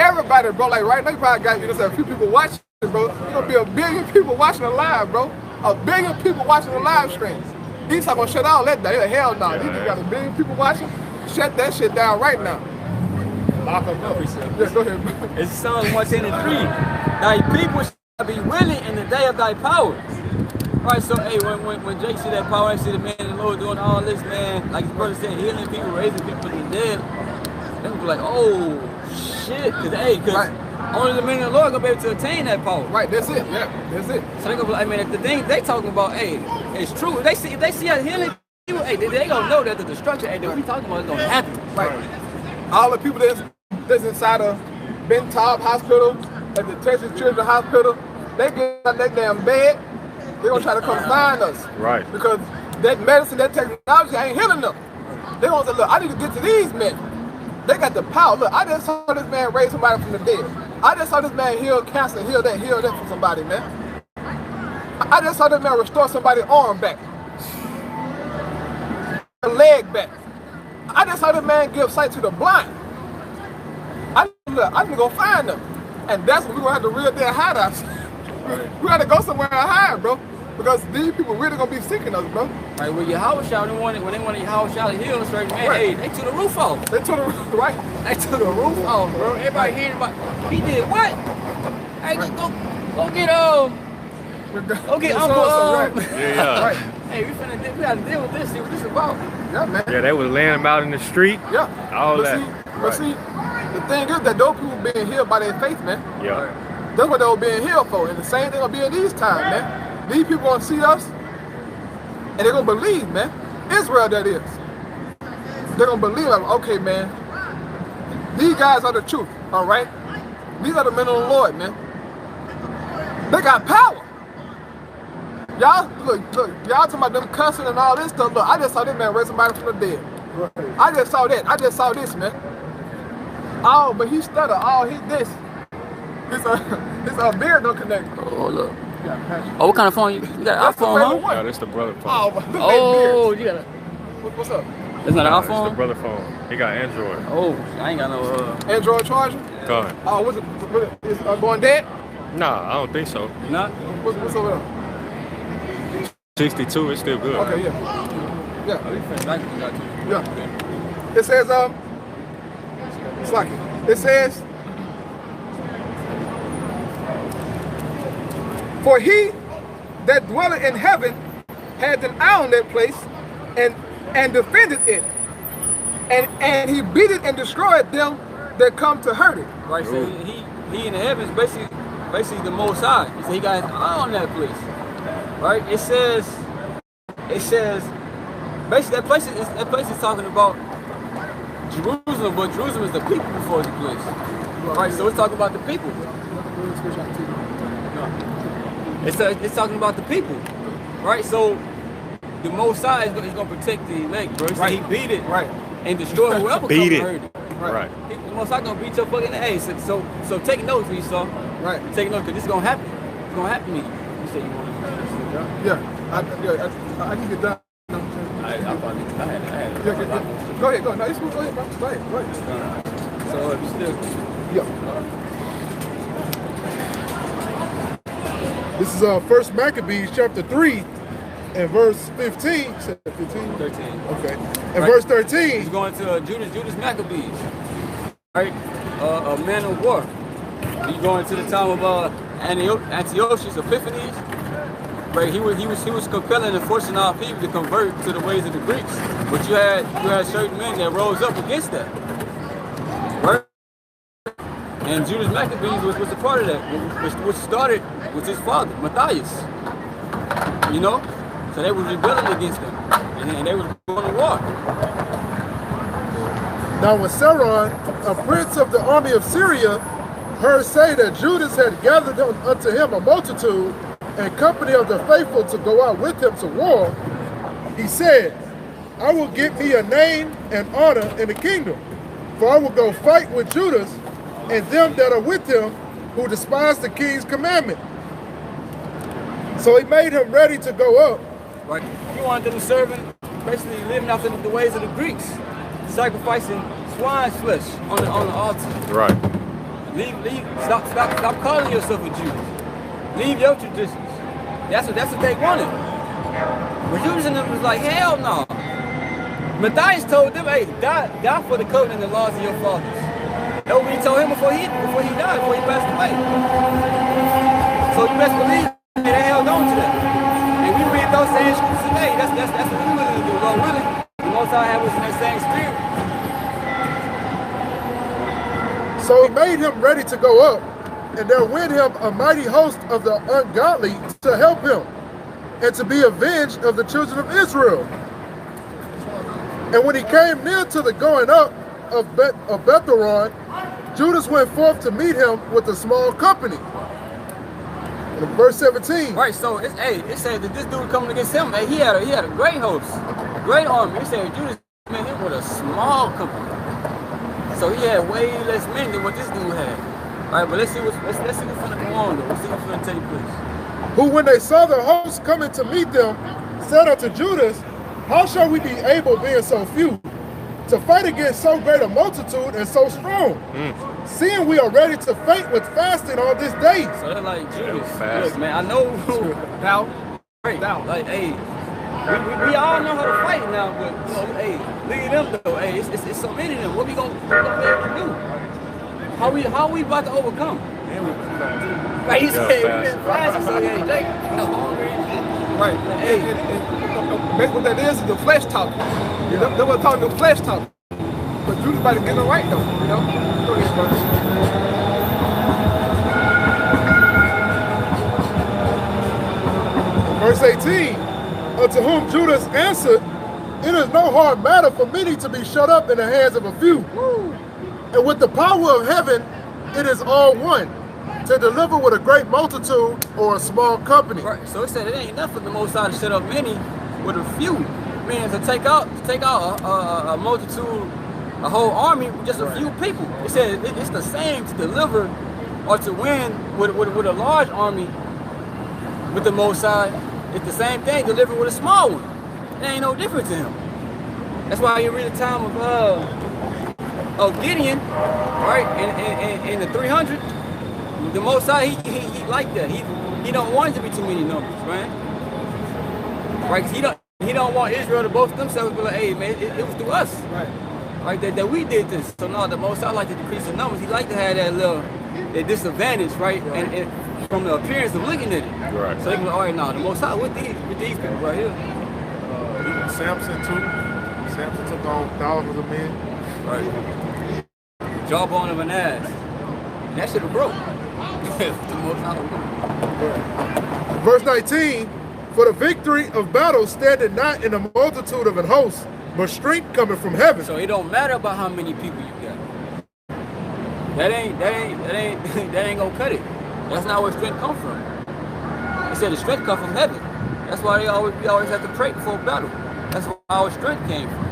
Speaker 5: everybody, bro, like right now, you probably got a few people watching, bro. There's gonna be 1 billion people watching it live, bro. 1 billion people watching the live streams. He's not gonna shut all that down. Hell no. You got 1 billion people watching? Shut that shit down right now.
Speaker 1: Lock them up, he said.
Speaker 5: Yeah, go ahead.
Speaker 1: It's Psalms 110:3. Thy people shall be willing in the day of thy power. Right, so hey, when Jake see that power, I see the man of the Lord doing all this, man, like his brother said, healing people, raising people from the dead, they're gonna be like, oh shit, cause only the men of the Lord gonna be able to attain that power.
Speaker 5: Right, that's it. Yeah, that's it.
Speaker 1: So they're gonna be like, man, if the thing they talking about, hey, it's true. If they see us healing people, hey, they gonna know that the destruction, hey, that we talking about is gonna happen.
Speaker 5: Right. All the people that's inside of Ben Taub Hospital, at the Texas Children's Hospital, they get out that damn bed. They're gonna try to come find us.
Speaker 2: Right.
Speaker 5: Because that medicine, that technology ain't healing them. They're gonna say, look, I need to get to these men. They got the power. Look, I just saw this man raise somebody from the dead. I just saw this man heal cancer, heal that from somebody, man. I just saw this man restore somebody's arm back. A leg back. I just saw this man give sight to the blind. I need to go find them. And that's what we're gonna have to real deal hide us. We gotta go somewhere and hide, bro. Because these people really gonna be seeking us, bro.
Speaker 1: Right, when your house shout, when they want your house shout and heal straight, man, hey, they took the roof off.
Speaker 5: They took the roof, right?
Speaker 1: They took the roof off, bro. Everybody hearing about, he did what? Hey, go get Uncle,
Speaker 2: Yeah.
Speaker 5: Right.
Speaker 1: Hey, we gotta deal with this, see what this is about.
Speaker 5: Yeah, man.
Speaker 2: Yeah, they was laying them out in the street.
Speaker 5: Yeah.
Speaker 2: All
Speaker 5: but
Speaker 2: that.
Speaker 5: But see, the thing is that those people being healed by their faith, man.
Speaker 2: Yeah.
Speaker 5: That's what they were being healed for. And the same thing will be in these times, man. These people gonna see us and they're gonna believe, man. Israel, that is. They're gonna believe, like, okay, man, these guys are the truth, all right? These are the men of the Lord, man. They got power. Y'all, look, y'all talking about them cussing and all this stuff. Look, I just saw this man raise somebody from the dead. Right. I just saw that. I just saw this, man. Oh, but he stuttered. Oh, he this. His beard don't connect.
Speaker 1: Oh, look. Oh, what kind of phone? You got an iPhone, huh?
Speaker 2: Yeah, that's the brother phone.
Speaker 5: Oh,
Speaker 1: you got a...
Speaker 5: What's up?
Speaker 1: It's not an iPhone?
Speaker 2: That's the brother phone. He got Android.
Speaker 1: Oh, I ain't got no...
Speaker 5: Android charger?
Speaker 2: Go ahead.
Speaker 5: Oh, what's it? Is going dead?
Speaker 2: Nah, I don't think so.
Speaker 1: Not?
Speaker 5: What's over there?
Speaker 2: 62, it's still good.
Speaker 5: Okay, yeah. Yeah. It says, it's like it says, for he that dwelleth in heaven had an eye on that place and defended it. And he beat it and destroyed them that come to hurt it.
Speaker 1: Right, so he in the heavens basically the Most High. He said he got an eye on that place. Right? It says basically that place is talking about Jerusalem, but Jerusalem is the people before the place. Right, so it's talking about the people. It's talking about the people, right? So the Most High is going to protect the elect, bro. So he beat it,
Speaker 5: Right.
Speaker 1: and destroy whoever comes
Speaker 2: Beat
Speaker 1: to
Speaker 2: it.
Speaker 1: hurt it.
Speaker 2: Right.
Speaker 1: The Most High gonna beat your fucking ass. So take notes, Esau.
Speaker 5: Right.
Speaker 1: Take notes, cause this is gonna happen. It's gonna happen to you. You say you want to
Speaker 5: Yeah. I can get done.
Speaker 1: I had
Speaker 5: Go ahead. No, it's cool. Go ahead, bro. Go ahead.
Speaker 1: So if you still.
Speaker 5: Yeah.
Speaker 4: This is 1 Maccabees chapter 3 and verse 15. Is that 15?
Speaker 1: 13.
Speaker 4: Okay. And verse 13.
Speaker 1: He's going to Judas Maccabees. Right? A man of war. He's going to the time of Antiochus Epiphanes. Right? He was compelling and forcing our people to convert to the ways of the Greeks. But you had certain men that rose up against that. Right? And Judas Maccabees was a part of that, which started with his father, Matthias. You know? So they were rebelling against them. And they were going to war.
Speaker 4: Now when Saron, a prince of the army of Syria, heard say that Judas had gathered unto him a multitude and company of the faithful to go out with him to war, he said, I will get me a name and honor in the kingdom, for I will go fight with Judas and them that are with him who despise the king's commandment. So he made him ready to go up.
Speaker 1: Right. He wanted them serving, basically living after the ways of the Greeks, sacrificing swine's flesh on the altar.
Speaker 2: Right.
Speaker 1: Stop calling yourself a Jew. Leave your traditions. That's what they wanted. But Judas and them was like, hell no. Matthias told them, hey, die for the covenant and the laws of your fathers. That's what he told him before he died, before he passed away. So you best believe they held on to that. And we read those same scriptures today. That's what we willing to do. Lord willing, the Most High have us in that same spirit.
Speaker 4: So he made him ready to go up, and there went him a mighty host of the ungodly to help him, and to be avenged of the children of Israel. And when he came near to the going up of Betharon, Judas went forth to meet him with a small company. In verse 17.
Speaker 1: Right, so it said that this dude coming against him, he had a great host, a great army. It said Judas met him with a small company. So he had way less men than what this dude had. All right, but let's see what's gonna go on though. Let's see what's gonna take place.
Speaker 4: Who, when they saw the host coming to meet them, said unto Judas, how shall we be able, being so few, to fight against so great a multitude and so strong? Seeing we are ready to faint with fasting all this day.
Speaker 1: So they're like, Judas, look, man, I know doubt. Like, hey, we all know how to fight now, but you know, hey, look at them though. Hey, it's so many of them. What we gonna be able to do? How we about to overcome? Right, he said, we been fasting, so hey, Jake,
Speaker 5: Right. Hey, what that is the flesh talk. You know, they were talking the flesh talk. But Judas about to get it right though, you know? Go ahead, brother.
Speaker 4: Verse 18, unto whom Judas answered, it is no hard matter for many to be shut up in the hands of a few. And with the power of heaven, it is all one, to deliver with a great multitude or a small company.
Speaker 1: Right. So it said it ain't enough for the Most High to shut up many with a few. Man, to take out a multitude, a whole army with just a few people. It said it's the same to deliver or to win with a large army with the Most High. It's the same thing, deliver with a small one. There ain't no difference to him. That's why you read the time of Gideon, right? In the 300, the Most High, he like that. He don't want it to be too many numbers, right? Right? He don't want Israel to boast themselves, but like, hey man, it was through us, right? That we did this. So now the Most High like to decrease the numbers. He like to have that disadvantage, right? And from the appearance of looking at it,
Speaker 2: right?
Speaker 1: So they can go, all right, now the Most High with these people right here.
Speaker 4: Even Samson too. Samson took on thousands of men.
Speaker 1: Right. Jawbone of an ass. That should have broke. The Most High.
Speaker 4: Verse 19, for the victory of battle standeth not in the multitude of an host, but strength coming from heaven.
Speaker 1: So it don't matter about how many people you got. That ain't gonna cut it. That's not where strength come from. It said the strength comes from heaven. That's why we always have to pray before battle. That's where our strength came from.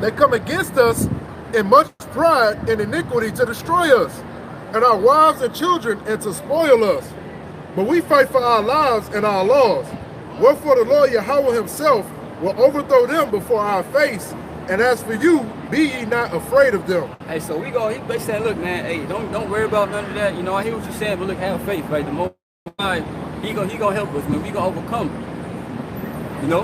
Speaker 4: They come against us in much pride and iniquity to destroy us, and our wives and children, and to spoil us. But we fight for our lives and our laws. Wherefore the Lord Yahweh himself will overthrow them before our face. And as for you, be ye not afraid of them.
Speaker 1: Hey, so he said, look, man, hey, don't worry about none of that. You know, I hear what you're saying, but look, have faith, right? The Most High, he gonna help us, man. We gonna overcome. You know,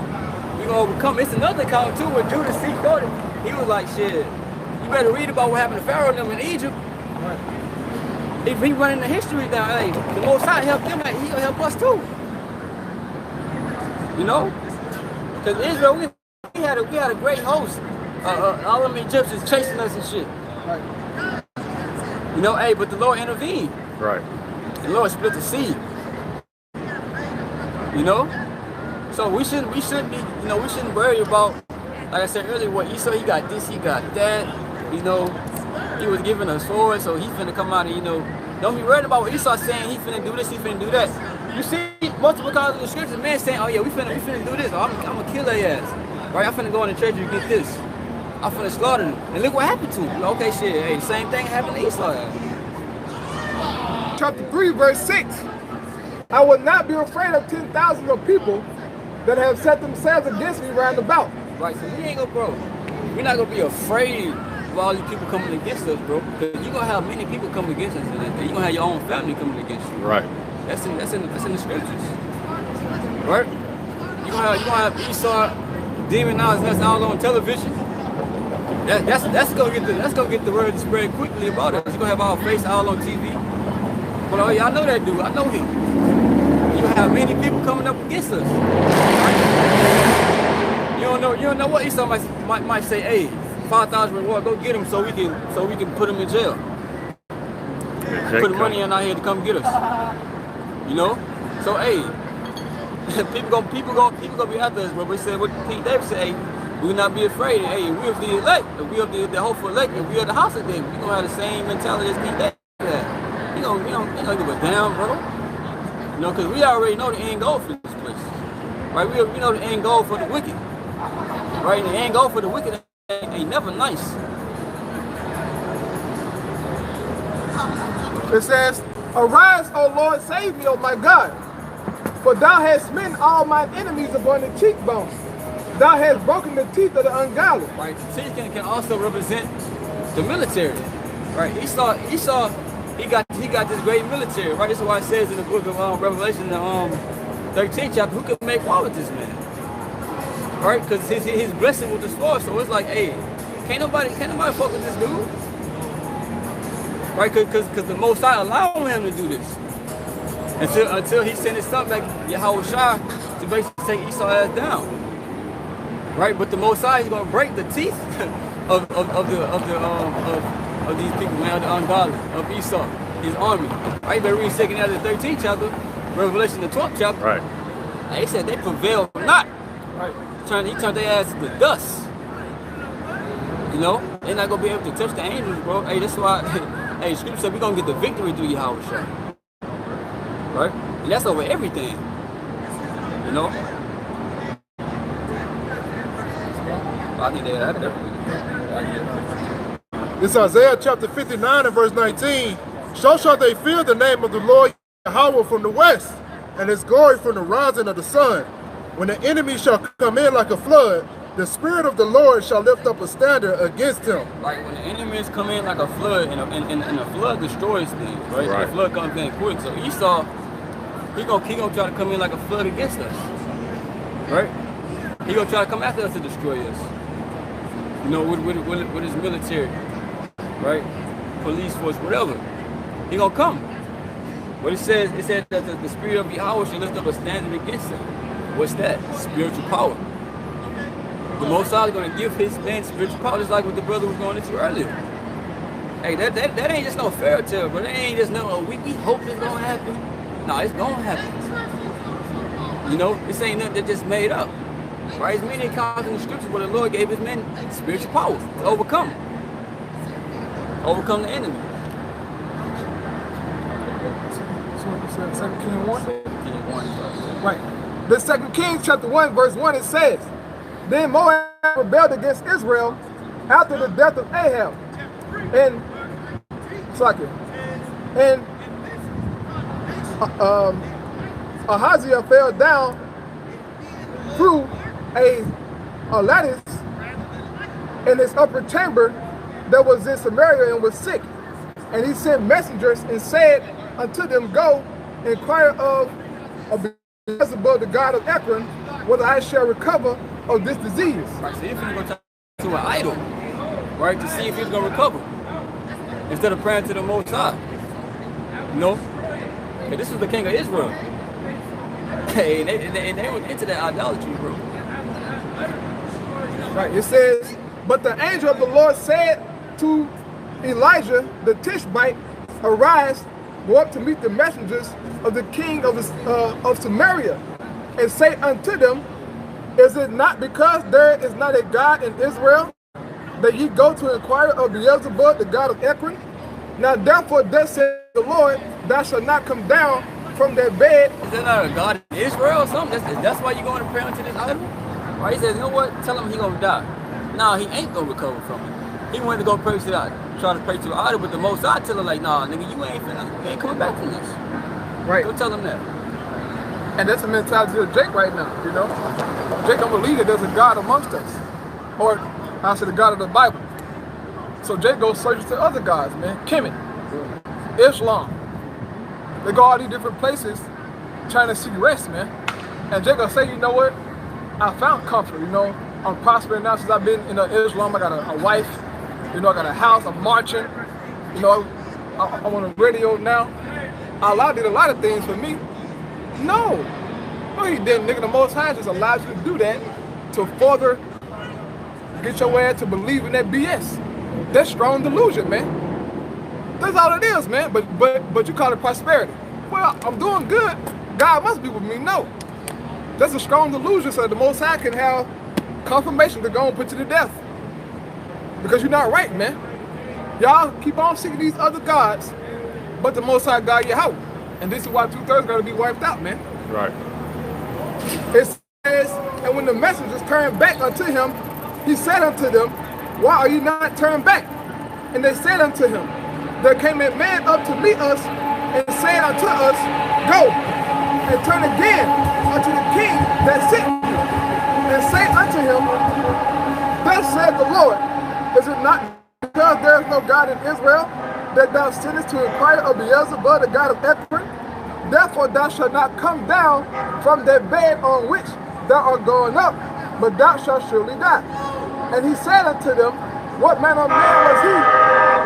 Speaker 1: we gonna overcome. It's another account too where Judas thought it. He was like, shit, you better read about what happened to Pharaoh and them in Egypt. Right. If he running the history down, hey, the Most High helped them, like, he'll help us too. You know? Because Israel, we had a great host. All them Egyptians chasing us and shit.
Speaker 5: Right.
Speaker 1: You know, hey, but the Lord intervened.
Speaker 2: Right.
Speaker 1: The Lord split the sea. You know? So we shouldn't be, you know, we shouldn't worry about, like I said earlier, what Esau, he got this, he got that, you know, he was given a sword, so he finna come out and, you know, don't be worried about what Esau saying, he finna do this, he finna do that. You see multiple times in the scriptures, man saying, oh yeah, we finna do this, or I'm gonna kill their ass. Right, I'm finna go in the treasury and get this. I'm finna slaughter them. And look what happened to him. Okay, shit, hey, the same thing happened to Esau.
Speaker 5: Chapter 3, verse 6. I will not be afraid of 10,000 of people that have set themselves against me round about.
Speaker 1: Right, so we ain't gonna, bro, we're not gonna be afraid of all these people coming against us, bro. Because you're gonna have many people coming against us. You're gonna have your own family coming against you.
Speaker 2: Right.
Speaker 1: That's in the scriptures. Right? You're gonna have Esau demonizing us all on television. That's gonna get the word to spread quickly about us. You're gonna have our face all on TV. But oh yeah, I know that dude. I know him. You have many people coming up against us. You don't know what Esau might say. Hey, 5,000 reward, go get him so we can put him in jail. Put the money in our head to come get us. You know? So hey, people gonna be after us, bro. But said what King David said, hey, we will not be afraid. Hey, we of the elect, we of the hopeful elect, and we are the house of David. We gonna have the same mentality as King David had. We don't give a damn, bro. You know, because we already know the end goal for this place. Right? We know the end goal for the wicked. Right? And the end goal for the wicked ain't never nice.
Speaker 5: It says, arise, O Lord, save me, O my God. For thou hast smitten all mine enemies upon the cheekbones. Thou hast broken the teeth of the ungodly.
Speaker 1: Right. The teeth can also represent the military. Right. Esau, he got this great military. Right. This is why it says in the book of Revelation, the 13th chapter, who could make war with this man? Right. Because his blessing with the sword. So it's like, hey, can't nobody fuck with this dude. Right. Because the Most High allowed him to do this. Until he sent his son back, Yahweh Shai, to basically take Esau ass down. Right, but the Most High is gonna break the teeth of these people, man, the ungodly, of Esau, his army. Right, you better read 2nd out of the 13th chapter, Revelation the 12th chapter.
Speaker 2: Right.
Speaker 1: They said they prevailed not. Right. He turned their ass to dust. You know, they're not gonna be able to touch the angels, bro. Hey, that's why. Hey, Scripture said we're gonna get the victory through Yahweh Shai. Right? And that's over everything. You know?
Speaker 4: It's Isaiah chapter 59 and verse 19. So shall they fear the name of the Lord Yahweh from the west, and his glory from the rising of the sun. When the enemy shall come in like a flood, the Spirit of the Lord shall lift up a standard against him.
Speaker 1: Like when the enemies come in like a flood, and a flood destroys things, right? Right. The flood comes in quick. So Esau, he gonna try to come in like a flood against us, right? He gonna try to come after us to destroy us. You know, with his military, right? Police force, whatever. He gonna come. But it said that the Spirit of Yahweh should lift up a standard against him. What's that? Spiritual power. The Most High is going to give his man spiritual power, just like what the brother was going into earlier. Hey, that ain't just no fairy tale, bro. That ain't just no, we hope it's going to happen. No, it's going to happen. You know, this ain't nothing that just made up. Right? There's many accounts in the scriptures where the Lord gave his men spiritual power to overcome the enemy.
Speaker 5: So 2 Kings 1?
Speaker 1: King 1.
Speaker 5: Right. The 2 Kings chapter 1, verse 1, it says, Then Moab rebelled against Israel after the death of Ahab. And Ahaziah fell down through a lattice in his upper chamber that was in Samaria and was sick. And he sent messengers and said unto them, Go, inquire of Beelzebub, the god of Ekron, whether I shall recover of this disease.
Speaker 1: Right, so if you're going to an idol, right, to see if he's going to recover, instead of praying to the Most High. You know? Hey, this is the king of Israel. Hey, and they were into that idolatry, bro.
Speaker 5: Right, it says, But the angel of the Lord said to Elijah the Tishbite, Arise, go up to meet the messengers of the king of Samaria, and say unto them, Is it not because there is not a God in Israel, that ye go to inquire of Beelzebub, the god of Ekron? Now therefore thus said the Lord, Thou shalt not come down from that bed.
Speaker 1: Is there not a God in Israel or something? That's why you're going to pray unto this idol? Right? He says, you know what? Tell him he going to die. No, he ain't going to recover from it. He wanted to go pray to that, try to pray to the idol, but the Most High tell him like, nah, nigga, you ain't coming back from this.
Speaker 5: Right.
Speaker 1: Go tell him that.
Speaker 5: And that's the mentality of Jake right now, you know? Jake don't believe that there's a God amongst us. Or, I say the God of the Bible. So Jake goes searching to other gods, man. Kemet, Islam. They go all these different places trying to seek rest, man. And Jake will say, you know what? I found comfort, you know? I'm prospering now since I've been in Islam. I got a wife, you know, I got a house, I'm marching. You know, I'm on the radio now. Allah did a lot of things for me. No, he didn't, nigga. The Most High just allowed you to do that to further get your ass to believe in that BS. That's strong delusion, man. That's all it is, man. But you call it prosperity. Well, I'm doing good. God must be with me. No, that's a strong delusion. So the Most High can have confirmation to go and put you to death because you're not right, man. Y'all keep on seeking these other gods, but the Most High God Yahweh. And this is why 2/3 going to be wiped out, man.
Speaker 2: Right.
Speaker 5: It says, and when the messengers turned back unto him, he said unto them, Why are you not turned back? And they said unto him, There came a man up to meet us, and said unto us, Go, and turn again unto the king that sent you, and say unto him, Thus said the Lord, Is it not because there is no God in Israel, that thou sinnest to inquire of Beelzebub, the god of Ekron? Therefore thou shalt not come down from that bed on which thou art going up, but thou shalt surely die. And he said unto them, What manner of man was he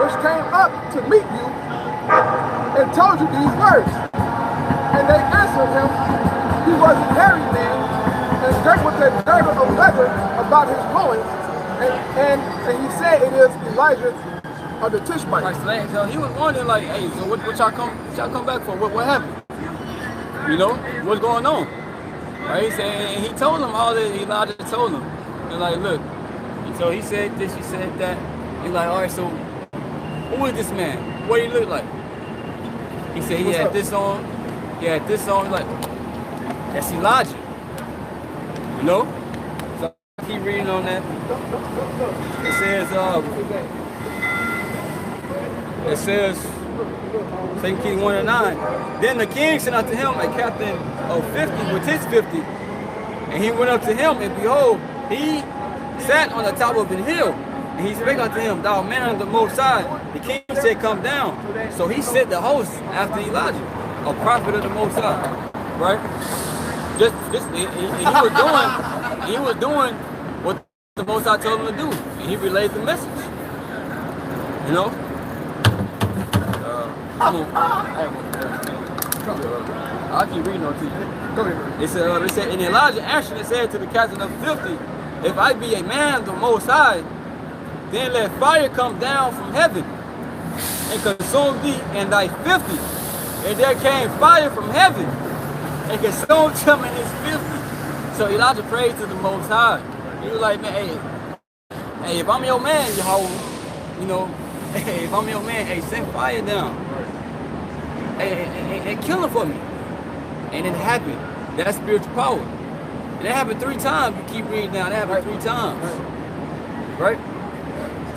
Speaker 5: which came up to meet you and told you these words? And they answered him, He was a hairy man, and girt with a girdle of leather about his loins. And he said, It is Elijah of the Tishbite.
Speaker 1: Right, so he was wondering like, hey, so what y'all come back for? What happened? You know, what's going on? Right? He said, and he told them all that Elijah told him. And like, look, and so he said this, he said that. He's like, all right, so who is this man? What do he look like? He said he had this on. He had this on. He's like, that's Elijah. You know? So I keep reading on that. It says, 2 Kings 1 and 9. Then the king sent unto him a captain of 50 with his 50. And he went up to him, and behold, he sat on the top of an hill. And he spake unto him, Thou man of the Most High. The king said, Come down. So he sent the host after Elijah, a prophet of the Most High. Right? He was doing what the Most High told him to do. And he relayed the message. You know? I'll keep reading on to you. It said, and Elijah answered and said to the captain of 50, If I be a man of the Most High, then let fire come down from heaven and consume thee and thy 50. And there came fire from heaven and consumed him and his 50. So Elijah prayed to the Most High. He was like, man, hey, if I'm your man, Yahweh, you know, hey, if I'm your man, hey, send fire down. and kill him for me. And it happened. That's spiritual power. And it happened 3 times. You keep reading down. It happened 3 times. Right?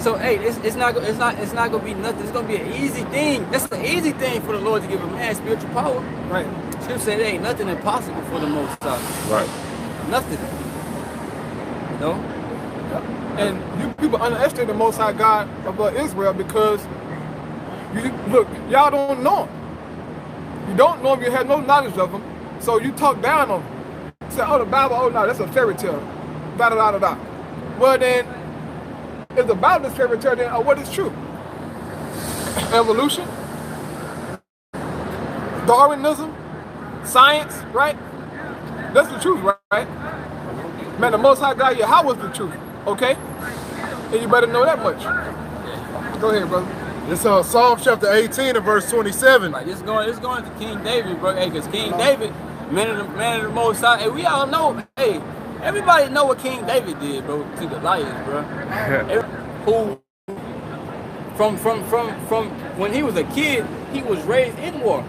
Speaker 1: So hey, it's not gonna be nothing. It's gonna be an easy thing. That's the easy thing for the Lord to give a man spiritual power.
Speaker 5: Right.
Speaker 1: Scripture said there ain't nothing impossible for the Most High.
Speaker 2: Right.
Speaker 1: Nothing. No.
Speaker 5: And you people underestimate the Most High God of Israel because you look, y'all don't know him. You don't know him. You have no knowledge of him. So you talk down on him. You say, oh, the Bible, oh no, that's a fairy tale. Da da da da da. Well then, if the Bible is fairy tale, then what is true? Evolution, Darwinism, science, right? That's the truth, right? Man, the Most High God, how was the truth? Okay? And you better know that much. Go ahead, brother.
Speaker 4: It's Psalm chapter 18 and verse 27.
Speaker 1: Like it's going to King David, bro. Hey, because King David, man of the Most High. Hey, we all know. Hey, everybody know what King David did, bro, to Goliath, bro. Who from when he was a kid, he was raised in war.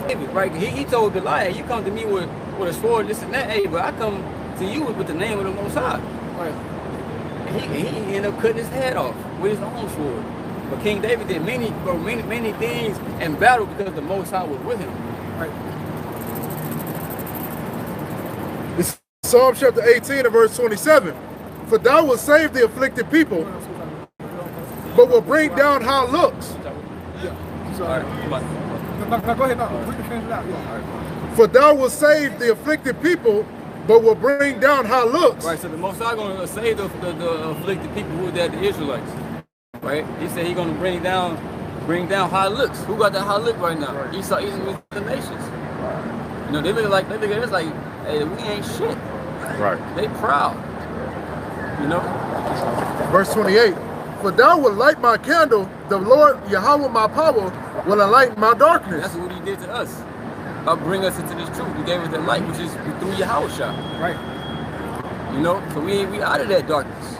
Speaker 1: David, right? He told Goliath, "You come to me with a sword, this and that. Hey, but I come to you with the name of the Most High."
Speaker 5: Right.
Speaker 1: And he ended up cutting his head off with his own sword. But King David did many things in battle because the Most High was with him.
Speaker 5: Right.
Speaker 4: It's Psalm chapter 18 and verse 27. For thou wilt save the afflicted people, but will bring down high looks.
Speaker 5: Yeah. So, no, go ahead. No, we can finish it out. Yeah.
Speaker 4: For thou wilt save the afflicted people, but will bring down high looks.
Speaker 1: Right, so the Most High going to save the afflicted people who were there, the Israelites. Right? He said he's going to bring down high looks. Who got that high look right now? Right. Esau eating with the nations. You know, they look at us like, hey, we ain't shit.
Speaker 2: Right.
Speaker 1: They proud. You know?
Speaker 4: Verse 28. For thou wilt light my candle, the Lord Yahweh my power will enlighten my darkness.
Speaker 1: That's what he did to us. Bring us into this truth. He gave us that light, which is through Yahweh. Right. You know, so we out of that darkness.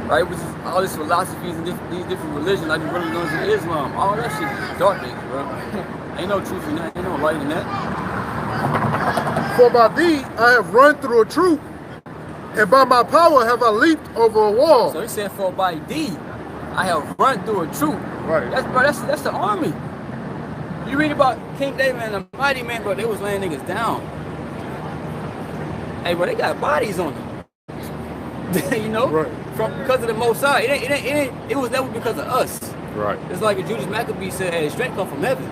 Speaker 1: Right, which is all these philosophies and these different religions, like the religions of Islam, all that shit is darkness, bro. Ain't no truth in that, ain't no light in that.
Speaker 4: For by thee I have run through a troop, and by my power have I leaped over a wall.
Speaker 1: So he said, for by thee I have run through a troop.
Speaker 4: Right.
Speaker 1: That's the army. You read about King David and the mighty man, bro, they was laying niggas down. Hey, bro, they got bodies on them. You know?
Speaker 4: Right.
Speaker 1: Because of the Most High. It was never because of us.
Speaker 2: Right.
Speaker 1: It's like Judas Maccabee said, hey, strength come from heaven.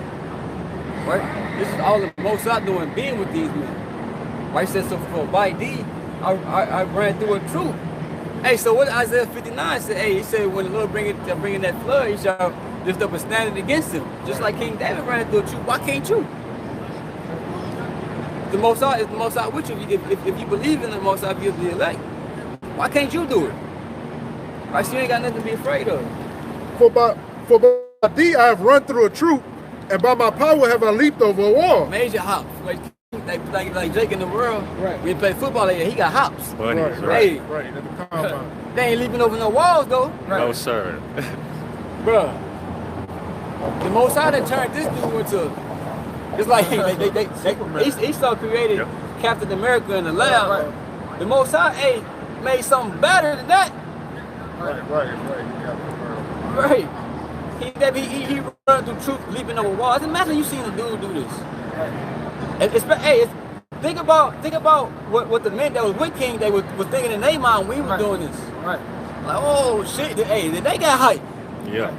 Speaker 1: Right? This is all the Most High doing, being with these men. Right? He said, so for by thee, I ran through a troop. Hey, so what Isaiah 59 said, hey, he said, when the Lord bringing that flood, he shall lift up a standard against him. Just like King David ran through a troop. Why can't you? The Most High is the Most High with you. If you believe in the Most High, you'll be elect. Why can't you do it? Right, so you ain't got nothing to be afraid of.
Speaker 4: For by thee I have run through a troop, and by my power have I leaped over a wall.
Speaker 1: Major hops. Like Jake in the world.
Speaker 5: Right.
Speaker 1: We play football, he got hops.
Speaker 2: Bunnies,
Speaker 1: Hey,
Speaker 4: Right, at the compound.
Speaker 1: they ain't leaping over no walls though.
Speaker 5: Right.
Speaker 2: No, sir.
Speaker 1: Bruh. The Most High that turned this dude into, it's like Esau created Captain America in the lab.
Speaker 5: Right.
Speaker 1: The Most High, hey, made something better than that. Right. He run through troops, leaping over walls. Imagine you seen a dude do this. Hey, think about what the men that was with King they was thinking in their mind when we were doing this.
Speaker 5: Right.
Speaker 1: Like, oh shit, hey, they got hype.
Speaker 2: Yeah.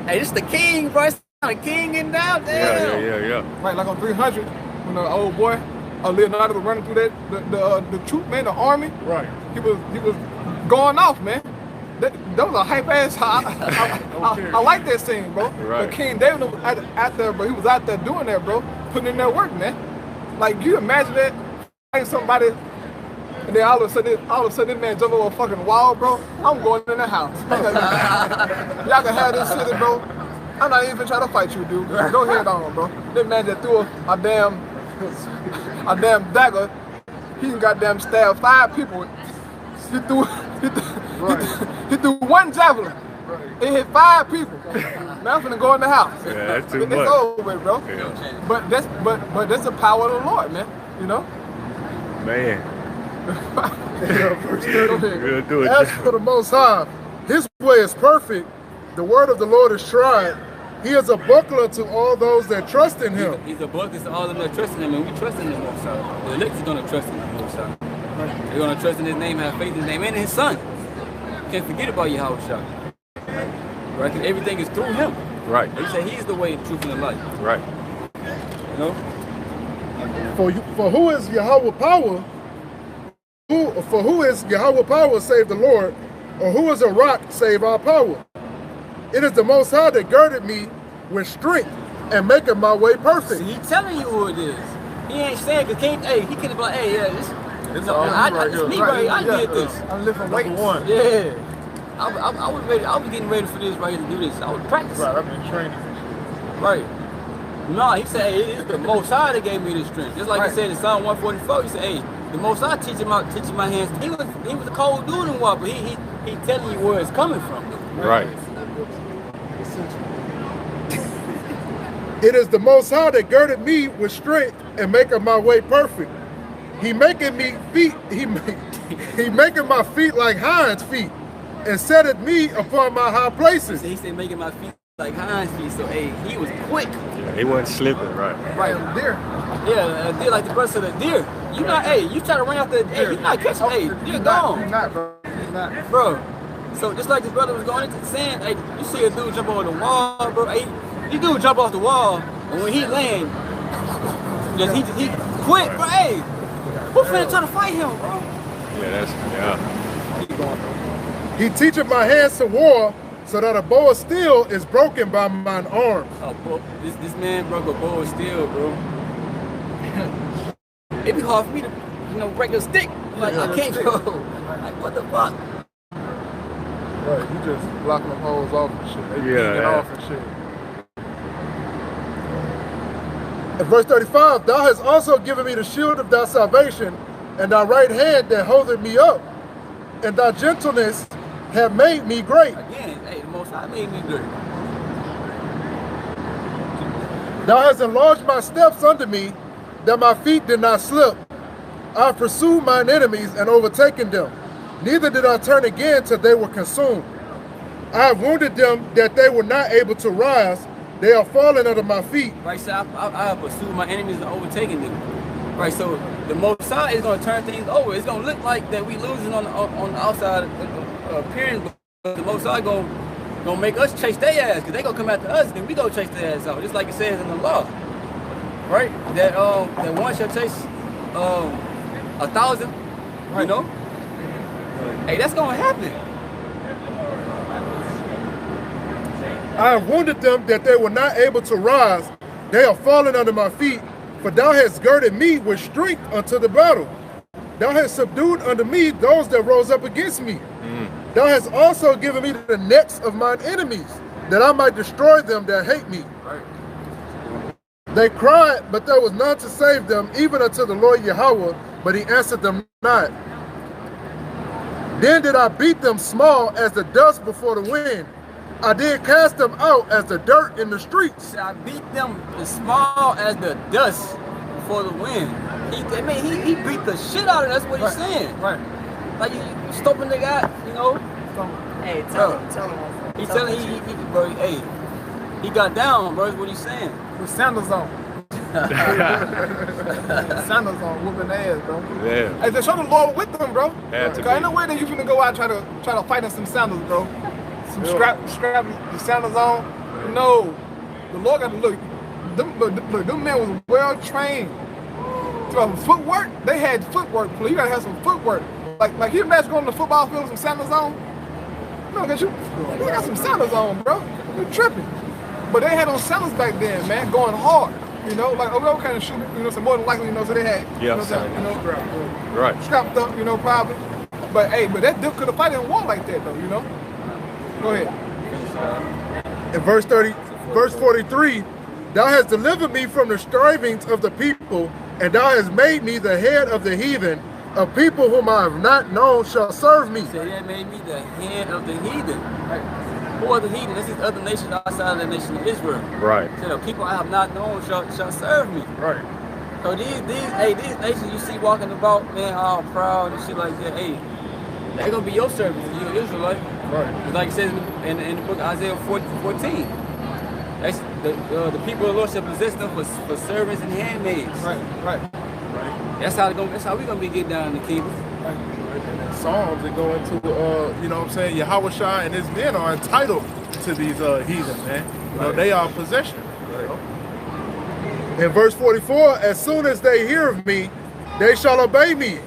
Speaker 1: Hey, this the king, bro. It's the king in down there.
Speaker 2: Yeah.
Speaker 5: Right, like on 300, when the old boy Leonardo was running through the troop, man, the army.
Speaker 4: Right.
Speaker 5: He was going off, man. That was a hype ass. I like that scene, bro.
Speaker 2: Right.
Speaker 5: But King David was out there, bro. He was out there doing that, bro. Putting in that work, man. Like, you imagine that? Like somebody, and then all of a sudden, this man jump over a fucking wall, bro. I'm going in the house. Y'all can have this city, bro. I'm not even trying to fight you, dude. Go ahead on, bro. This man just threw a damn dagger. He goddamn stabbed 5 people. He threw one javelin. It hit 5 people. Now I'm finna go in the house.
Speaker 2: Yeah, that's too
Speaker 5: It's
Speaker 2: much.
Speaker 5: over with, bro.
Speaker 2: Yeah.
Speaker 5: But that's the power of the Lord, man. You know?
Speaker 2: Man.
Speaker 4: Verse 30.
Speaker 2: We'll do it.
Speaker 4: As for the Most High, his way is perfect. The word of the Lord is tried. He is a buckler to all those that trust in him.
Speaker 1: He's a bucket to all of them that trust in him, and we trust in the Most High. The elect is going to trust in the Most High. They're going to trust in his name, have faith in his name, and in his son. Can't forget about Yahweh. Right? Because everything is through him.
Speaker 2: Right.
Speaker 1: He said he's the way, the truth, and the life.
Speaker 2: Right.
Speaker 1: You know?
Speaker 4: For who is Yahweh power? For who is Yahweh power save the Lord? Or who is a rock save our power? It is the Most High that girded me with strength and maketh my way perfect.
Speaker 1: See, he's telling you who it is. He ain't saying, because he could have been like, hey, yeah, this
Speaker 3: It's
Speaker 1: me right here. I did this.
Speaker 5: I'm lifting weights.
Speaker 3: One.
Speaker 1: Yeah. I was ready. I was getting ready for this right here to do this. I was practicing.
Speaker 4: Right, I've been training.
Speaker 1: Right. No, he said, hey, it's the Most High that gave me this strength. Just like
Speaker 5: Right.
Speaker 1: he said in Psalm 144, he said, hey, the Most High teaching my hands. He was a cold dude in water, but he telling you where it's coming from.
Speaker 2: Right.
Speaker 4: It is the Most High that girded me with strength and maketh my way perfect. He making me feet. He making my feet like hinds feet, and setteth me upon my high places.
Speaker 1: So he said, making my feet like hinds feet. So hey, he was quick.
Speaker 2: Yeah, he wasn't slipping, right.
Speaker 1: Right.
Speaker 5: Deer.
Speaker 1: Yeah, a deer like the rest of the deer. You not, hey, you try to run after the deer. You not catching, hey, deer gone.
Speaker 5: He's not, bro. He's not.
Speaker 1: Bro, so just like this brother was going into the sand, hey, you see a dude jump over the wall, bro. Hey, you dude jump off the wall, and when he land, he quit, bro. Hey, who finna try to fight him, bro?
Speaker 2: Yeah,
Speaker 1: Keep going, bro.
Speaker 4: He teacheth my hands to war, so that a bow of steel is broken by mine arms.
Speaker 1: Oh, bro, this man broke a bow of steel, bro. It'd be hard for me to, break a stick. Like, I can't go. Like, what the fuck?
Speaker 5: Right, you just blocking them holes off and shit. They
Speaker 2: Yeah,
Speaker 5: picking
Speaker 2: yeah.
Speaker 5: off and shit.
Speaker 4: In verse 35, thou hast also given me the shield of thy salvation, and thy right hand that holdeth me up, and thy gentleness have made me great.
Speaker 1: Again, hey, the Most High made me good.
Speaker 4: Thou hast enlarged my steps under me, that my feet did not slip. I have pursued mine enemies and overtaken them. Neither did I turn again till they were consumed. I have wounded them that they were not able to rise. They are fallen under my feet.
Speaker 1: Right, so I have pursued my enemies and overtaken them. Right, so the Most High is going to turn things over. It's going to look like that we losing on the outside appearance, but the Most High going to make us chase their ass, because they going to come after us, then we go chase their ass out, just like it says in the law. Right? That one shall chase 1,000, you know? Hey, that's going to happen.
Speaker 4: I have wounded them that they were not able to rise. They are fallen under my feet. For thou hast girded me with strength unto the battle. Thou hast subdued unto me those that rose up against me. Thou hast also given me the necks of mine enemies, that I might destroy them that hate me.
Speaker 1: Right.
Speaker 4: They cried, but there was none to save them, even unto the Lord Yahweh, but he answered them not. Then did I beat them small as the dust before the wind. I did cast them out as the dirt in the streets.
Speaker 1: So I beat them as small as the dust before the wind. He beat the shit out of them. That's what he's saying.
Speaker 5: Right.
Speaker 1: Like you stomping the guy,
Speaker 6: Hey, tell him.
Speaker 1: He's telling bro, hey, he got down, bro. Is what he's saying.
Speaker 5: With sandals on. Sandals on, whooping ass, bro.
Speaker 2: Yeah.
Speaker 5: Hey, just show the Lord with them, bro.
Speaker 2: Had to
Speaker 5: Cause ain't
Speaker 2: be.
Speaker 5: no way that you finna go out try to fight in some sandals, bro. Some scrap the sandals on. No, the Lord got to look. Them men was well trained. So footwork, they had footwork. You gotta have some footwork. Like you imagine going to the football field with some sandals on. No, cause you got some sandals on, bro. You're tripping. But they had on sandals back then, man, going hard. Like what kind of shoe? So more than likely, so they had,
Speaker 2: Right.
Speaker 5: strapped up, probably. But hey, that dude could have fought in war like that, though, Go ahead.
Speaker 4: In verse 43, thou hast delivered me from the strivings of the people, and thou hast made me the head of the heathen. A people whom I have not known shall serve me.
Speaker 1: So that made me the head of the heathen.
Speaker 5: Right.
Speaker 1: Who are the heathen? This is other nations outside of the nation of Israel.
Speaker 2: Right.
Speaker 1: So the people I have not known shall serve me.
Speaker 4: Right.
Speaker 1: So these nations you see walking about, man, all proud and shit like that, hey, they're gonna be your servants, you Israelite.
Speaker 4: Right.
Speaker 1: Like it says in the book of Isaiah 14. That's the people of the Lord shall possess them for servants and handmaids.
Speaker 5: Right.
Speaker 1: That's how we gonna be getting down in the kingdom.
Speaker 4: And in Psalms, they go into, you know what I'm saying, Yahweh Shai and his men are entitled to these heathen, man. You know, they are possession. You know? In verse 44, as soon as they hear of me, they shall obey me.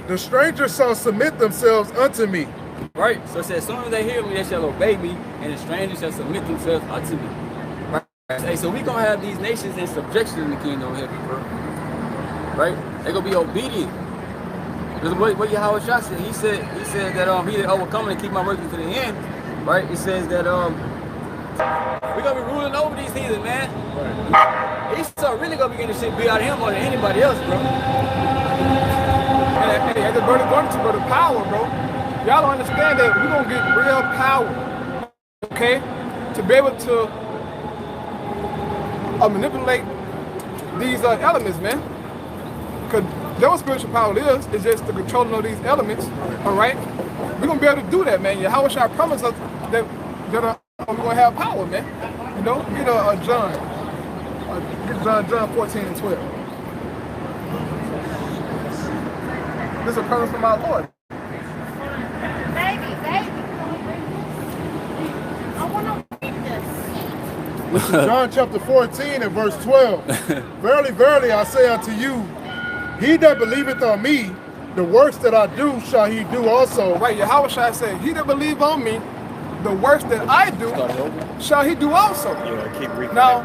Speaker 4: The strangers shall submit themselves unto me.
Speaker 1: Right. So it says, as soon as they hear me, they shall obey me, and the strangers shall submit themselves unto me. Right. Hey, so we gonna have these nations in subjection in the kingdom of heaven, bro. Right? They're gonna be obedient. Because what Yahweh Shah said, he said that he that overcome and keep my work to the end. Right? It says that we're gonna be ruling over these heathen, man. Right. He's really gonna be getting shit beat out of him more than anybody else, bro.
Speaker 5: Hey, as the brother going to the power, bro. Y'all don't understand that we're gonna get real power, okay? To be able to manipulate these elements, man. Because your spiritual power is just the controlling of these elements, all right? We're gonna be able to do that, man. Yahweh shall promise us that we're gonna have power, man. You know, get John 14 and 12. This is a promise from our Lord.
Speaker 6: Baby. I want to read this.
Speaker 4: This is John chapter 14 and verse 12. Verily, verily, I say unto you, he that believeth on me, the works that I do shall he do also.
Speaker 5: Right, Yahweh shall say, he that believe on me, the works that I do shall he do also.
Speaker 2: Yeah, keep reconnecting.
Speaker 5: Now,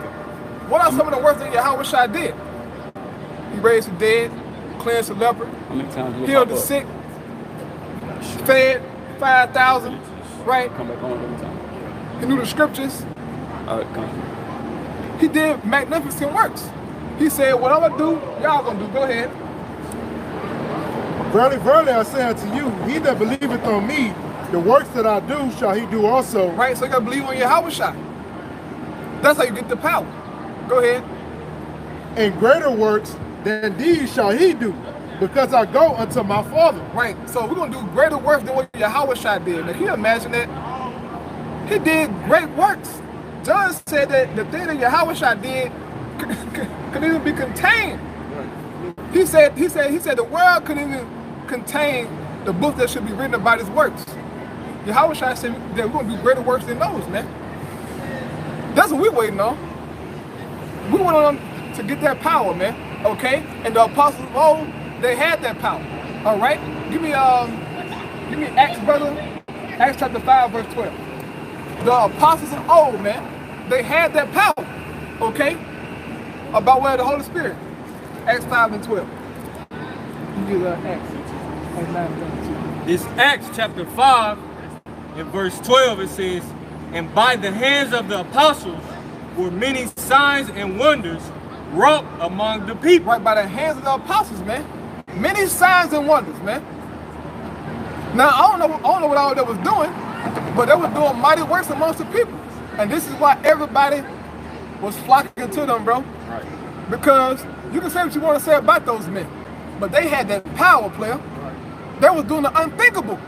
Speaker 5: what are some of the works that Yahweh shall did? He raised the dead, cleansed the leper, healed the sick, fed 5,000, right?
Speaker 1: Come back on every time.
Speaker 5: He knew the scriptures. He did magnificent works. He said, what I'm gonna do, y'all gonna do. Go ahead.
Speaker 4: Verily, verily, I say unto you, he that believeth on me, the works that I do shall he do also.
Speaker 5: Right, so you gotta believe on Yahweh shall. That's how you get the power. Go ahead.
Speaker 4: And greater works than these shall he do, because I go unto my Father.
Speaker 5: Right, so we're gonna do greater works than what Yahweh shall did. Now, can you imagine that? He did great works. John said that the thing that Yahweh shall did could even be contained. He said the world couldn't even contain the book that should be written about his works. Yahweh shall said that we're gonna do greater works than those, man. That's what we're waiting on. We want them to get that power, man. Okay? And the apostles of old, they had that power. All right? Give me Acts, brother. Acts chapter 5, verse 12. The apostles of old, man, they had that power. Okay? About where the Holy Spirit. Acts 5 and 12. You do Acts 9 and 2.
Speaker 2: It's Acts chapter 5 and verse 12. It says, and by the hands of the apostles were many signs and wonders wrought among the people.
Speaker 5: Right, by the hands of the apostles, man. Many signs and wonders, man. Now, I don't know what all they was doing, but they were doing mighty works amongst the people. And this is why everybody was flocking to them, bro.
Speaker 2: Right.
Speaker 5: Because you can say what you want to say about those men, but they had that power, player. They was doing the unthinkable.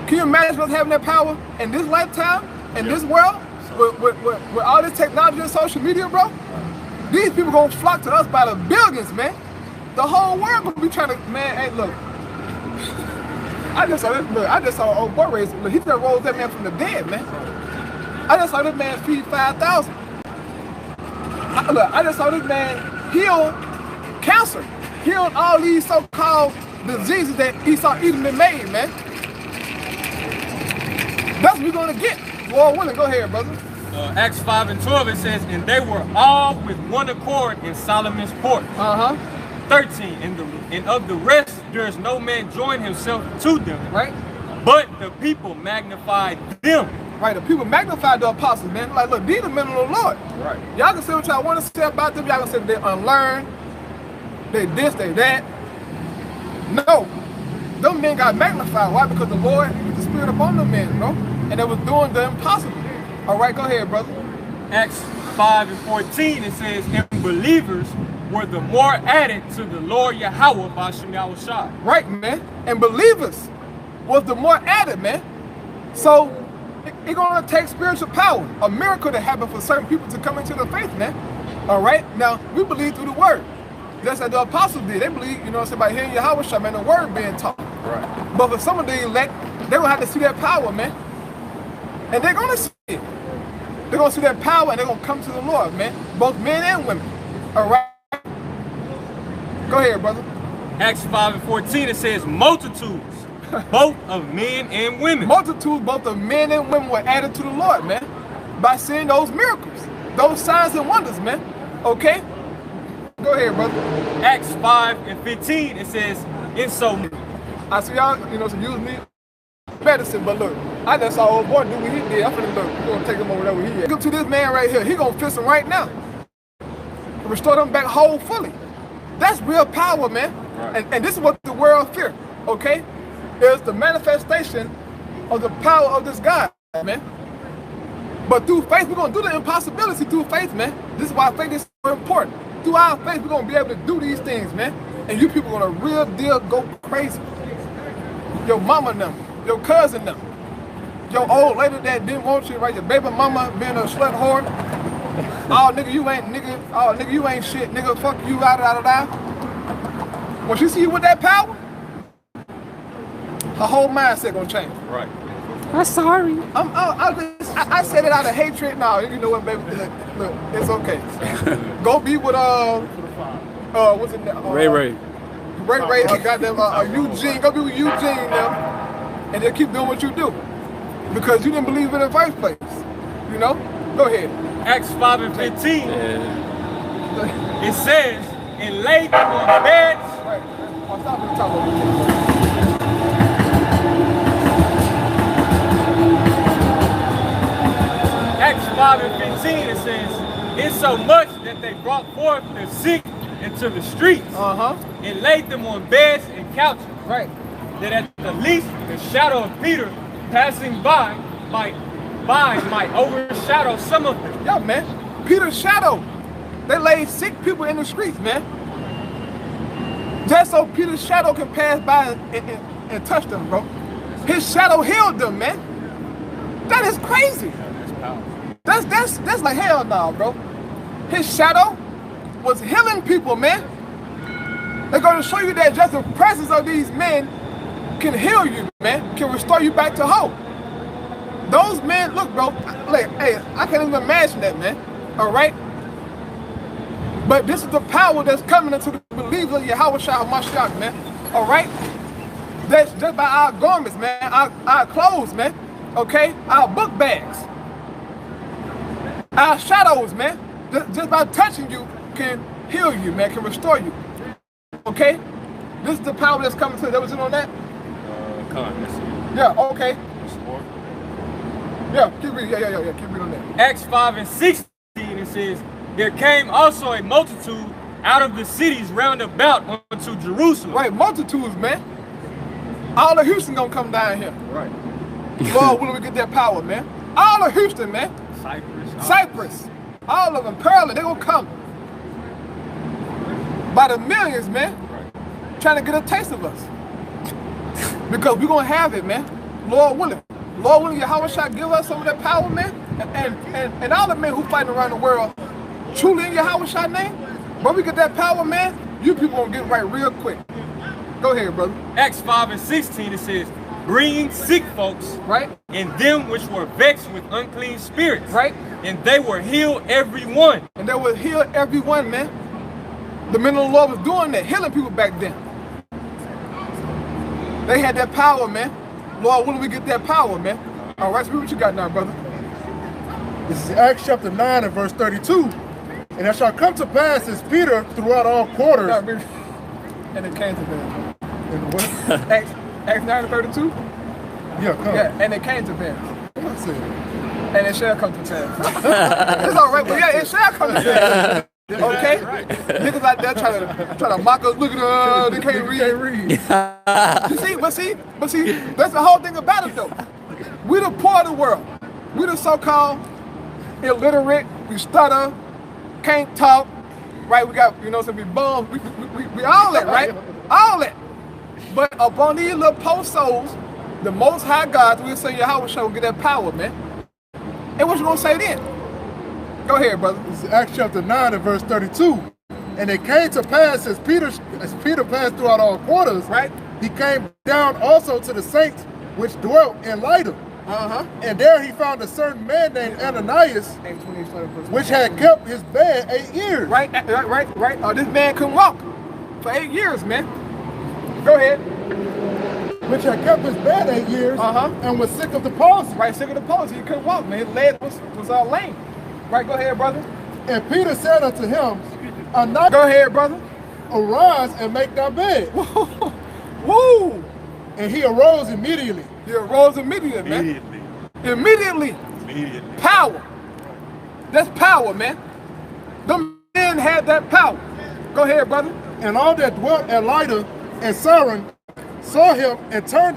Speaker 5: Can you imagine us having that power in this lifetime, in this world, with all this technology and social media, bro? These people gonna flock to us by the billions, man. The whole world gonna be trying to, man, hey, look. I just saw old boy raise, look, he just rose that man from the dead, man. I just saw this man feed 5,000. I just saw this man heal cancer, heal all these so-called diseases that Esau Edom made, man. That's what we're gonna get. Lord willing, go ahead, brother.
Speaker 2: Acts 5 and 12, it says, and they were all with one accord in Solomon's porch. 13, and of the rest, there is no man joined himself to them.
Speaker 5: Right.
Speaker 2: But the people magnified them.
Speaker 5: Right, the people magnified the apostles, man. Like, look, these are men of the Lord.
Speaker 2: Right.
Speaker 5: Y'all can say what y'all want to say about them. Y'all can say that they unlearned, they this, they that. No, them men got magnified. Why? Because the Lord put the Spirit upon them men, bro. and they was doing the impossible. All right, go ahead, brother.
Speaker 2: Acts 5 and 14, it says, and believers were the more added to the Lord Yahweh by Shem Yahushua.
Speaker 5: Right, man. And believers was the more added, man. So it's gonna take spiritual power, a miracle to happen for certain people to come into the faith, man. All right. Now we believe through the word. That's what the apostles did. They believe, you know, by hearing Yahweh, man, the word being taught.
Speaker 2: Right.
Speaker 5: But for some of the elect, they're gonna have to see that power, man. And they're gonna see it. They're gonna see that power and they're gonna come to the Lord, man. Both men and women. All right. Go ahead, brother.
Speaker 2: Acts 5 and 14, it says multitudes, both of men and women.
Speaker 5: Multitudes, both of men and women, were added to the Lord, man, by seeing those miracles, those signs and wonders, man. Okay? Go ahead, brother.
Speaker 2: Acts 5 and 15, it says, and so
Speaker 5: I see y'all, you know, to use me medicine, but look, I just saw old boy do what he did. I'm finna look, we're gonna take him over there where he at. Look to this man right here. He gonna fix him right now. Restore them back whole fully. That's real power, man. Right. And this is what the world fear, okay? It's the manifestation of the power of this God, man. But through faith, we're gonna do the impossibility through faith, man. This is why faith is so important. Through our faith, we're gonna be able to do these things, man. And you people gonna real deal go crazy. Your mama them, your cousin them, your old lady that didn't want you, right? Your baby mama being a slut whore. Oh, nigga, you ain't, nigga. Oh, nigga, you ain't shit, nigga. Fuck you, da. When she see you with that power, her whole mindset gonna change.
Speaker 2: Right.
Speaker 5: I'm sorry. I said it out of hatred. No, you know what, baby? Look, it's okay. Go be with what's it?
Speaker 1: Ray.
Speaker 5: Ray, goddamn, Eugene. Go be with Eugene now, and then keep doing what you do because you didn't believe in the first place. You know? Go ahead.
Speaker 2: Acts 5 and 15. It says, and laid them on beds.
Speaker 5: Right. I'll stop at the top of it.
Speaker 2: Acts 5 and 15, it says, insomuch that they brought forth the sick into the streets, and laid them on beds and couches,
Speaker 5: right?
Speaker 2: That at the least the shadow of Peter passing by might overshadow some of them.
Speaker 5: Yeah, man. Peter's shadow. They laid sick people in the streets, man. Just so Peter's shadow can pass by and touch them, bro. His shadow healed them, man. That is crazy. That's like hell no, bro. His shadow was healing people, man. They're going to show you that just the presence of these men can heal you, man. Can restore you back to hope. Those men, look, bro. Like, hey, I can't even imagine that, man. All right. But this is the power that's coming into the believers of Yahweh Shah Mashiach, man. All right. That's just by our garments, man. Our clothes, man. Okay. Our book bags. Our shadows, man. Just by touching you can heal you, man. Can restore you. Okay. This is the power that's coming to. That was it on that. Yeah. Okay. Yeah. Keep reading. Yeah. Keep reading on that.
Speaker 2: Acts 5 and 16. It says, there came also a multitude out of the cities round about unto Jerusalem.
Speaker 5: Right, multitudes, man. All of Houston gonna come down here.
Speaker 2: Right.
Speaker 5: Lord, when do we get that power, man? All of Houston, man. Cyprus. All of them. Pearland, they gonna come. By the millions, man. Right. Trying to get a taste of us. Because we gonna have it, man. Lord willing. Lord willing, Yahweh shall give us some of that power, man. And all the men who fighting around the world, truly in Yahweh shall name, but we get that power, man, you people gonna get right real quick. Go ahead, brother.
Speaker 2: Acts 5 and 16, it says, bringing sick folks,
Speaker 5: right,
Speaker 2: and them which were vexed with unclean spirits,
Speaker 5: right,
Speaker 2: and they were healed every one.
Speaker 5: And they were healed every one, man. The men of the Lord was doing that, healing people back then. They had that power, man. Lord, when do we get that power, man? All right, so what you got now, brother?
Speaker 4: This is Acts chapter 9 and verse 32. And it shall come to pass as Peter throughout all quarters.
Speaker 5: And it came to pass.
Speaker 4: And what?
Speaker 5: Acts 9 and 32?
Speaker 4: Yeah, come.
Speaker 5: Yeah, and it came to pass.
Speaker 4: What I said?
Speaker 5: And it shall come to pass. It's all right, but yeah, it shall come to pass. Okay? Niggas out there try to mock us. Look at they can't read. But see, that's the whole thing about it though. We the poor of the world. We the so-called illiterate. We stutter, can't talk. Right? We got, you know, some we bums. We all that, right? All that. But upon these little post souls, the Most High God, we'll say Yahweh shall get that power, man. And what you gonna say then? Go ahead, brother.
Speaker 4: This is Acts chapter 9 and verse 32. And it came to pass as Peter passed throughout all quarters,
Speaker 5: right?
Speaker 4: He came down also to the saints which dwelt in Lydda. And there he found a certain man named Ananias, which had kept his bed 8 years.
Speaker 5: Right. This man couldn't walk for 8 years, man. Go ahead.
Speaker 4: Which had kept his bed 8 years and was sick of the palsy.
Speaker 5: Right, sick of the palsy. He couldn't walk, man. His leg was all lame. Right, go ahead, brother.
Speaker 4: And Peter said unto him,
Speaker 5: go ahead, brother.
Speaker 4: Arise and make thy bed.
Speaker 5: Woo!
Speaker 4: And he arose immediately.
Speaker 5: He arose immediately, man. Immediately. Power. That's power, man. Them men had that power. Go ahead, brother.
Speaker 4: And all that dwelt at Lydda and Saron saw him and turned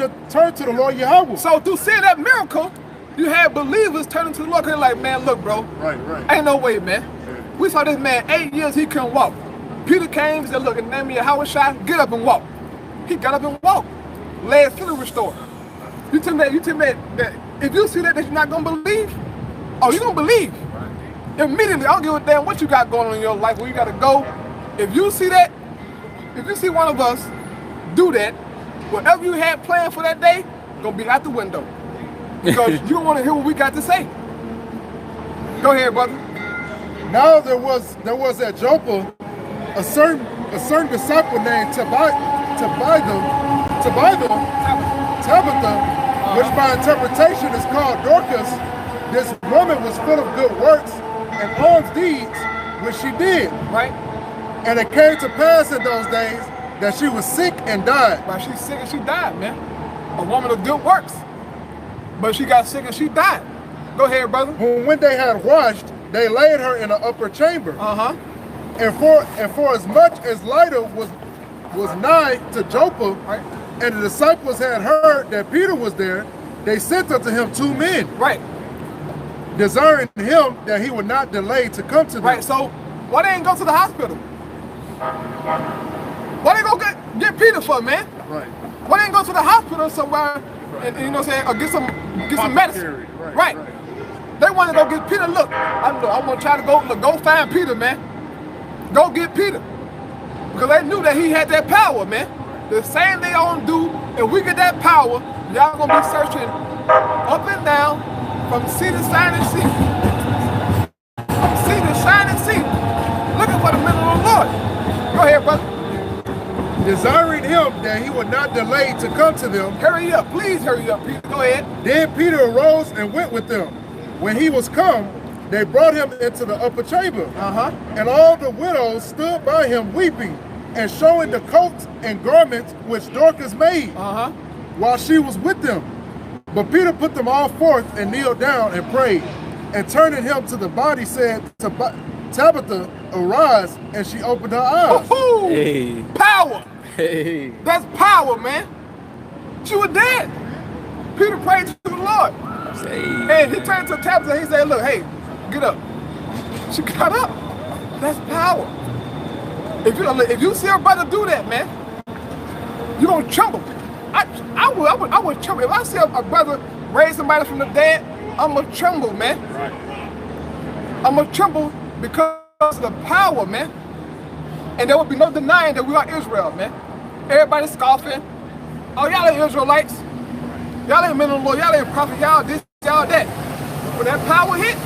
Speaker 4: to the Lord Yahweh.
Speaker 5: So through seeing that miracle, you had believers turning to the Lord. They're like, man, look, bro.
Speaker 4: Right.
Speaker 5: Ain't no way, man. We saw this man 8 years, he couldn't walk. Peter came and said, look, in the name of Yahweh Shai, get up and walk. He got up and walked. Legs fully restored. You tell me that if you see that you're not gonna believe, oh, you're gonna believe. Immediately, I don't give a damn what you got going on in your life, where you gotta go. If you see that, if you see one of us do that, whatever you had planned for that day, gonna be out the window. Because you don't want to hear what we got to say. Go ahead, brother.
Speaker 4: Now there was at Joppa a certain disciple named Tabitha, which by interpretation is called Dorcas. This woman was full of good works and alms deeds, which she did.
Speaker 5: Right.
Speaker 4: And it came to pass in those days that she was sick and died.
Speaker 5: Right, she's sick and she died, man. A woman of good works. But she got sick and she died. Go ahead, brother.
Speaker 4: When they had washed, they laid her in an upper chamber. And for as much as Lydda was nigh to Joppa,
Speaker 5: right,
Speaker 4: and the disciples had heard that Peter was there, they sent unto him 2 men.
Speaker 5: Right.
Speaker 4: Desiring him that he would not delay to come to them.
Speaker 5: Right, so why they ain't go to the hospital? Why they go get Peter for, man?
Speaker 4: Right.
Speaker 5: Why they ain't go to the hospital somewhere and you know what I'm saying, or get some medicine? Right. They want to go get Peter. Look, I'm gonna try to go find Peter, man. Go get Peter. Because they knew that he had that power, man. The same they all do, if we get that power, y'all gonna be searching up and down from sea to shining sea. From sea to shining sea. Looking for the men of the Lord. Go ahead, brother.
Speaker 4: Desiring him that he would not delay to come to them.
Speaker 5: Hurry up, please hurry up, Peter. Go ahead.
Speaker 4: Then Peter arose and went with them. When he was come, they brought him into the upper chamber. And all the widows stood by him weeping and showing the coats and garments which Dorcas made while she was with them. But Peter put them all forth and kneeled down and prayed. And turning him to the body said to Tabitha, arise, and she opened her eyes.
Speaker 5: Hey. Power. Hey. That's power, man. She was dead. Peter prayed to the Lord. Hey. And he turned to Tabitha and he said, look, hey, get up. She got up. That's power. If you see her brother do that, man, you're going to tremble. I would tremble. If I see a brother raise somebody from the dead, I'm going to tremble, man. Right. I'm going to tremble because of the power, man. And there will be no denying that we are Israel, man. Everybody scoffing. Oh, y'all ain't Israelites. Y'all ain't men of the Lord. Y'all ain't prophets. Y'all this, y'all that. When that power hit,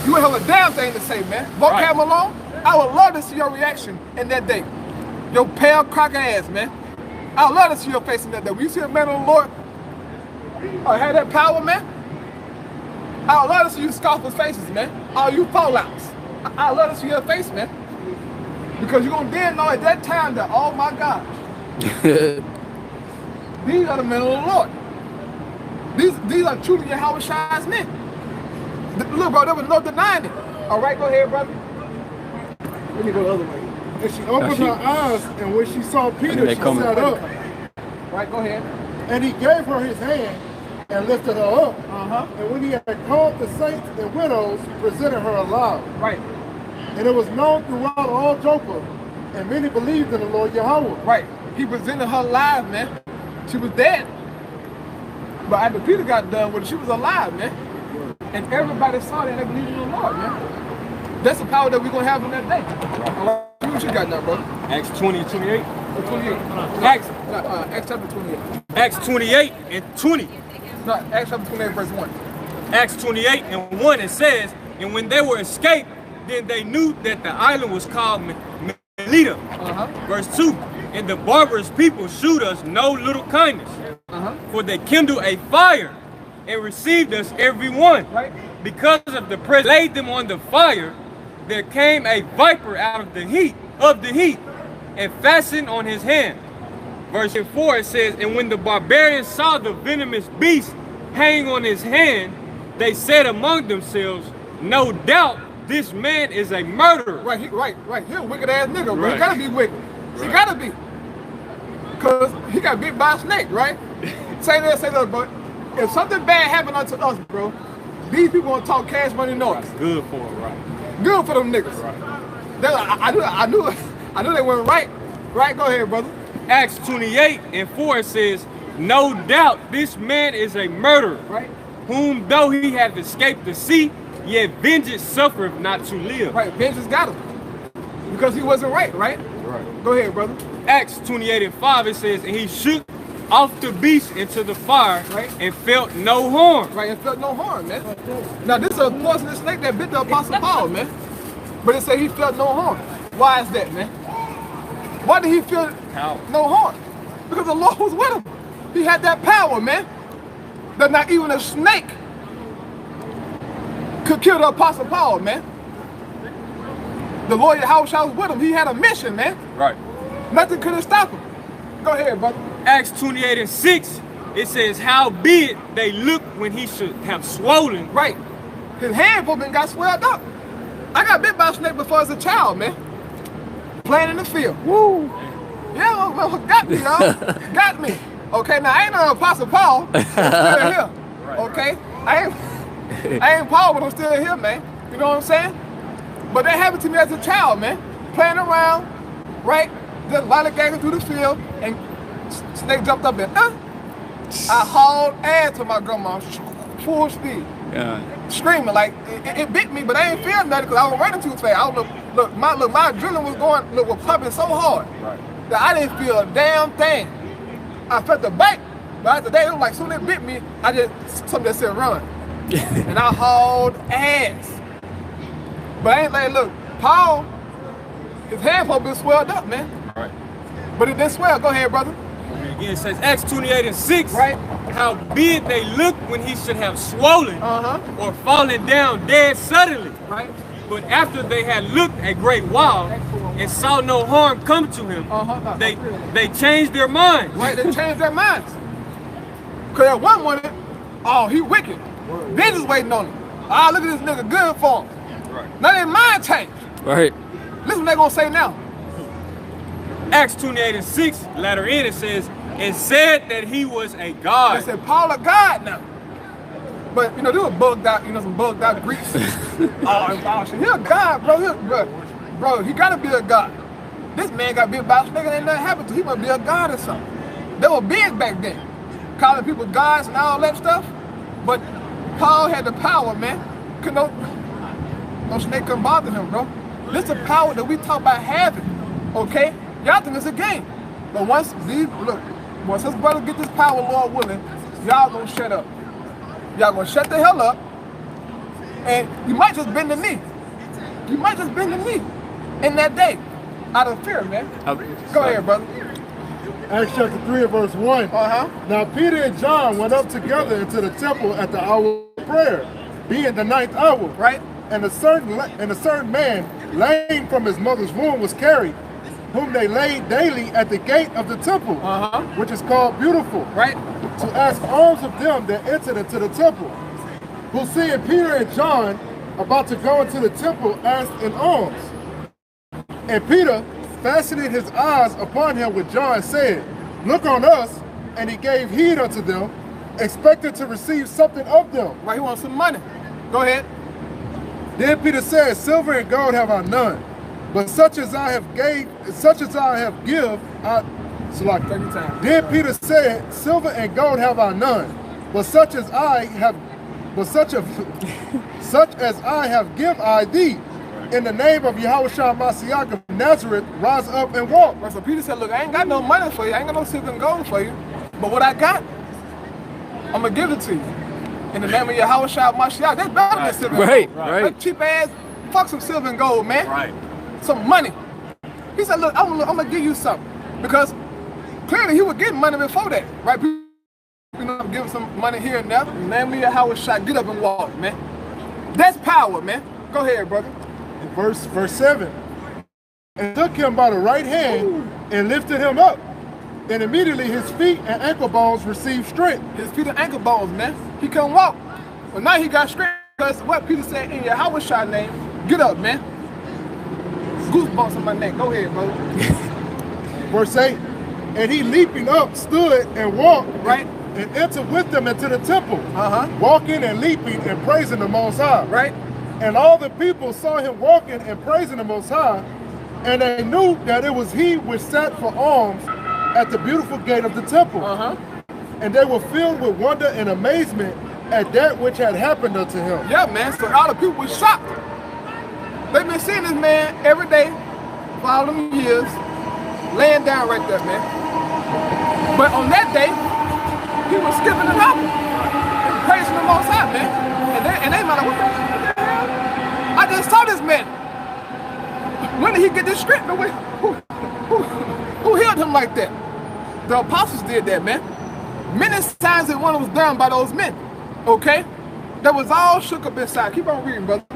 Speaker 5: you ain't have a damn thing to say, man. Vocab alone, I would love to see your reaction in that day. Your pale cracker ass, man. I would love to see your face in that day. When you see a man of the Lord or have that power, man, I would love to see you scoffers' faces, man. All you fallouts. I would love to see your face, man. Because you're going to then know at that time that, oh my gosh, these are the men of the Lord. These are truly Yahweh Shai's men. Look, bro, there was no denying it. All right, go ahead, brother. Let me go the other way.
Speaker 4: And she opened her eyes, and when she saw Peter, she sat up.
Speaker 5: Right, go ahead.
Speaker 4: And he gave her his hand and lifted her up. And when he had called the saints and widows, presented her alive.
Speaker 5: Right.
Speaker 4: And it was known throughout all Joppa, and many believed in the Lord Yahweh.
Speaker 5: Right. He presented her alive, man. She was dead. But after Peter got done with it, she was alive, man. And everybody saw that and they believed in the Lord, man. That's the power that we're going to have in that day. What you got now, brother?
Speaker 2: Acts 20, 28.
Speaker 5: 28. Acts chapter 28.
Speaker 2: Acts 28 and 20.
Speaker 5: No, Acts chapter 28, verse 1.
Speaker 2: Acts 28 and 1, it says, and when they were escaped, then they knew that the island was called Melita. Verse 2, and the barbarous people shewed us no little kindness, for they kindled a fire and received us every one.
Speaker 5: Right.
Speaker 2: Because of the presence laid them on the fire, there came a viper out of the heat, and fastened on his hand. Verse 4, it says, and when the barbarians saw the venomous beast hang on his hand, they said among themselves, no doubt this man is a murderer.
Speaker 5: Right. He's a wicked ass nigga, bro. He gotta be wicked. He gotta be. Because he got bit by a snake, right? Say that, but if something bad happened unto us, bro, these people gonna talk cash money noise.
Speaker 2: Good for him, right?
Speaker 5: Good for them niggas. Right. I knew they weren't right. Right, go ahead, brother.
Speaker 2: Acts 28 and 4 says, no doubt this man is a murderer,
Speaker 5: right?
Speaker 2: Whom though he hath escaped the sea, yet vengeance suffereth not to live.
Speaker 5: Right, vengeance got him. Because he wasn't right? Right. Go ahead, brother.
Speaker 2: Acts 28 and 5, it says, and he shook off the beast into the fire,
Speaker 5: right,
Speaker 2: and felt no harm.
Speaker 5: Right, and felt no harm, man. Now this is a poisonous snake that bit the Apostle Paul, man. But it said he felt no harm. Why is that, man? Why did he feel no harm? Because the Lord was with him. He had that power, man. That not even a snake could kill the Apostle Paul, man. The Lord Yahweh was with him. He had a mission, man.
Speaker 2: Right.
Speaker 5: Nothing could have stopped him. Go ahead, brother.
Speaker 2: Acts 28 and 6, it says, howbeit they looked when he should have swollen.
Speaker 5: Right. His hand got swelled up. I got bit by a snake before as a child, man. Playing in the field. Woo. Yeah, well, got me, y'all. Got me. Okay, now I ain't no Apostle Paul. I'm still here. Okay? I ain't Paul, but I'm still here, man. You know what I'm saying? But that happened to me as a child, man. Playing around, right? Just lollygagging through the field, and snake jumped up and I hauled ass to my grandma, full speed. Yeah. Screaming like it bit me, but I ain't feel nothing because I was running too fast. I was, look, my adrenaline was pumping so hard that I didn't feel a damn thing. I felt the bite, but after that, it was like soon as it bit me, something that said run, and I hauled ass. But I ain't like, look, Paul, his hand probably swelled up, man.
Speaker 2: Right.
Speaker 5: But it didn't swell. Go ahead, brother.
Speaker 2: Again, it says Acts 28 and 6.
Speaker 5: Right.
Speaker 2: How big they looked when he should have swollen or fallen down dead suddenly.
Speaker 5: Right.
Speaker 2: But after they had looked a great while and saw no harm come to him, they changed their minds.
Speaker 5: Right, they changed their minds. Because at one moment, oh, he wicked. Then just waiting on him. Ah, look at this nigga, good for him. Right. Now their mind changed.
Speaker 2: Right.
Speaker 5: Listen what they gonna say now.
Speaker 2: Acts 28 and 6, latter end, it says, and said that he was a god.
Speaker 5: They said, Paul a god now. But, they were bugged out, some bugged out Greeks. He a god, bro. He gotta be a god. This man got bit by a snake and ain't nothing happened to him. He must be a god or something. They were big back then, calling people gods and all that stuff. But Paul had the power, man. No snake couldn't bother him, bro. This is the power that we talk about having, okay? Y'all think it's a game. But once his brother get this power, Lord willing, y'all gonna shut up. Y'all gonna shut the hell up, and you might just bend the knee. You might just bend the knee in that day, out of fear, man. Go ahead, brother.
Speaker 4: Acts chapter 3 and verse 1. Now Peter and John went up together into the temple at the hour of prayer, being the 9th hour.
Speaker 5: Right.
Speaker 4: And a certain man, lame from his mother's womb, was carried, whom they laid daily at the gate of the temple, which is called Beautiful,
Speaker 5: right,
Speaker 4: to ask alms of them that entered into the temple, who seeing Peter and John about to go into the temple, asked an alms. And Peter, fastening his eyes upon him with John, said, Look on us. And he gave heed unto them, expecting to receive something of them.
Speaker 5: Right, he wants some money. Go ahead.
Speaker 4: Then Peter said, Silver and gold have I none, but such as I have give,
Speaker 5: Take your time.
Speaker 4: Then Peter said, Silver and gold have I none, but such as I have give I thee. In the name of Yahushua Mashiach of Nazareth, rise up and walk.
Speaker 5: Right, so Peter said, look, I ain't got no money for you. I ain't got no silver and gold for you. But what I got, I'm going to give it to you. In the name of Yahushua Mashiach. That's better than silver and gold.
Speaker 2: Right.
Speaker 5: That cheap ass, fuck some silver and gold, man.
Speaker 1: Right.
Speaker 5: Some money. He said, look, I'm going to give you something. Because clearly he was getting money before that. Right? You know, I'm giving some money here and there. In the name of Yahushua, get up and walk, man. That's power, man. Go ahead, brother.
Speaker 4: Verse 7. And took him by the right hand and lifted him up. And immediately his feet and ankle bones received strength.
Speaker 5: His feet and ankle bones, man. He couldn't walk. But now he got strength because what Peter said in Yahweh's name, get up, man. Goosebumps on my neck. Go ahead, brother.
Speaker 4: Verse 8. And he leaping up stood and walked,
Speaker 5: Right.
Speaker 4: and entered with them into the temple,
Speaker 5: Uh-huh.
Speaker 4: walking and leaping and praising the Most High.
Speaker 5: Right.
Speaker 4: And all the people saw him walking and praising the Most High, and they knew that it was he which sat for alms at the beautiful gate of the temple.
Speaker 5: Uh-huh.
Speaker 4: And they were filled with wonder and amazement at that which had happened unto him.
Speaker 5: Yeah, man. So all the people were shocked. They've been seeing this man every day for all them years, laying down right there, man. But on that day, he was skipping the album and praising the Most High, man. And they might have, what the hell? I just saw this man. When did he get this strength? Who healed him like that? The apostles did that, man. Many times that one was done by those men, okay? That was all shook up inside. Keep on reading, brother.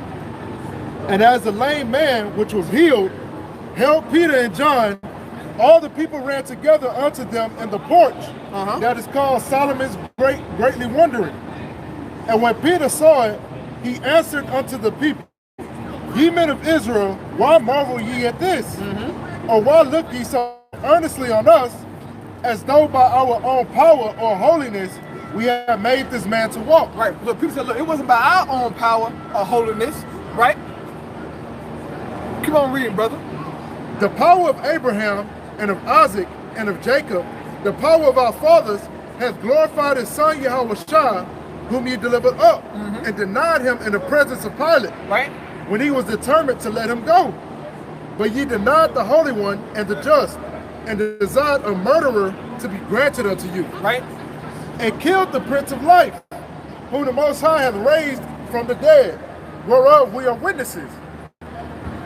Speaker 4: And as the lame man which was healed held Peter and John, all the people ran together unto them in the porch that is called Solomon's greatly wondering. And when Peter saw it, he answered unto the people, Ye men of Israel, why marvel ye at this? Or why look ye so earnestly on us, as though by our own power or holiness we have made this man to walk?
Speaker 5: Right. Look, people said, look, it wasn't by our own power or holiness, right? Keep on reading, brother.
Speaker 4: The power of Abraham and of Isaac and of Jacob, the power of our fathers, hath glorified his son Yahushua, whom ye delivered up, and denied him in the presence of Pilate,
Speaker 5: Right?
Speaker 4: when he was determined to let him go. But ye denied the Holy One and the just, and desired a murderer to be granted unto you,
Speaker 5: Right?
Speaker 4: and killed the Prince of Life, whom the Most High hath raised from the dead, whereof we are witnesses.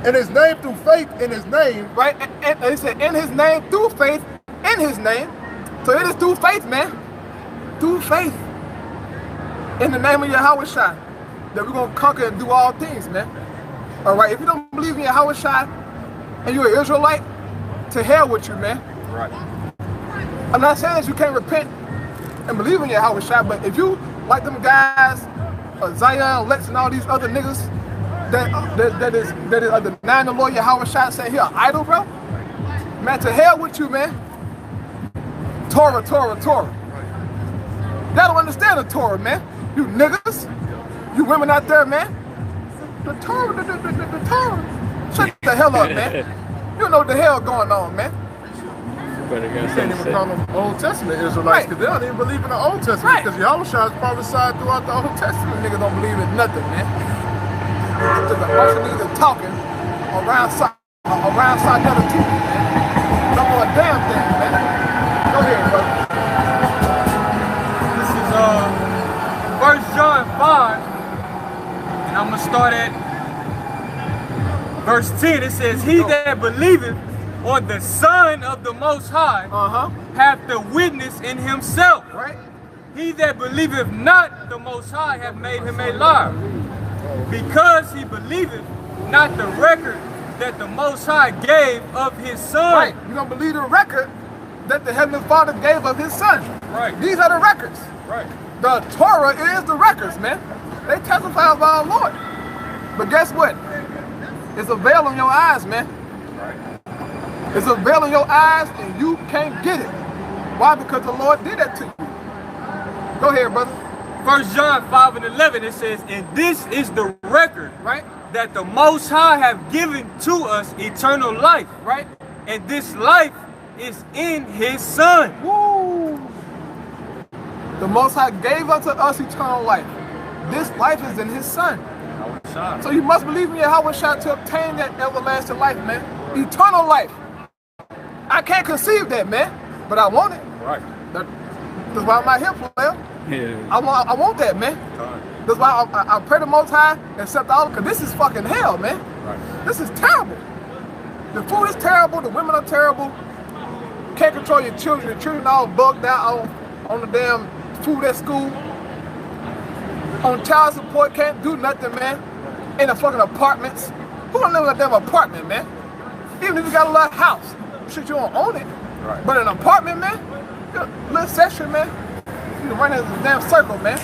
Speaker 4: And his name through faith in his name.
Speaker 5: Right? And they said, in his name, through faith, in his name. So it is through faith, man. Through faith. In the name of Yahushua, that we're going to conquer and do all things, man. All right? If you don't believe in Yahushua and you're an Israelite, to hell with you, man.
Speaker 2: Right.
Speaker 5: I'm not saying that you can't repent and believe in Yahushua, but if you, like them guys, Zion, Lex, and all these other niggas, that is denying the Lord Yahushua, saying he an idol, bro. Man, to hell with you, man. Torah. Y'all don't understand the Torah, man. You niggas, you women out there, man. The Torah, the Torah. Shut the hell up, man. You don't know what the hell going on, man.
Speaker 4: You can't even call them Old Testament Israelites, because they don't even believe in the Old Testament, because Yahushua is prophesied throughout the Old Testament.
Speaker 5: Niggas don't believe in nothing, man. Just a bunch of niggas talking around side of the truth, man. Don't know a damn thing, man. Go ahead, brother.
Speaker 2: This is 1 John 5, and I'm gonna start at verse 10. It says, He that believeth on the Son of the Most High hath the witness in himself.
Speaker 5: Right?
Speaker 2: He that believeth not the Most High hath made him a liar, because he believeth not the record that the Most High gave of his Son.
Speaker 5: Right. You don't believe the record that the Heavenly Father gave of his Son.
Speaker 2: Right.
Speaker 5: These are the records.
Speaker 2: Right.
Speaker 5: The Torah is the records, man. They testify of our Lord. But guess what? It's a veil on your eyes, man. It's a veil in your eyes and you can't get it. Why? Because the Lord did that to you. Go ahead, brother.
Speaker 2: 1 John 5:11, it says, and this is the record,
Speaker 5: Right?
Speaker 2: that the Most High have given to us eternal life,
Speaker 5: Right?
Speaker 2: and this life is in His Son.
Speaker 5: Woo! The Most High gave unto us eternal life. This life is in His Son. So you must believe in Yahweh Shah to obtain that everlasting life, man. Eternal life. I can't conceive that, man, but I want it.
Speaker 2: Right.
Speaker 5: That's why I'm out here, player.
Speaker 1: Yeah.
Speaker 5: I want that, man. That's why I pray the Most High, accept all, because this is fucking hell, man.
Speaker 2: Right.
Speaker 5: This is terrible. The food is terrible, the women are terrible. Can't control your children. The children all bugged out on the damn food at school. On child support, can't do nothing, man. In the fucking apartments. Who don't live in a damn apartment, man? Even if you got a little house, shit, you don't own it.
Speaker 2: Right.
Speaker 5: But an apartment, man, little section, man, you can run in a damn circle, man.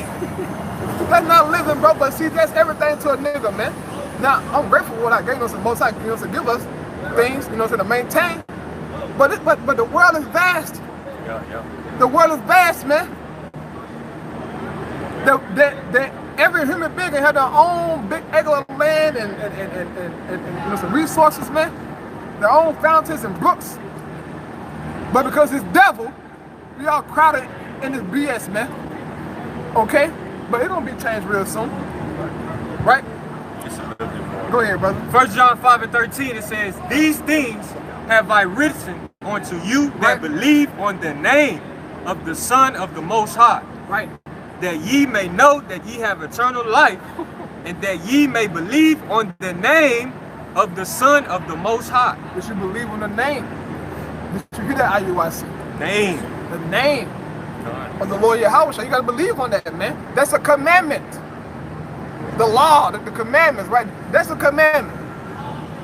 Speaker 5: That's not living, bro, but see, that's everything to a nigga, man. Now, I'm grateful for what I gave, you know, some Most High, you know, to give us things, you know, to maintain. But the world is vast.
Speaker 2: Yeah.
Speaker 5: The world is vast, man. That every human being can have their own big acre of land and you know, some resources, man. Their own fountains and brooks. But because it's devil, we all crowded in this BS, man. Okay? But it's gonna be changed real soon. Right? Go ahead, brother.
Speaker 2: 1 John 5:13, it says, these things have I written unto you that believe on the name of the Son of the Most High.
Speaker 5: Right.
Speaker 2: That ye may know that ye have eternal life, and that ye may believe on the name of the Son of the Most High.
Speaker 5: That you believe in the name. Did you hear that, IUIC?
Speaker 2: Name.
Speaker 5: The name of the Lord Yahweh. So you gotta believe on that, man. That's a commandment. The law, the commandments, right? That's a commandment.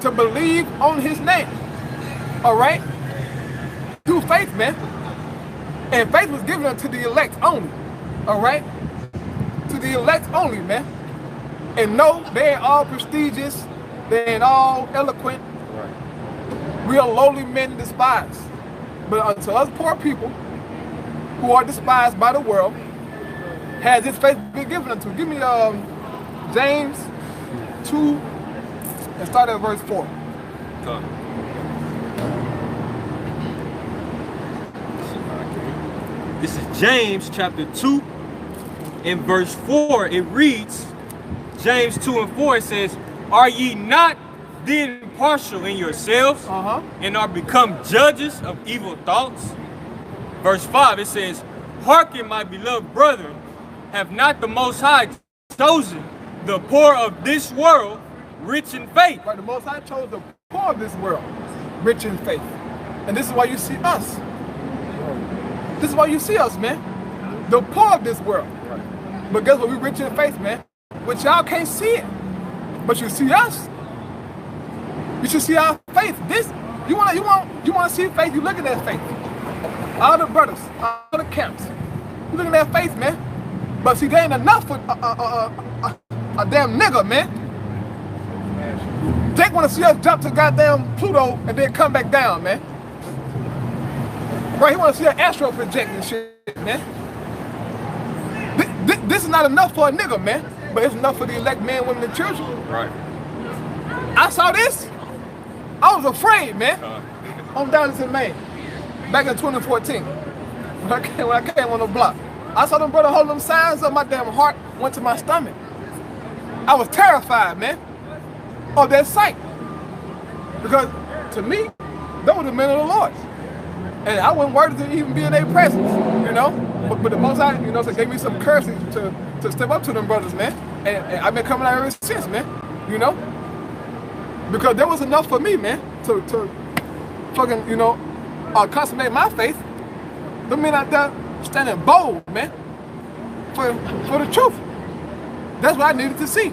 Speaker 5: To believe on His name. All right? Through faith, man. And faith was given unto the elect only. All right? To the elect only, man. And no, they ain't all prestigious. They ain't all eloquent. Right. We are lowly men despised. But unto us poor people, who are despised by the world, has this faith been given unto. Give me James 2 and start at verse 4.
Speaker 2: This is James chapter 2 and verse 4. It reads, James 2 and 4, it says, are ye not then partial in yourselves, and are become judges of evil thoughts? Verse 5, it says, hearken, my beloved brethren, have not the Most High chosen the poor of this world rich in faith?
Speaker 5: Right, the Most High chose the poor of this world rich in faith. And this is why you see us. This is why you see us, man. The poor of this world. But guess what? We rich in faith, man. But y'all can't see it. But you see us. You should see our faith. This you wanna see faith, you look at that faith. All the brothers, all the camps. You look at that faith, man. But see, they ain't enough for a damn nigga, man. Jake wanna see us jump to goddamn Pluto and then come back down, man. Right, he wanna see an astro project and shit, man. This is not enough for a nigga, man. But it's enough for the elect men, women, and children.
Speaker 2: Right.
Speaker 5: I saw this. I was afraid, man. I'm down in Maine. Back in 2014. When I came on the block. I saw them brother holding them signs up, my damn heart went to my stomach. I was terrified, man, of that sight. Because to me, those were the men of the Lord. And I wasn't worthy to even be in their presence, you know? But the Most High, you know, so gave me some courage to step up to them brothers, man. And I've been coming out ever since, man, you know? Because there was enough for me, man, to fucking, you know, consummate my faith. The men out there standing bold, man, for the truth. That's what I needed to see.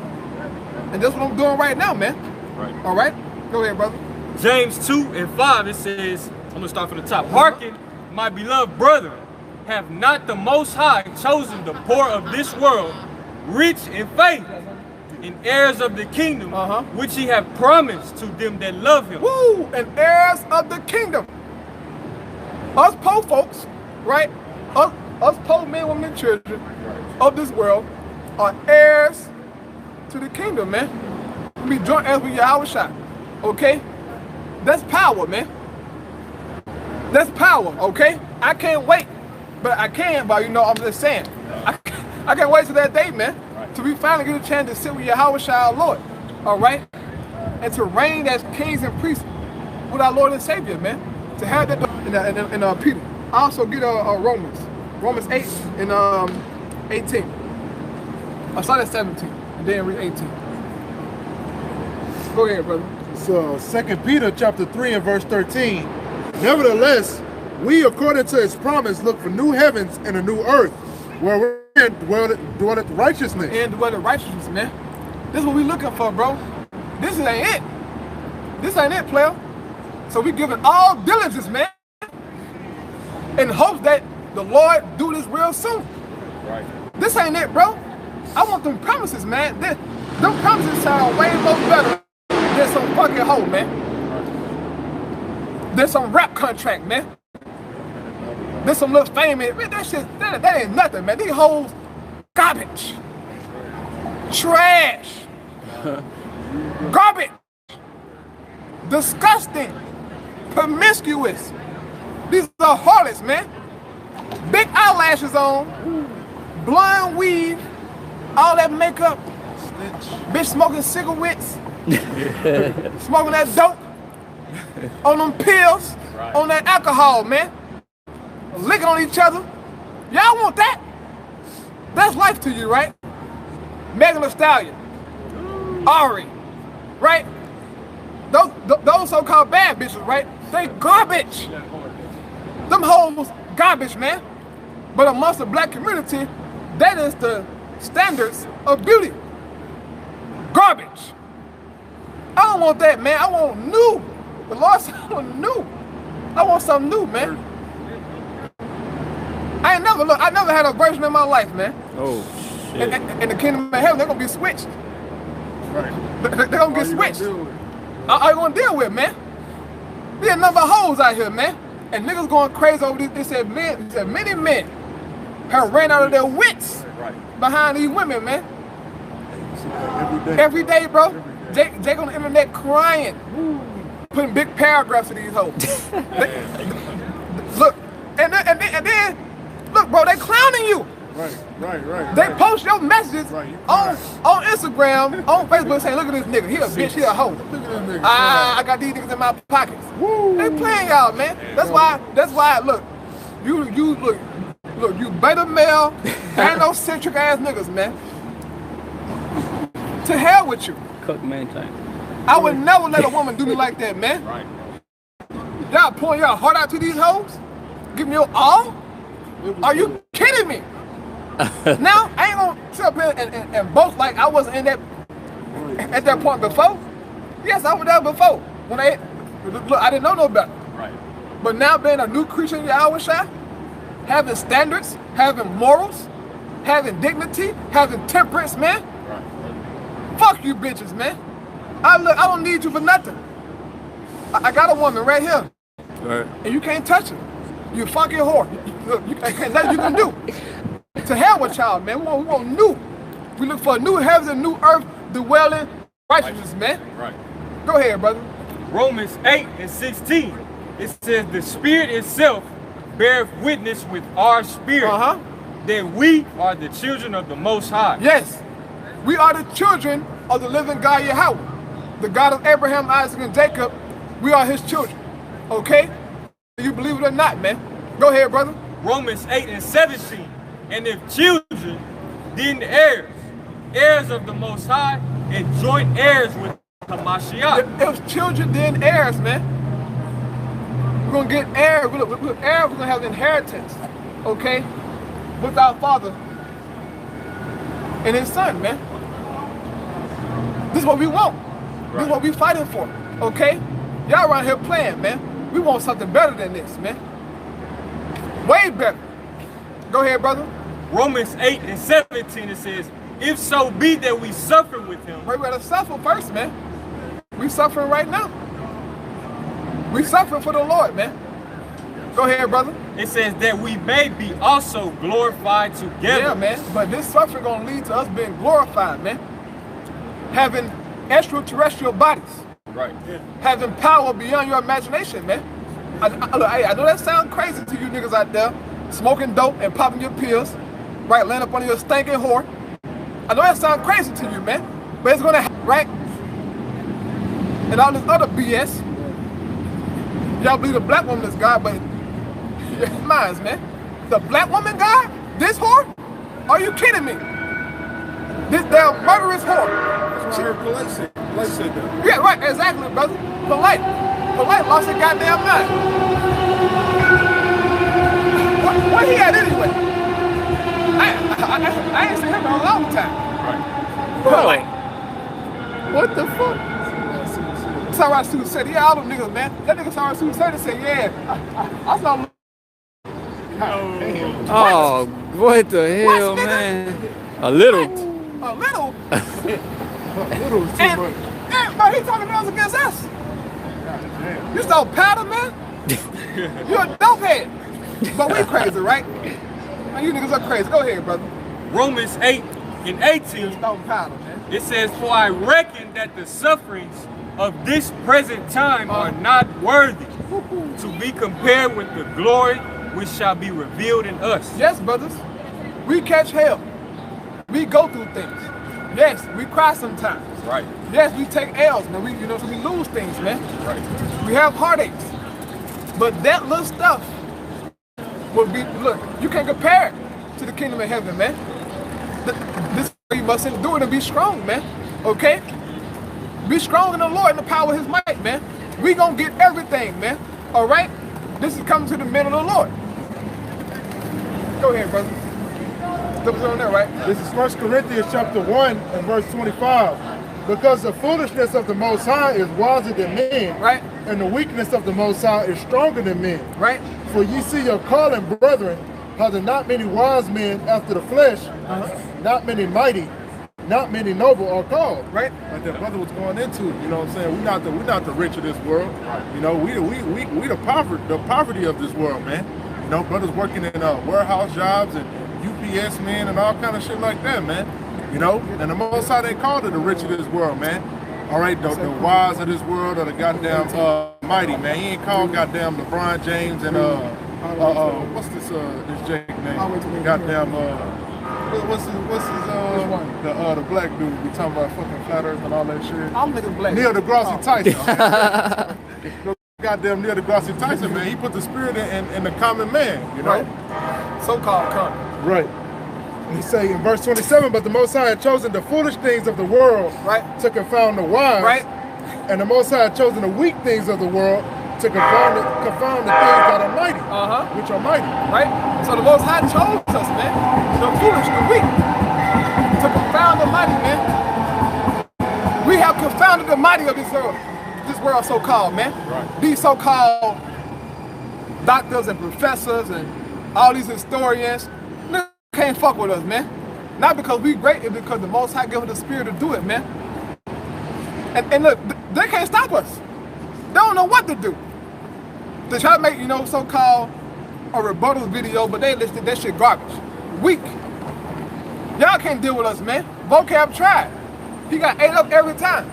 Speaker 5: And that's what I'm doing right now, man. Right. All right? Go ahead, brother.
Speaker 2: James 2 and 5, it says, I'm going to start from the top. Hearken, my beloved brethren, have not the Most High chosen the poor of this world rich in faith, and heirs of the kingdom, which he hath promised to them that love him.
Speaker 5: Woo! And heirs of the kingdom. Us poor folks, right? Us poor men, women, and children of this world are heirs to the kingdom, man. We be joint heirs with Yahushua, okay? That's power, man. That's power, okay? I can't wait, but I can, but you know, I'm just saying. I can't wait till that day, man. Till we finally get a chance to sit with Yahushua, our Lord, all right? And to reign as kings and priests with our Lord and Savior, man. To have that in Peter. I also get Romans 8 and 18. I started at 17 and then read 18. Go ahead, brother.
Speaker 4: So 2 Peter chapter 3 and verse 13. Nevertheless, we according to his promise look for new heavens and a new earth, wherein dwelleth righteousness.
Speaker 5: And dwelleth righteousness, man. This is what we looking for, bro. This ain't it. This ain't it, player. So we giving all diligence, man, in hopes that the Lord do this real soon.
Speaker 2: Right.
Speaker 5: This ain't it, bro. I want them promises, man. Them promises sound way more better than some fucking hoe, man. Than some rap contract, man. Than some little famous, man, that shit, that ain't nothing, man. These hoes, garbage. Trash. Garbage. Disgusting. Promiscuous. These are harlots, man. Big eyelashes on, blonde weave, all that makeup. Bitch smoking cigarettes, smoking that dope, on them pills, on that alcohol, man. Licking on each other. Y'all want that? That's life to you, right? Megan Thee Stallion, Ari, right? Those so-called bad bitches, right? They garbage. Them hoes garbage, man. But amongst the black community, that is the standards of beauty. Garbage. I don't want that, man. I want new. The Lord said I want new. I want something new, man. I never had a version in my life, man.
Speaker 1: Oh, shit.
Speaker 5: In the kingdom of heaven, they're gonna be switched.
Speaker 4: Right.
Speaker 5: They're gonna get switched. All you gonna deal with, man? There's a number of hoes out here, man. And niggas going crazy over this. They said many men have ran out of their wits behind these women, man. Every day, bro. Jake on the internet crying, putting big paragraphs of these hoes. Look, and then, look, bro, they clowning you.
Speaker 4: Right.
Speaker 5: They post your messages on Instagram, on Facebook, saying, "Look at this nigga. He a bitch. He a hoe.
Speaker 4: Look at this nigga.
Speaker 5: I got these niggas in my pockets."
Speaker 4: Woo.
Speaker 5: They playing y'all, man. That's why. Look, you beta male, gynocentric ass niggas, man. To hell with you.
Speaker 1: Cook man time.
Speaker 5: I would never let a woman do me like that, man.
Speaker 2: Right.
Speaker 5: Y'all pouring y'all heart out to these hoes? Giving your all? Are you kidding me? Now, I ain't gonna sit up here and boast like I wasn't in that at that point before. Yes, I was there before. When I didn't know no better.
Speaker 2: Right.
Speaker 5: But now being a new creature in Yahushua, having standards, having morals, having dignity, having temperance, man.
Speaker 2: Right.
Speaker 5: Fuck you bitches, man. I don't need you for nothing. I got a woman right here.
Speaker 1: Right.
Speaker 5: And you can't touch her. You fucking whore. That's nothing you can do. To hell with y'all, man. We want new. We look for a new heavens and new earth dwelling righteousness, man.
Speaker 2: Right.
Speaker 5: Go ahead, brother.
Speaker 2: Romans 8 and 16. It says the Spirit itself beareth witness with our spirit that we are the children of the Most High.
Speaker 5: Yes. We are the children of the living God Yahweh. The God of Abraham, Isaac, and Jacob. We are his children. Okay? You believe it or not, man. Go ahead, brother.
Speaker 2: Romans 8 and 17. And if children, then heirs of the Most High, and joint heirs with Hamashiach.
Speaker 5: If children, then heirs, man. We're going to get heirs. We're going to have inheritance, okay, with our Father and his Son, man. This is what we want. Right. This is what we're fighting for, okay? Y'all around here playing, man. We want something better than this, man. Way better. Go ahead, brother.
Speaker 2: Romans 8 and 17, it says, if so be that we suffer with him.
Speaker 5: We gotta suffer first, man. We suffering right now. We suffering for the Lord, man. Go ahead, brother.
Speaker 2: It says that we may be also glorified together.
Speaker 5: Yeah, man. But this suffering gonna lead to us being glorified, man. Having extraterrestrial bodies.
Speaker 2: Right. Yeah.
Speaker 5: Having power beyond your imagination, man. I know that sounds crazy to you niggas out there, smoking dope and popping your pills, right? Laying up on your stinking whore. I know that sounds crazy to you, man. But it's gonna happen, right? And all this other BS. Y'all believe the black woman is God, but minds, man. The black woman God? This whore? Are you kidding me? This damn murderous whore.
Speaker 4: That's what I heard Polite said. Polite said that.
Speaker 5: Yeah, right, exactly, brother. Polite lost his goddamn mind. Where he at anyway? I ain't seen him in a long time.
Speaker 2: Right.
Speaker 5: Polite. What the fuck? Sorry, Sue said, yeah, all them niggas, man. That nigga Sorry Sue said, yeah, I saw.
Speaker 1: Oh, what the hell,
Speaker 5: nigga?
Speaker 1: man? A little.
Speaker 5: A little?
Speaker 4: A little too
Speaker 5: And,
Speaker 4: much.
Speaker 5: but he talking to us against us. You stole powder, man? You're a dopehead. But we crazy, right? Man, you niggas are crazy. Go ahead, brother.
Speaker 2: Romans 8:18.
Speaker 5: Stole powder, man.
Speaker 2: It says, for I reckon that the sufferings of this present time are not worthy to be compared with the glory which shall be revealed in us.
Speaker 5: Yes, brothers. We catch hell. We go through things. Yes, we cry sometimes.
Speaker 2: Right.
Speaker 5: Yes, we take L's, man. We lose things, man.
Speaker 2: Right.
Speaker 5: We have heartaches. But that little stuff will be, look, you can't compare it to the kingdom of heaven, man. This is what you must endure to be strong, man. Okay? Be strong in the Lord and the power of his might, man. We gonna get everything, man. All right? This is coming to the middle of the Lord. Go ahead, brother. What's on there, right?
Speaker 4: This is 1 Corinthians chapter 1 and verse 25. Because the foolishness of the Most High is wiser than men,
Speaker 5: Right.
Speaker 4: and the weakness of the Most High is stronger than men.
Speaker 5: Right?
Speaker 4: For ye see your calling, brethren, how there not many wise men after the flesh, not many mighty, not many noble are called.
Speaker 5: Right?
Speaker 4: Like that brother was going into, you know what I'm saying? We're not the rich of this world. You know, we the poverty of this world, man. You know, brothers working in warehouse jobs and UPS, man, and all kind of shit like that, man. You know, and the Most High, they called it the rich of this world, man. All right, the wise of this world are the goddamn mighty, man. He ain't called goddamn LeBron James and what's this Jake name? Goddamn what's his the black dude we talking about fucking flat earth and all that shit.
Speaker 5: I'm looking black.
Speaker 4: Neil deGrasse Tyson. Goddamn Neil deGrasse Tyson, man. He put the spirit in the common man, you know.
Speaker 5: Right. So-called common.
Speaker 4: Right. And he say in verse 27, but the Most High had chosen the foolish things of the world
Speaker 5: Right.
Speaker 4: to confound the wise.
Speaker 5: Right.
Speaker 4: And the Most High had chosen the weak things of the world to confound the things that are mighty, which are mighty.
Speaker 5: Right? So the Most High chose us, man. The foolish, the weak, to confound the mighty, man. We have confounded the mighty of this world so-called, man.
Speaker 2: Right.
Speaker 5: These so-called doctors and professors and all these historians, they can't fuck with us, man. Not because we great, it's because the Most High gave us the spirit to do it, man. And look, they can't stop us. They don't know what to do. They try to make, you know, so-called a rebuttal video, but they listed that shit garbage. Weak. Y'all can't deal with us, man. Vocab tried. He got ate up every time.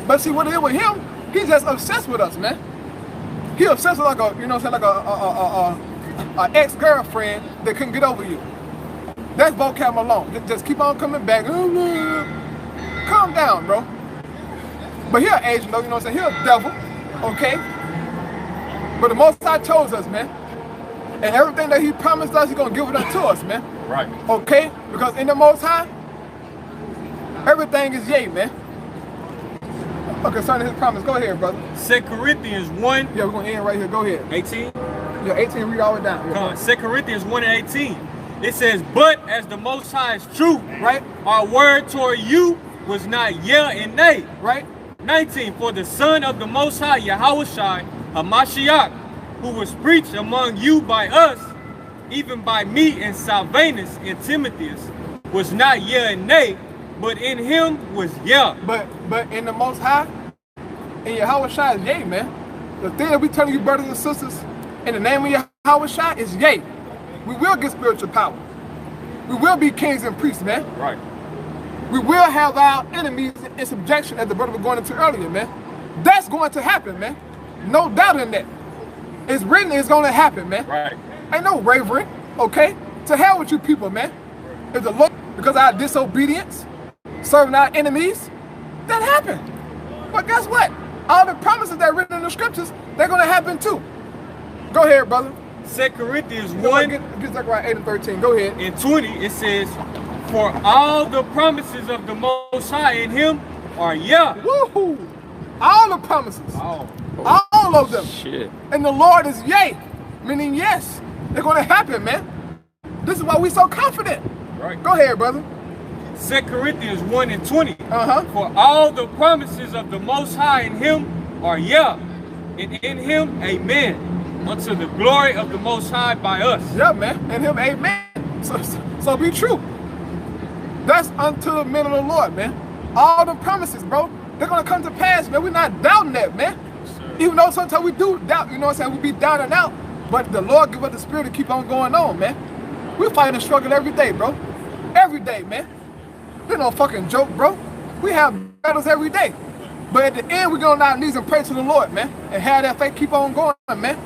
Speaker 5: But see what it is with him, he's just obsessed with us, man. He obsessed with like a, you know what I'm saying, like a ex-girlfriend that couldn't get over you. That's vocab alone. Just keep on coming back. Calm down, bro. But he an agent though, you know what I'm saying? He a devil, okay? But the Most High chose us, man. And everything that he promised us, he's gonna give it unto us, man.
Speaker 2: Right.
Speaker 5: Okay? Because in the Most High, everything is yay, man. Concerning his promise, go ahead, brother.
Speaker 2: 2 Corinthians 1.
Speaker 5: Yeah, we're gonna end right here, go ahead.
Speaker 2: 18.
Speaker 5: Yeah, 18, read all it down.
Speaker 2: Come on, 2 Corinthians 1 and 18. It says, but as the Most High is true,
Speaker 5: Right?
Speaker 2: our word toward you was not yeah and nay.
Speaker 5: Right?
Speaker 2: 19, for the Son of the Most High, Yahushua, Hamashiach, who was preached among you by us, even by me and Salvanus and Timotheus, was not yeah and nay, but in him was yeah.
Speaker 5: But in the Most High, in Yahweh Shai is yay, man. The thing that we telling you, brothers and sisters, in the name of Yahweh Shai is yay. We will get spiritual power. We will be kings and priests, man.
Speaker 2: Right.
Speaker 5: We will have our enemies in subjection, as the brother was going into earlier, man. That's going to happen, man. No doubt in that. It's written, it's going to happen, man.
Speaker 2: Right.
Speaker 5: Ain't no wavering, okay? To hell with you people, man. If the Lord, because of our disobedience, serving our enemies, that happened. But guess what? All the promises that are written in the scriptures, they're going to happen too. Go ahead, brother.
Speaker 2: 2 Corinthians 1
Speaker 5: Get Zechariah 8 and 13. Go ahead.
Speaker 2: and 20, it says, for all the promises of the Most High in him are yeah.
Speaker 5: Woohoo! All the promises.
Speaker 2: Oh.
Speaker 5: All of them.
Speaker 1: Shit.
Speaker 5: And the Lord is yea, meaning yes. They're going to happen, man. This is why we so confident.
Speaker 2: Right.
Speaker 5: Go ahead, brother.
Speaker 2: 2 Corinthians 1 and 20.
Speaker 5: Uh-huh.
Speaker 2: For all the promises of the Most High in him are yeah, and in him amen, unto the glory of the Most High by us.
Speaker 5: Yeah, man. And him, amen. So be true. That's unto the men of the Lord, man. All the promises, bro, they're going to come to pass, man. We're not doubting that, man. Even though sometimes we do doubt, you know what I'm saying? We be down and out. But the Lord give us the spirit to keep on going on, man. We're fighting a struggle every day, bro. Every day, man. This no fucking joke, bro. We have battles every day. But at the end, we go on our knees and pray to the Lord, man. And have that faith keep on going, man.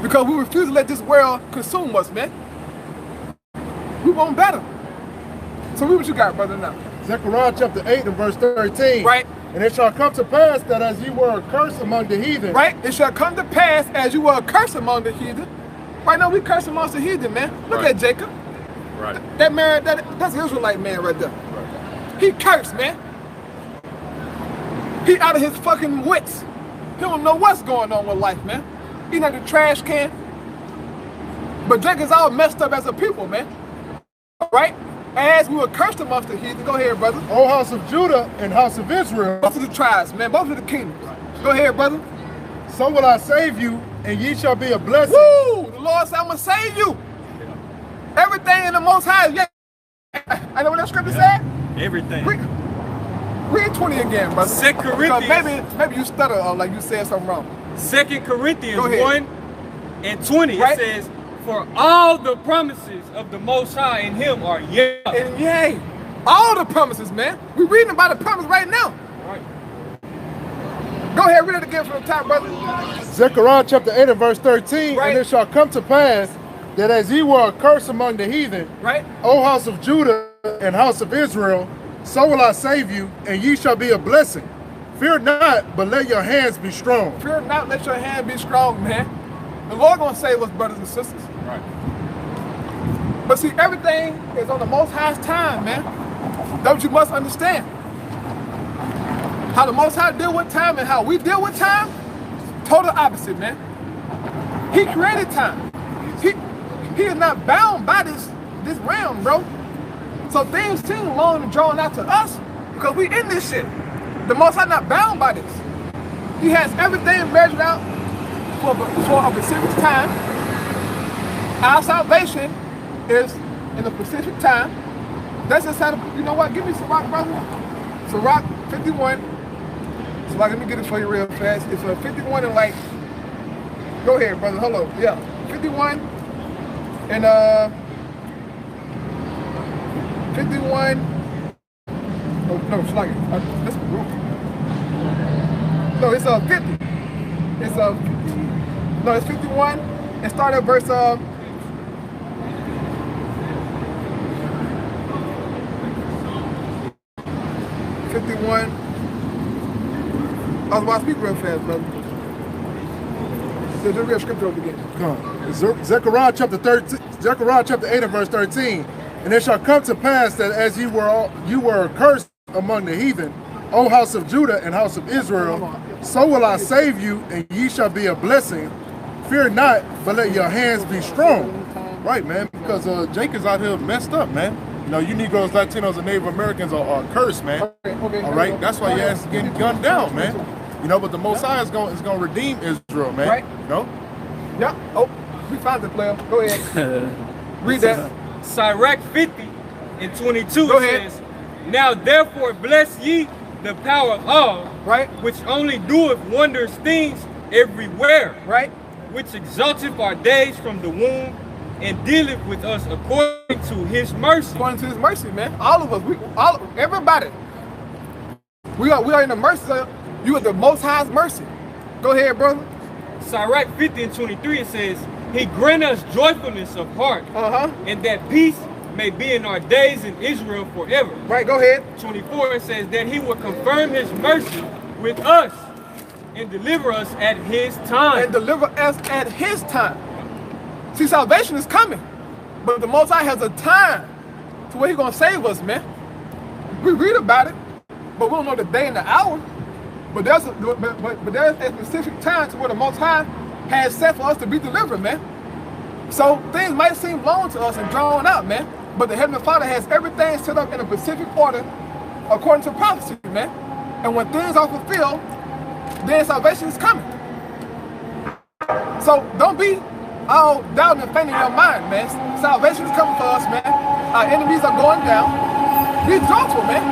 Speaker 5: Because we refuse to let this world consume us, man. We want better. So what you got, brother, now?
Speaker 4: Zechariah chapter 8 and verse 13.
Speaker 5: Right.
Speaker 4: And it shall come to pass that as ye were accursed among the heathen.
Speaker 5: Right? It shall come to pass as you were accursed among the heathen. Right now, we curse amongst the heathen, man. Look at Jacob.
Speaker 2: Right.
Speaker 5: That man, that's an Israelite man right there. Right. He cursed, man. He out of his fucking wits. He don't know what's going on with life, man. He not the trash can. But Jacob's all messed up as a people, man. Right? As we were cursed amongst the heathen. Go ahead, brother.
Speaker 4: O house of Judah and house of Israel.
Speaker 5: Both of the tribes, man. Both of the kingdoms. Go ahead, brother.
Speaker 4: So will I save you, and ye shall be a blessing.
Speaker 5: Woo! The Lord said, I'm going to save you. Everything in the Most High. Yeah. I know what that scripture said?
Speaker 2: Everything.
Speaker 5: Read 20 again, brother.
Speaker 2: 2 Corinthians.
Speaker 5: Maybe you stutter like you said something wrong.
Speaker 2: 2 Corinthians 1 and 20.
Speaker 5: Right?
Speaker 2: It says, for all the promises of the Most High in him are yeah.
Speaker 5: And yay. All the promises, man. We're reading about the promise right now.
Speaker 2: Right.
Speaker 5: Go ahead, read it again from the top, brother.
Speaker 4: Zechariah chapter 8 and verse 13.
Speaker 5: Right.
Speaker 4: And it shall come to pass that as ye were accursed among the heathen,
Speaker 5: right,
Speaker 4: O house of Judah and house of Israel, so will I save you, and ye shall be a blessing. Fear not, but let your hands be strong.
Speaker 5: Fear not, let your hand be strong, man. The Lord gonna save us, brothers and sisters.
Speaker 2: Right.
Speaker 5: But see, everything is on the Most High's time, man. That's what you must understand. How the Most High deal with time and how we deal with time, total opposite, man. He created time. He is not bound by this realm, bro. So things seem long and drawn out to us because we in this shit. The Most High not bound by this. He has everything measured out for a specific time. Our salvation is in a specific time. That's just how, you know what? Give me Sirach, brother. Sirach 51. Sirach, let me get it for you real fast. It's a 51 and like, go ahead, brother. Hello. Yeah. 51 and 51. Oh, no, it's like, that's wrong. No, it's 50. It's no, it's 51 and start at verse 51. I was about to speak real fast, brother. Just read scripture over again.
Speaker 4: Come. Zechariah chapter 8 and verse 13. And it shall come to pass that as you were cursed among the heathen, O house of Judah and house of Israel, so will I save you, and ye shall be a blessing. Fear not, but let your hands be strong. Right, man, because Jacob's out here messed up, man. You know, you Negroes, Latinos, and Native Americans are cursed, man.
Speaker 5: Okay,
Speaker 4: all right, that's why your ass is getting gunned down, man. You know, but the Most High is going to redeem Israel, man.
Speaker 5: Right.
Speaker 4: You know?
Speaker 5: Yeah. Oh, we found it, player. Go ahead. Read that.
Speaker 2: Sirach 50 in 22
Speaker 5: Go
Speaker 2: it
Speaker 5: ahead.
Speaker 2: says, now therefore bless ye the power of,
Speaker 5: Right.
Speaker 2: which only doeth wondrous things everywhere,
Speaker 5: Right.
Speaker 2: which exalteth our days from the womb, and dealeth with us according to his mercy.
Speaker 5: According to his mercy, man. All of us, everybody. We are in the mercy. You are the Most High's mercy. Go ahead, brother.
Speaker 2: Sirach 50 and 23 it says, he grant us joyfulness of heart, and that peace may be in our days in Israel forever.
Speaker 5: Right, go ahead.
Speaker 2: 24 it says that he will confirm his mercy with us and deliver us at his time.
Speaker 5: And deliver us at his time. See, salvation is coming, but the Most High has a time to where he's gonna save us, man. We read about it, but we don't know the day and the hour. But there's a specific time to where the Most High has set for us to be delivered, man. So things might seem long to us and drawn out, man, but the Heavenly Father has everything set up in a specific order according to prophecy, man. And when things are fulfilled, then salvation is coming. So don't be all doubting and fainting in your mind, man. Salvation is coming for us, man. Our enemies are going down. Be joyful, man.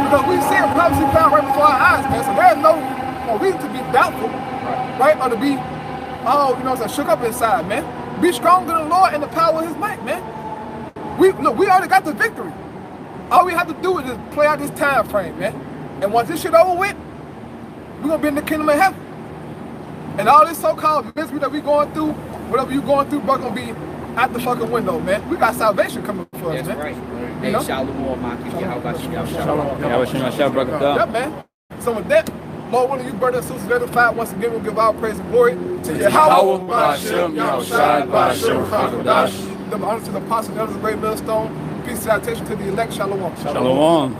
Speaker 5: Because we see a prophecy found right before our eyes, man. So there's no reason to be doubtful, right? Or to be, shook up inside, man. Be strong in the Lord and the power of his might, man. We already got the victory. All we have to do is just play out this time frame, man. And once this shit over with, we're gonna be in the kingdom of heaven. And all this so-called misery that we going through, whatever you going through, bro, gonna be out the fucking window, man. We got salvation coming for us,
Speaker 7: That's
Speaker 5: man.
Speaker 7: right.
Speaker 5: You
Speaker 7: Hey,
Speaker 5: know?
Speaker 7: Shalom, Maki. How about you?
Speaker 5: Yeah, man. So with that, Lord, one of you brothers and sisters edified, once again, we'll give all praise and glory to Yahweh, Ba'ashem, Yahushai, Ba'ashem, Chakodash. The honor to the apostles and elders of the great millstone. Peace and salutation to the elect. Shalom.
Speaker 1: Shalom.